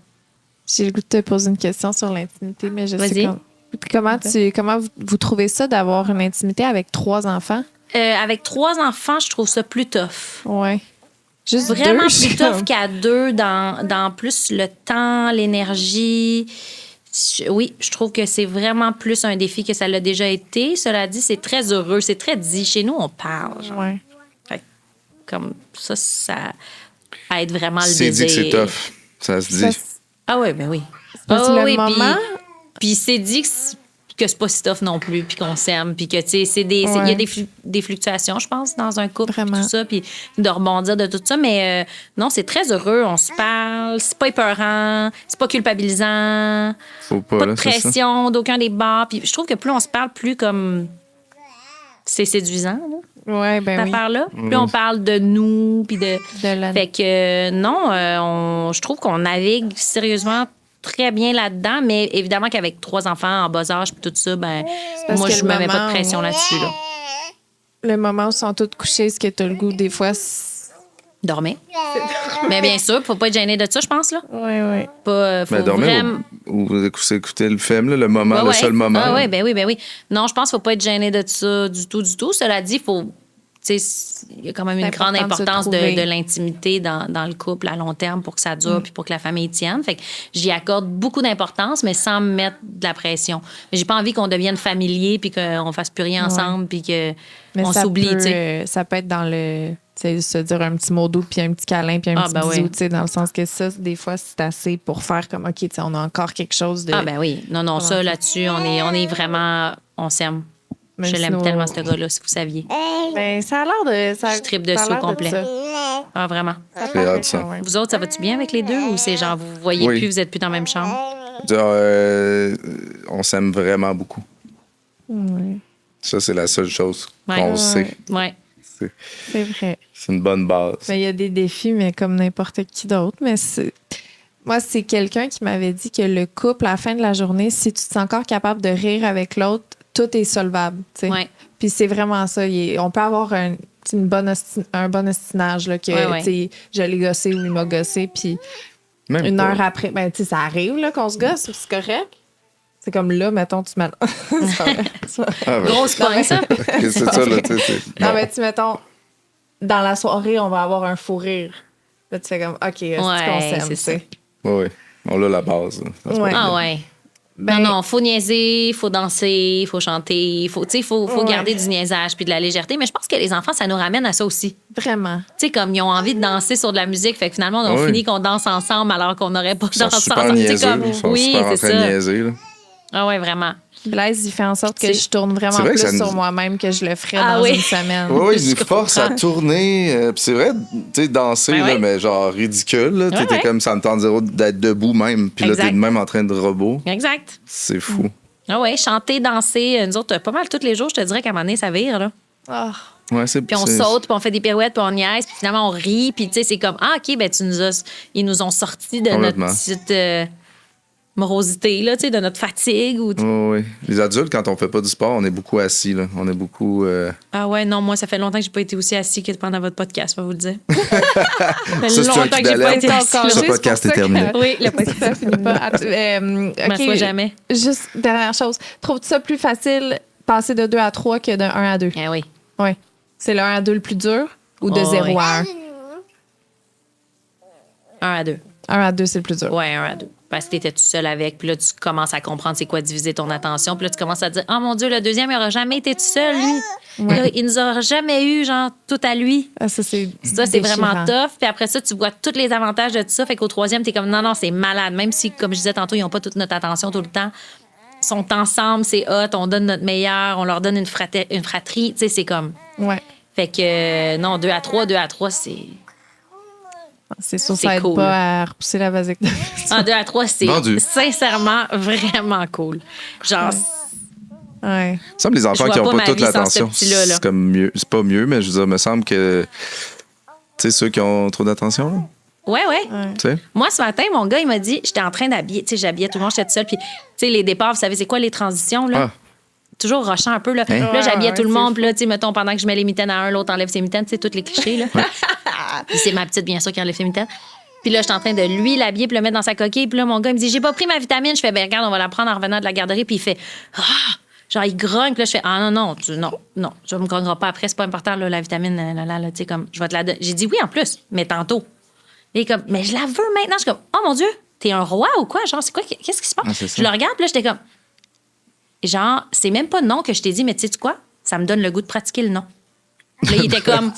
J'ai le goût de te poser une question sur l'intimité, mais je sais Vas-y. comment vous trouvez ça d'avoir une intimité avec 3 enfants? Avec 3 enfants, je trouve ça plus tough. Ouais. Juste Vraiment 2, plus tough qu'à 2 dans plus le temps, l'énergie. Oui, je trouve que c'est vraiment plus un défi que ça l'a déjà été. Cela dit, c'est très heureux, c'est très dit. Chez nous, on parle. Genre. Ouais. Fait que comme ça aide vraiment le C'est dit bébé. que c'est tough. Ça se dit. Ah oui, ben oui. parce que le moment- Puis c'est dit que c'est pas si tough non plus, puis qu'on s'aime, puis que, tu sais, il y a Ouais. des fluctuations, je pense, dans un couple, puis Vraiment. tout ça, puis de rebondir de tout ça. Mais non, c'est très heureux, on se parle, c'est pas épeurant, c'est pas culpabilisant, Faut pas, pas là, de c'est ça. pression d'aucun des bords. Puis je trouve que plus on se parle, plus comme c'est séduisant, là, Ouais, cette ben oui. affaire-là. Plus on parle de nous, puis de... De la- Fait que non, je trouve qu'on navigue sérieusement très bien là-dedans, mais évidemment qu'avec 3 enfants en bas âge puis tout ça, ben parce moi que je le me mets pas moment de pression où- là-dessus. Là. Le moment où ils sont tous couchés, ce que tu as le goût, des fois. Dormir. Mais bien sûr, faut pas être gêné de ça, je pense là. Oui, oui. Pas, faut Mais dormir vraiment. ou vous écoutez le film, là, le moment, Ouais, le ouais. seul moment. Ah ouais, ben oui. Non, je pense qu'il faut pas être gêné de ça du tout. Cela dit, faut. Tu sais, il y a quand même une C'est grande important de se importance trouver. de l'intimité dans le couple à long terme pour que ça dure puis pour que la famille tienne. Fait que j'y accorde beaucoup d'importance, mais sans me mettre de la pression. Mais j'ai pas envie qu'on devienne familier puis qu'on fasse plus rien ensemble puis qu'on ça s'oublie, peut, tu sais. ça peut être dans le. Tu sais, se dire un petit mot doux, puis un petit câlin, puis un Ah, petit ben bisou, oui. tu sais, dans le sens que ça, des fois, c'est assez pour faire comme, OK, tu sais, on a encore quelque chose de. Ah ben oui. Non, ça là-dessus, on est vraiment. On s'aime. Même Je si l'aime nos- tellement, ce gars-là, si vous saviez. Ben, ça a l'air de. Ça, Je tripe ça a dessus l'air au de complet. ça. Ah, vraiment. Ça C'est paraît hâte, ça. quand même. Vous autres, ça va-tu bien avec les 2 ou c'est genre, vous voyez Oui. plus, vous êtes plus dans la même chambre? On s'aime vraiment beaucoup. Ouais, Ça, c'est la seule chose Ouais. qu'on sait. Ouais. c'est vrai. C'est une bonne base. Ben, il y a des défis, mais comme n'importe qui d'autre. Mais moi, c'est quelqu'un qui m'avait dit que le couple, à la fin de la journée, si tu te sens encore capable de rire avec l'autre, tout est solvable. Tu sais. Ouais. Puis c'est vraiment ça. On peut avoir un bon ostinage, là, que Ouais. tu sais, je l'ai gossé ou il m'a gossé. Puis Même une pas. heure après, ben, tu sais, ça arrive là, qu'on se gosse, c'est correct. C'est comme là, mettons, tu m'as. C'est pas vrai. C'est pas- Ah, ben, Grosse pogne, ça. c'est ça, là, tu sais. Non, Non. mais tu mettons, dans la soirée, on va avoir un fou rire. Là, tu fais comme, OK, est-ce qu'on s'aime, c'est tu ça. sais. Oui, on a la base. là. Ça se Ouais. passe Ah bien. ouais. Ben- non, faut niaiser, faut danser, faut chanter, faut Ouais. garder du niaisage puis de la légèreté. Mais je pense que les enfants, ça nous ramène à ça aussi. Vraiment. Tu sais, comme ils ont envie de danser sur de la musique, fait que finalement, on Oui. finit qu'on danse ensemble alors qu'on n'aurait pas Ils sont dansé super ensemble. Tu sais, niaiseux. comme, Ils sont oui, super en c'est train de ça. niaiser. Là. Ah ouais, vraiment. Blaise, il fait en sorte que Tu sais, je tourne vraiment c'est vrai que plus ça nous- sur moi-même que je le ferais Ah dans oui. une semaine. Oui, oui, Je il nous force à comprends. tourner. Puis c'est vrai, tu sais, danser, Ben là, ouais. mais genre ridicule. Là. Ouais, T'es ouais. comme ça me tente zéro d'être debout même. Puis là, Exact. t'es de même en train de robot. Exact. C'est fou. Ah ouais, chanter, danser, nous autres, pas mal tous les jours, je te dirais qu'à un moment donné, ça vire, là. Ah, Ouais, c'est Puis on c'est- saute, puis on fait des pirouettes, puis on niaise, puis finalement on rit, puis tu sais, c'est comme ah OK, ben ils nous ont sortis de notre Complètement. petite morosité là, tu sais, de notre fatigue ou Oui, oui. Les adultes, quand on fait pas du sport, on est beaucoup assis. Là. On est beaucoup. ah ouais, non, moi ça fait longtemps que j'ai pas été aussi assis que pendant votre podcast, je vais vous le dire. Ça fait Ça, c'est un longtemps coup que j'ai pas d'alerte. été assis. encore là. Ce juste podcast pour est ça terminé. que- Oui, le Parce que ça finit pas. Ma foi, jamais. Juste, dernière chose. Trouves-tu ça plus facile passer de 2 à 3 que de 1 à 2? Ah oui. Oui. C'est le 1 à 2 le plus dur ou de Oh, 0 oui. à 1? 1 à 2. 1 à 2, c'est le plus dur. Ouais, 1 à 2. Parce que t'étais tout seul avec, puis là, tu commences à comprendre c'est quoi diviser ton attention, puis là, tu commences à dire oh mon Dieu, le deuxième, il aura jamais été tout seul, lui. Là, il nous aura jamais eu, genre, tout à lui. Ah, ça, c'est Ça, c'est vraiment déchirant. tough. Puis après ça, tu vois tous les avantages de tout ça. Fait qu'au troisième, t'es comme, non, c'est malade. Même si, comme je disais tantôt, ils n'ont pas toute notre attention tout le temps. Ils sont ensemble, c'est hot, on donne notre meilleur, on leur donne une fratrie. Tu sais, c'est comme. Ouais. Fait que, non, 2 à 3, c'est. C'est sûr, C'est ça aide cool. pas à repousser la vasectomie. En 2 à 3, c'est Vendu. sincèrement vraiment cool. Genre, Ouais. Il me semble que les enfants Je qui vois n'ont pas pas ma toute vie sans l'attention, ce petit-là, là. c'est comme mieux. C'est pas mieux, mais je veux dire, il me semble que, tu sais, ceux qui ont trop d'attention, là, ouais. tu sais. Moi, ce matin, mon gars, il m'a dit, j'étais en train d'habiller, tu sais, j'habillais tout le monde, j'étais toute seule. Puis, tu sais, les départs, vous savez, c'est quoi les transitions, là? Ah. Toujours rushant un peu, là. Hein? Puis là, j'habillais Ouais, tout le c'est monde. Puis là, tu sais, mettons, pendant que je mets les mitaines à un, l'autre enlève ses mitaines, tu sais, tous les clichés, là. Puis c'est ma petite, bien sûr, qui enlève ses mitaines. Puis là, j'étais en train de lui l'habiller puis le mettre dans sa coquille. Puis là, mon gars, il me dit, j'ai pas pris ma vitamine. Je fais, ben regarde, on va la prendre en revenant de la garderie. Puis il fait, ah! Genre, il grogne. Puis là, je fais, ah non, je me grognerai pas après, c'est pas important, là, la vitamine, là, tu sais, comme, je vais te la donner. J'ai dit oui, en plus, mais tantôt. Il est comme, mais je la veux maintenant. Je suis comme, oh mon Dieu, t'es un roi ou quoi? Genre, c'est quoi? Qu'est-ce qui se passe? Ah, c'est ça. Je le regarde, puis là, j'étais comme, genre, c'est même pas non que je t'ai dit, mais tu sais quoi? Ça me donne le goût de pratiquer le non. Puis là, il était comme,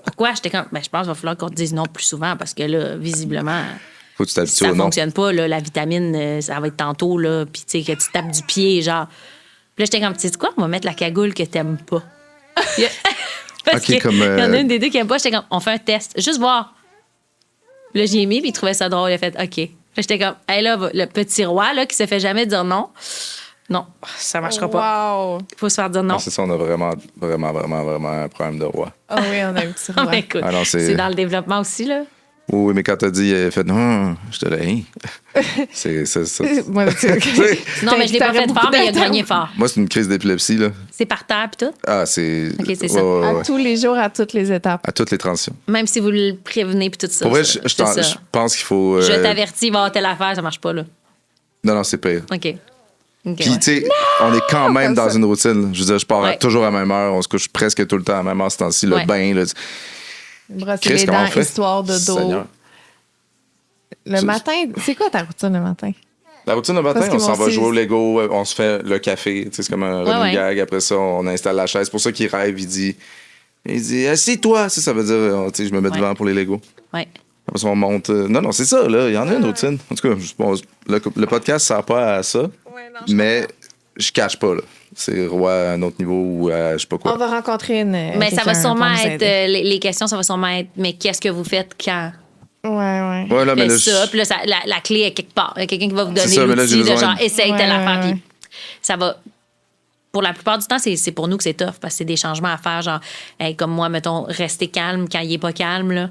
pourquoi? J'étais comme, ben, je pense qu'il va falloir qu'on te dise non plus souvent parce que là, visiblement, Faut que tu si t'habitues ça au nom. fonctionne pas, là, la vitamine, ça va être tantôt, là, puis tu sais, que tu tapes du pied, genre. Puis là, j'étais comme, tu sais quoi? On va mettre la cagoule que t'aimes pas. Puis, parce Ok, qu'il comme, y en a une des deux qui aime pas, j'étais comme, on fait un test, juste voir. Puis là, j'ai mis, puis il trouvait ça drôle, il a fait, OK. Puis là, j'étais comme, hey, là, le petit roi, là, qui se fait jamais dire non. Non, ça marchera pas. Wow. Faut se faire dire non. Ah, c'est ça, on a vraiment un problème de roi. Ah oui, on a un petit Ah, roi. ben, écoute, Ah non, c'est dans le développement aussi, là. Oui, mais quand t'as dit, il a fait non, je te l'ai. C'est ça. Moi, tu Non, mais je l'ai pas T'aurais fait beaucoup fort, mais il a d'attentes. grogné fort. Moi, c'est une crise d'épilepsie, là. C'est par terre, puis tout. Ah, c'est. Ok, c'est ça. Ouais, ouais, À ouais. tous les jours, à toutes les étapes. À toutes les transitions. Même si vous le prévenez, puis tout ça. Pour vrai, ça, je c'est ça. pense qu'il faut. Je t'avertis, il va y avoir telle affaire, ça marche pas, là. Non, c'est pire. OK. OK, Puis, ouais. tu sais, on est quand même comme dans ça. une routine. Je veux dire, je pars Ouais. toujours à la même heure. On se couche presque tout le temps à la même heure ce temps-ci. Le Ouais. bain, là. Brosser Chris, les comment dents, on fait? histoire de dos. Seigneur. Le matin, c'est quoi ta routine le matin? La routine le matin, Parce que on s'en moi va aussi, jouer au Lego, on se fait le café. Tu sais, c'est comme un running ouais. gag. Après ça, on installe la chaise. C'est pour ça qu'il rêve, il dit assis-toi. Ça veut dire, tu sais, je me mets Ouais. devant pour les Lego. Ouais. Après ça, on monte. Non, c'est ça, là. Il y en a une routine. En tout cas, bon, le podcast ne sert pas à ça, mais je cache pas, là. C'est roi à un autre niveau ou à je sais pas quoi. On va rencontrer une. Mais ça va quelqu'un sûrement pour nous être. aider. Les questions, ça va sûrement être, mais qu'est-ce que vous faites quand? Ouais. Ouais, là, mais Fais là, ça, puis là, la clé est quelque part. Il y a quelqu'un qui va vous donner ça, mais là, j'ai l'outil de besoin genre, essaye telle Ouais, affaire. ouais. Puis ça va. Pour la plupart du temps, c'est pour nous que c'est tough parce que c'est des changements à faire. Genre, hey, comme moi, mettons, rester calme quand il est pas calme, là.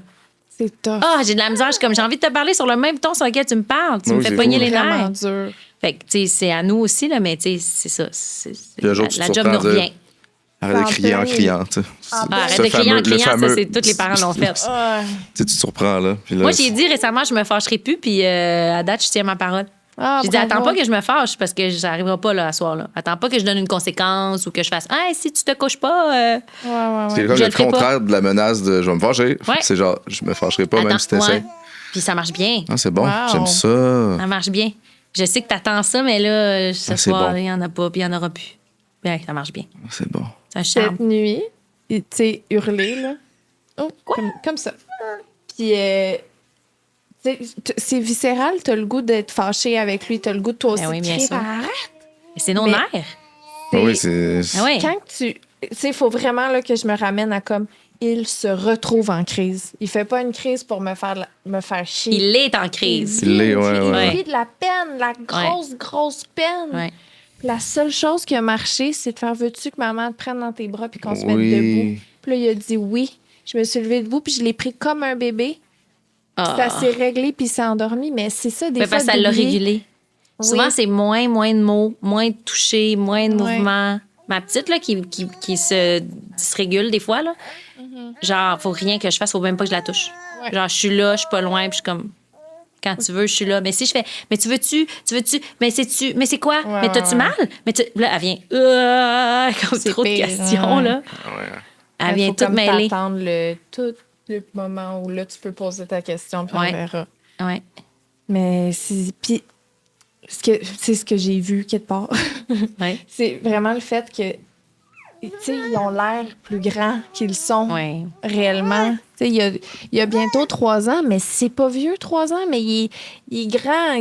C'est tough. Ah, j'ai de la misère. Je suis comme, j'ai envie de te parler sur le même ton sur lequel tu me parles. Tu Oui, me fais c'est pogner cool. les Vraiment nerfs. dur. Fait que, tu sais, c'est à nous aussi, là, mais tu sais, c'est ça. Puis un jour, tu te la job surprends nous à dire, revient. Arrête de crier en criant, tu sais. Ah, Ce arrête de crier en fameux- le criant, ça, fameux- c'est tous les parents l'ont fait. Tu sais, tu te surprends, là. Puis là, Moi, j'ai dit récemment, je me fâcherai plus, puis à date, je tiens ma parole. J'ai dit, attends pas que je me fâche parce que ça arrivera pas là, à soir. Là. Attends pas que je donne une conséquence ou que je fasse, hey, si tu te couches pas. Ouais. c'est comme Je le le ferai pas. contraire de la menace de je vais me fâcher. Ouais. C'est genre, je me fâcherai pas, même Attends, si t'essaies. ouais. Puis ça marche bien. Ah, c'est bon, Wow. j'aime ça. Ça marche bien. Je sais que t'attends ça, mais là, ce Ah, c'est soir, bon. il y en a pas, puis il y en aura plus. Bien, ça marche bien. C'est bon. C'est un charme. Cette nuit, tu sais, hurler, là. Oh, comme ça. Puis, tu sais, c'est viscéral, t'as le goût d'être fâché avec lui, t'as le goût de toi aussi Ben oui, de bien crier, sûr. arrête! C'est nos Mais- nerfs. Ah oui, c'est. Ah ouais. Quand tu... Tu sais, il faut vraiment là, que je me ramène à comme... Il se retrouve en crise. Il fait pas une crise pour me faire chier. Il est en crise. Il l'est, ouais, Il ouais. vit de la peine, la grosse peine. Ouais. La seule chose qui a marché, c'est de faire veux-tu que maman te prenne dans tes bras puis qu'on se mette Oui. debout. Puis là, il a dit oui. Je me suis levée debout puis je l'ai pris comme un bébé. Puis Ah. ça s'est réglé puis il s'est endormi. Mais c'est ça, des Mais fois, parce que ça l'a d'oublier. régulé. Oui. Souvent, c'est moins de mots, moins de toucher, moins de Ouais. mouvements. Ma petite, là, qui se dysrégule des fois, là, genre, faut rien que je fasse, faut même pas que je la touche. Mm-hmm. Ouais. Genre, je suis là, je suis pas loin, puis je suis comme, quand tu veux, je suis là. Mais si je fais, mais tu veux-tu, mais c'est quoi? Ouais, Mais t'as-tu ouais. mal? Là, elle vient, comme C'est trop de pire, questions, ouais. là. Elle Il vient faut toute comme mêlée. t'attendre tout le moment où là, tu peux poser ta question puis Ouais. on verra. Ouais. Mais puis c'est ce que j'ai vu quelque part. Ouais. C'est vraiment le fait que tu sais, ils ont l'air plus grands qu'ils sont Ouais. réellement. Tu sais, il y a bientôt 3 ans, mais c'est pas vieux, 3 ans, mais il est grand,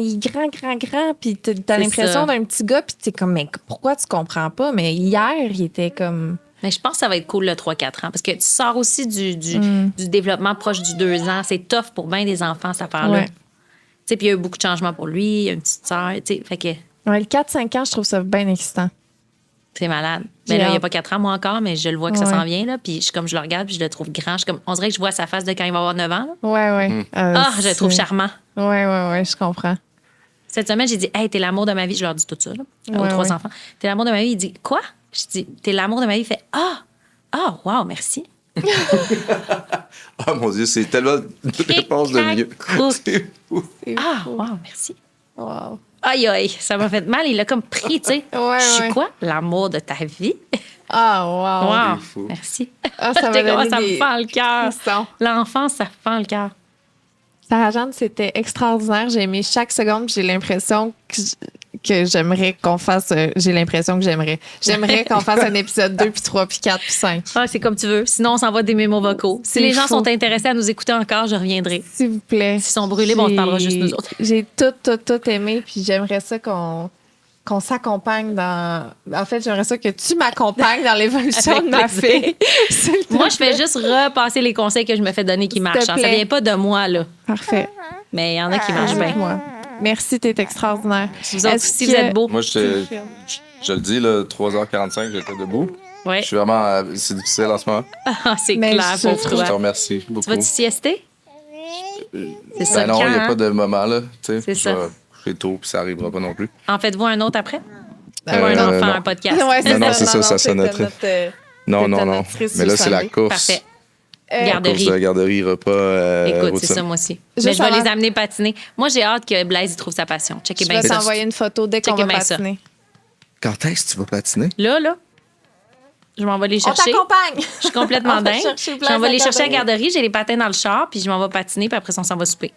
grand. Puis t'as C'est l'impression ça. d'un petit gars, puis t'es comme, mais pourquoi tu comprends pas? Mais hier, il était comme Mais je pense que ça va être cool le 3-4 ans parce que tu sors aussi du développement proche du 2 ans. C'est tough pour bien des enfants, cette affaire-là. Ouais. Tu sais, puis il y a eu beaucoup de changements pour lui, il y a une petite sœur, tu sais, fait que Ouais, le 4-5 ans, je trouve ça bien excitant. c'est malade. J'ai Mais là, il n'y a hâte. pas 4 ans, moi encore, mais je le vois que ça Ouais. s'en vient, là. Puis comme je le regarde, puis je le trouve grand. On dirait que je vois sa face de quand il va avoir 9 ans, là. Ouais. Je le trouve charmant. Ouais, je comprends. Cette semaine, j'ai dit, hey, t'es l'amour de ma vie. Je leur dis tout ça, là, aux Ouais, 3 ouais. enfants. T'es l'amour de ma vie. Il dit, quoi? Je dis, t'es l'amour de ma vie. Il fait, wow, merci. Oh mon Dieu, c'est tellement une réponse de vieux. C'est fou. Wow, merci. Wow. Aïe, ça m'a fait mal. Il l'a comme pris, tu sais. Ouais, Je suis ouais. quoi? L'amour de ta vie? Wow. Wow, c'est fou. merci. Ah, ça J'étais m'a comme, donné ça me des fend le cœur. frissons. L'enfance, ça fend le cœur. Sarah Jeanne, c'était extraordinaire. J'ai aimé chaque seconde. J'ai l'impression que j'aimerais qu'on fasse. J'ai l'impression que j'aimerais. J'aimerais qu'on fasse un épisode 2, puis 3, puis 4, puis 5. Ah, c'est comme tu veux. Sinon, on s'envoie des mémos vocaux. Si C'est les gens fou. sont intéressés à nous écouter encore, je reviendrai. S'il vous plaît. S'ils sont brûlés, bon, on te parlera juste nous autres. J'ai tout aimé, puis j'aimerais ça qu'on s'accompagne dans. En fait, j'aimerais ça que tu m'accompagnes dans l'évolution Avec de ma plaisir. fille. S'il te Moi, je fais plaît. juste repasser les conseils que je me fais donner qui marchent. te Ça plaît. vient pas de moi, là. Parfait. Mais il y en a qui marchent bien. Moi. Merci, t'es extraordinaire. Vous autres Est-ce aussi, que- vous êtes beaux. Moi, je le dis, là, 3h45, j'étais debout. Oui. Je suis vraiment. C'est difficile en ce moment. Ah, c'est Mais clair je pour trouve- Je te toi. remercie beaucoup. Tu vas-tu siester? C'est ça, Ben non, quand, il n'y a hein? pas de moment, là. Tu sais, C'est je ça. vais coucher tôt, puis ça arrivera pas non plus. En faites-vous un autre après? Ou Euh, un enfant, non. un podcast? Ouais, c'est Non, c'est ça, ça c'était sonnerait. notre, Non, C'était non. notre triste Mais là, c'est la Sunday. course. Parfait. Garde. Course de garderie, repas. Écoute, routine. c'est ça, moi aussi. Juste Mais je vais avant- les amener patiner. Moi, j'ai hâte que Blaise y trouve sa passion. Checkez Je bien vais ça. t'envoyer une photo dès qu'on Checkez va bien ça. patiner. Quand est-ce que tu vas patiner? Là, je m'en vais les On chercher. t'accompagne! Je suis complètement On va dingue. chercher Je Blaise m'en vais à les chercher à la garderie. garderie, j'ai les patins dans le char, puis je m'en vais patiner, puis après ça, on s'en va souper.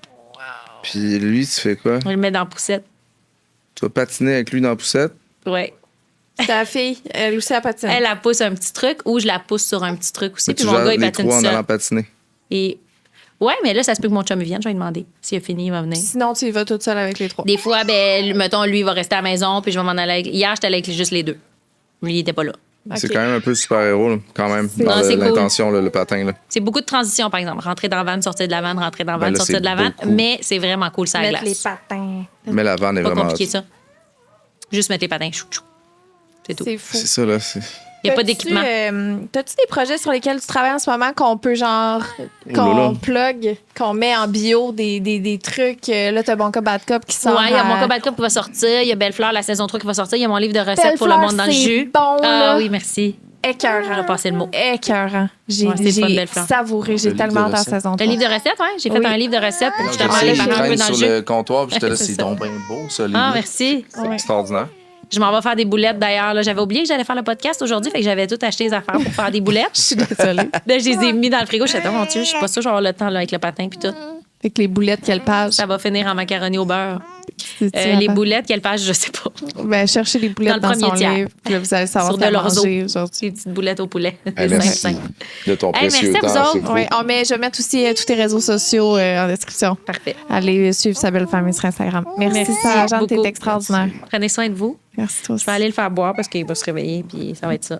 Puis lui, tu fais quoi? On le met dans la poussette. Tu vas patiner avec lui dans la poussette? Ouais. Ta fille, elle aussi, elle patine. Elle pousse un petit truc ou je la pousse sur un petit truc aussi, Mais puis tu mon gères gars, il les patine trois en seul. allant patiner. Et ouais, mais là, ça se peut que mon chum vienne, je vais lui demander. S'il a fini, il va venir. Sinon, tu y vas toute seule avec les trois. Des fois, ben, mettons, lui, il va rester à la maison, puis je vais m'en aller avec... Hier, j'étais allée avec juste les deux. Lui, il était pas là. C'est Ok. quand même un peu super-héros, là, quand même, dans Ah, c'est cool. l'intention, là, le patin. Là. C'est beaucoup de transitions, par exemple. Rentrer dans la vanne, sortir de la vanne, rentrer dans la Ben vanne, là, sortir c'est de la vanne. beaucoup. Mais c'est vraiment cool, ça, la Mettre les glace. patins. Mais la vanne est Pas vraiment. compliqué, ça. Juste mettre les patins. Chou, chou. C'est tout. C'est fou. C'est ça, là. C'est... Il n'y a pas T'as-tu, d'équipement. T'as-tu des projets sur lesquels tu travailles en ce moment qu'on peut, genre, Oh là là. qu'on plug, qu'on met en bio des trucs? Là, t'as Bon Cop, Bad Cop qui sort. Ouais, il y a mon à- Bad Cop qui va sortir. Il y a Belle-Fleur, la saison 3 qui va sortir. Il y a mon livre de recettes pour le Belle-Fleur, monde dans le c'est jus. bon, là. Ah oui, merci. Écœurant. J'aurais passé le mot. Écœurant. J'ai Ouais, c'est fun, j'ai Belle-Fleur. savouré. J'ai Le tellement livre hâte de à la recettes. saison Le 3. livre de recettes, oui. J'ai fait Oui. un livre de recettes pour Je justement sais, les je parents un peu traîne dans le sur jus. le comptoir, puis j'étais là, C'est c'est ça. donc bien beau, ce livre. Ah, merci. C'est extraordinaire. Je m'en vais faire des boulettes d'ailleurs. Là, j'avais oublié que j'allais faire le podcast aujourd'hui, fait que j'avais tout acheté les affaires pour faire des boulettes. Je suis désolée. Là, je les ai mis dans le frigo. Je suis oh mon Dieu, je suis pas sûre que je vais avoir le temps là, avec le patin puis tout. Fait que les boulettes, quelle page? Ça va finir en macaroni au beurre. C'est-tu, Les attends? boulettes, quelle page, je sais pas. Ben, cherchez les boulettes Dans dans, le son premier tiers. livre. Puis là, vous allez savoir Sur ce qu'elle de a l'orzo. mangé aujourd'hui. Des petites boulettes au poulet. Eh, C'est merci simple. de ton Hey, précieux merci à vous temps. autres. c'est beau. Oui, mais je vais mettre aussi tous tes réseaux sociaux en description. Parfait. Allez suivre sa belle famille sur Instagram. Merci, Sarah Jeanne, t'es beaucoup. extraordinaire. Prenez soin de vous. Merci toi aussi. Je vais aller le faire boire parce qu'il va se réveiller puis ça va être ça.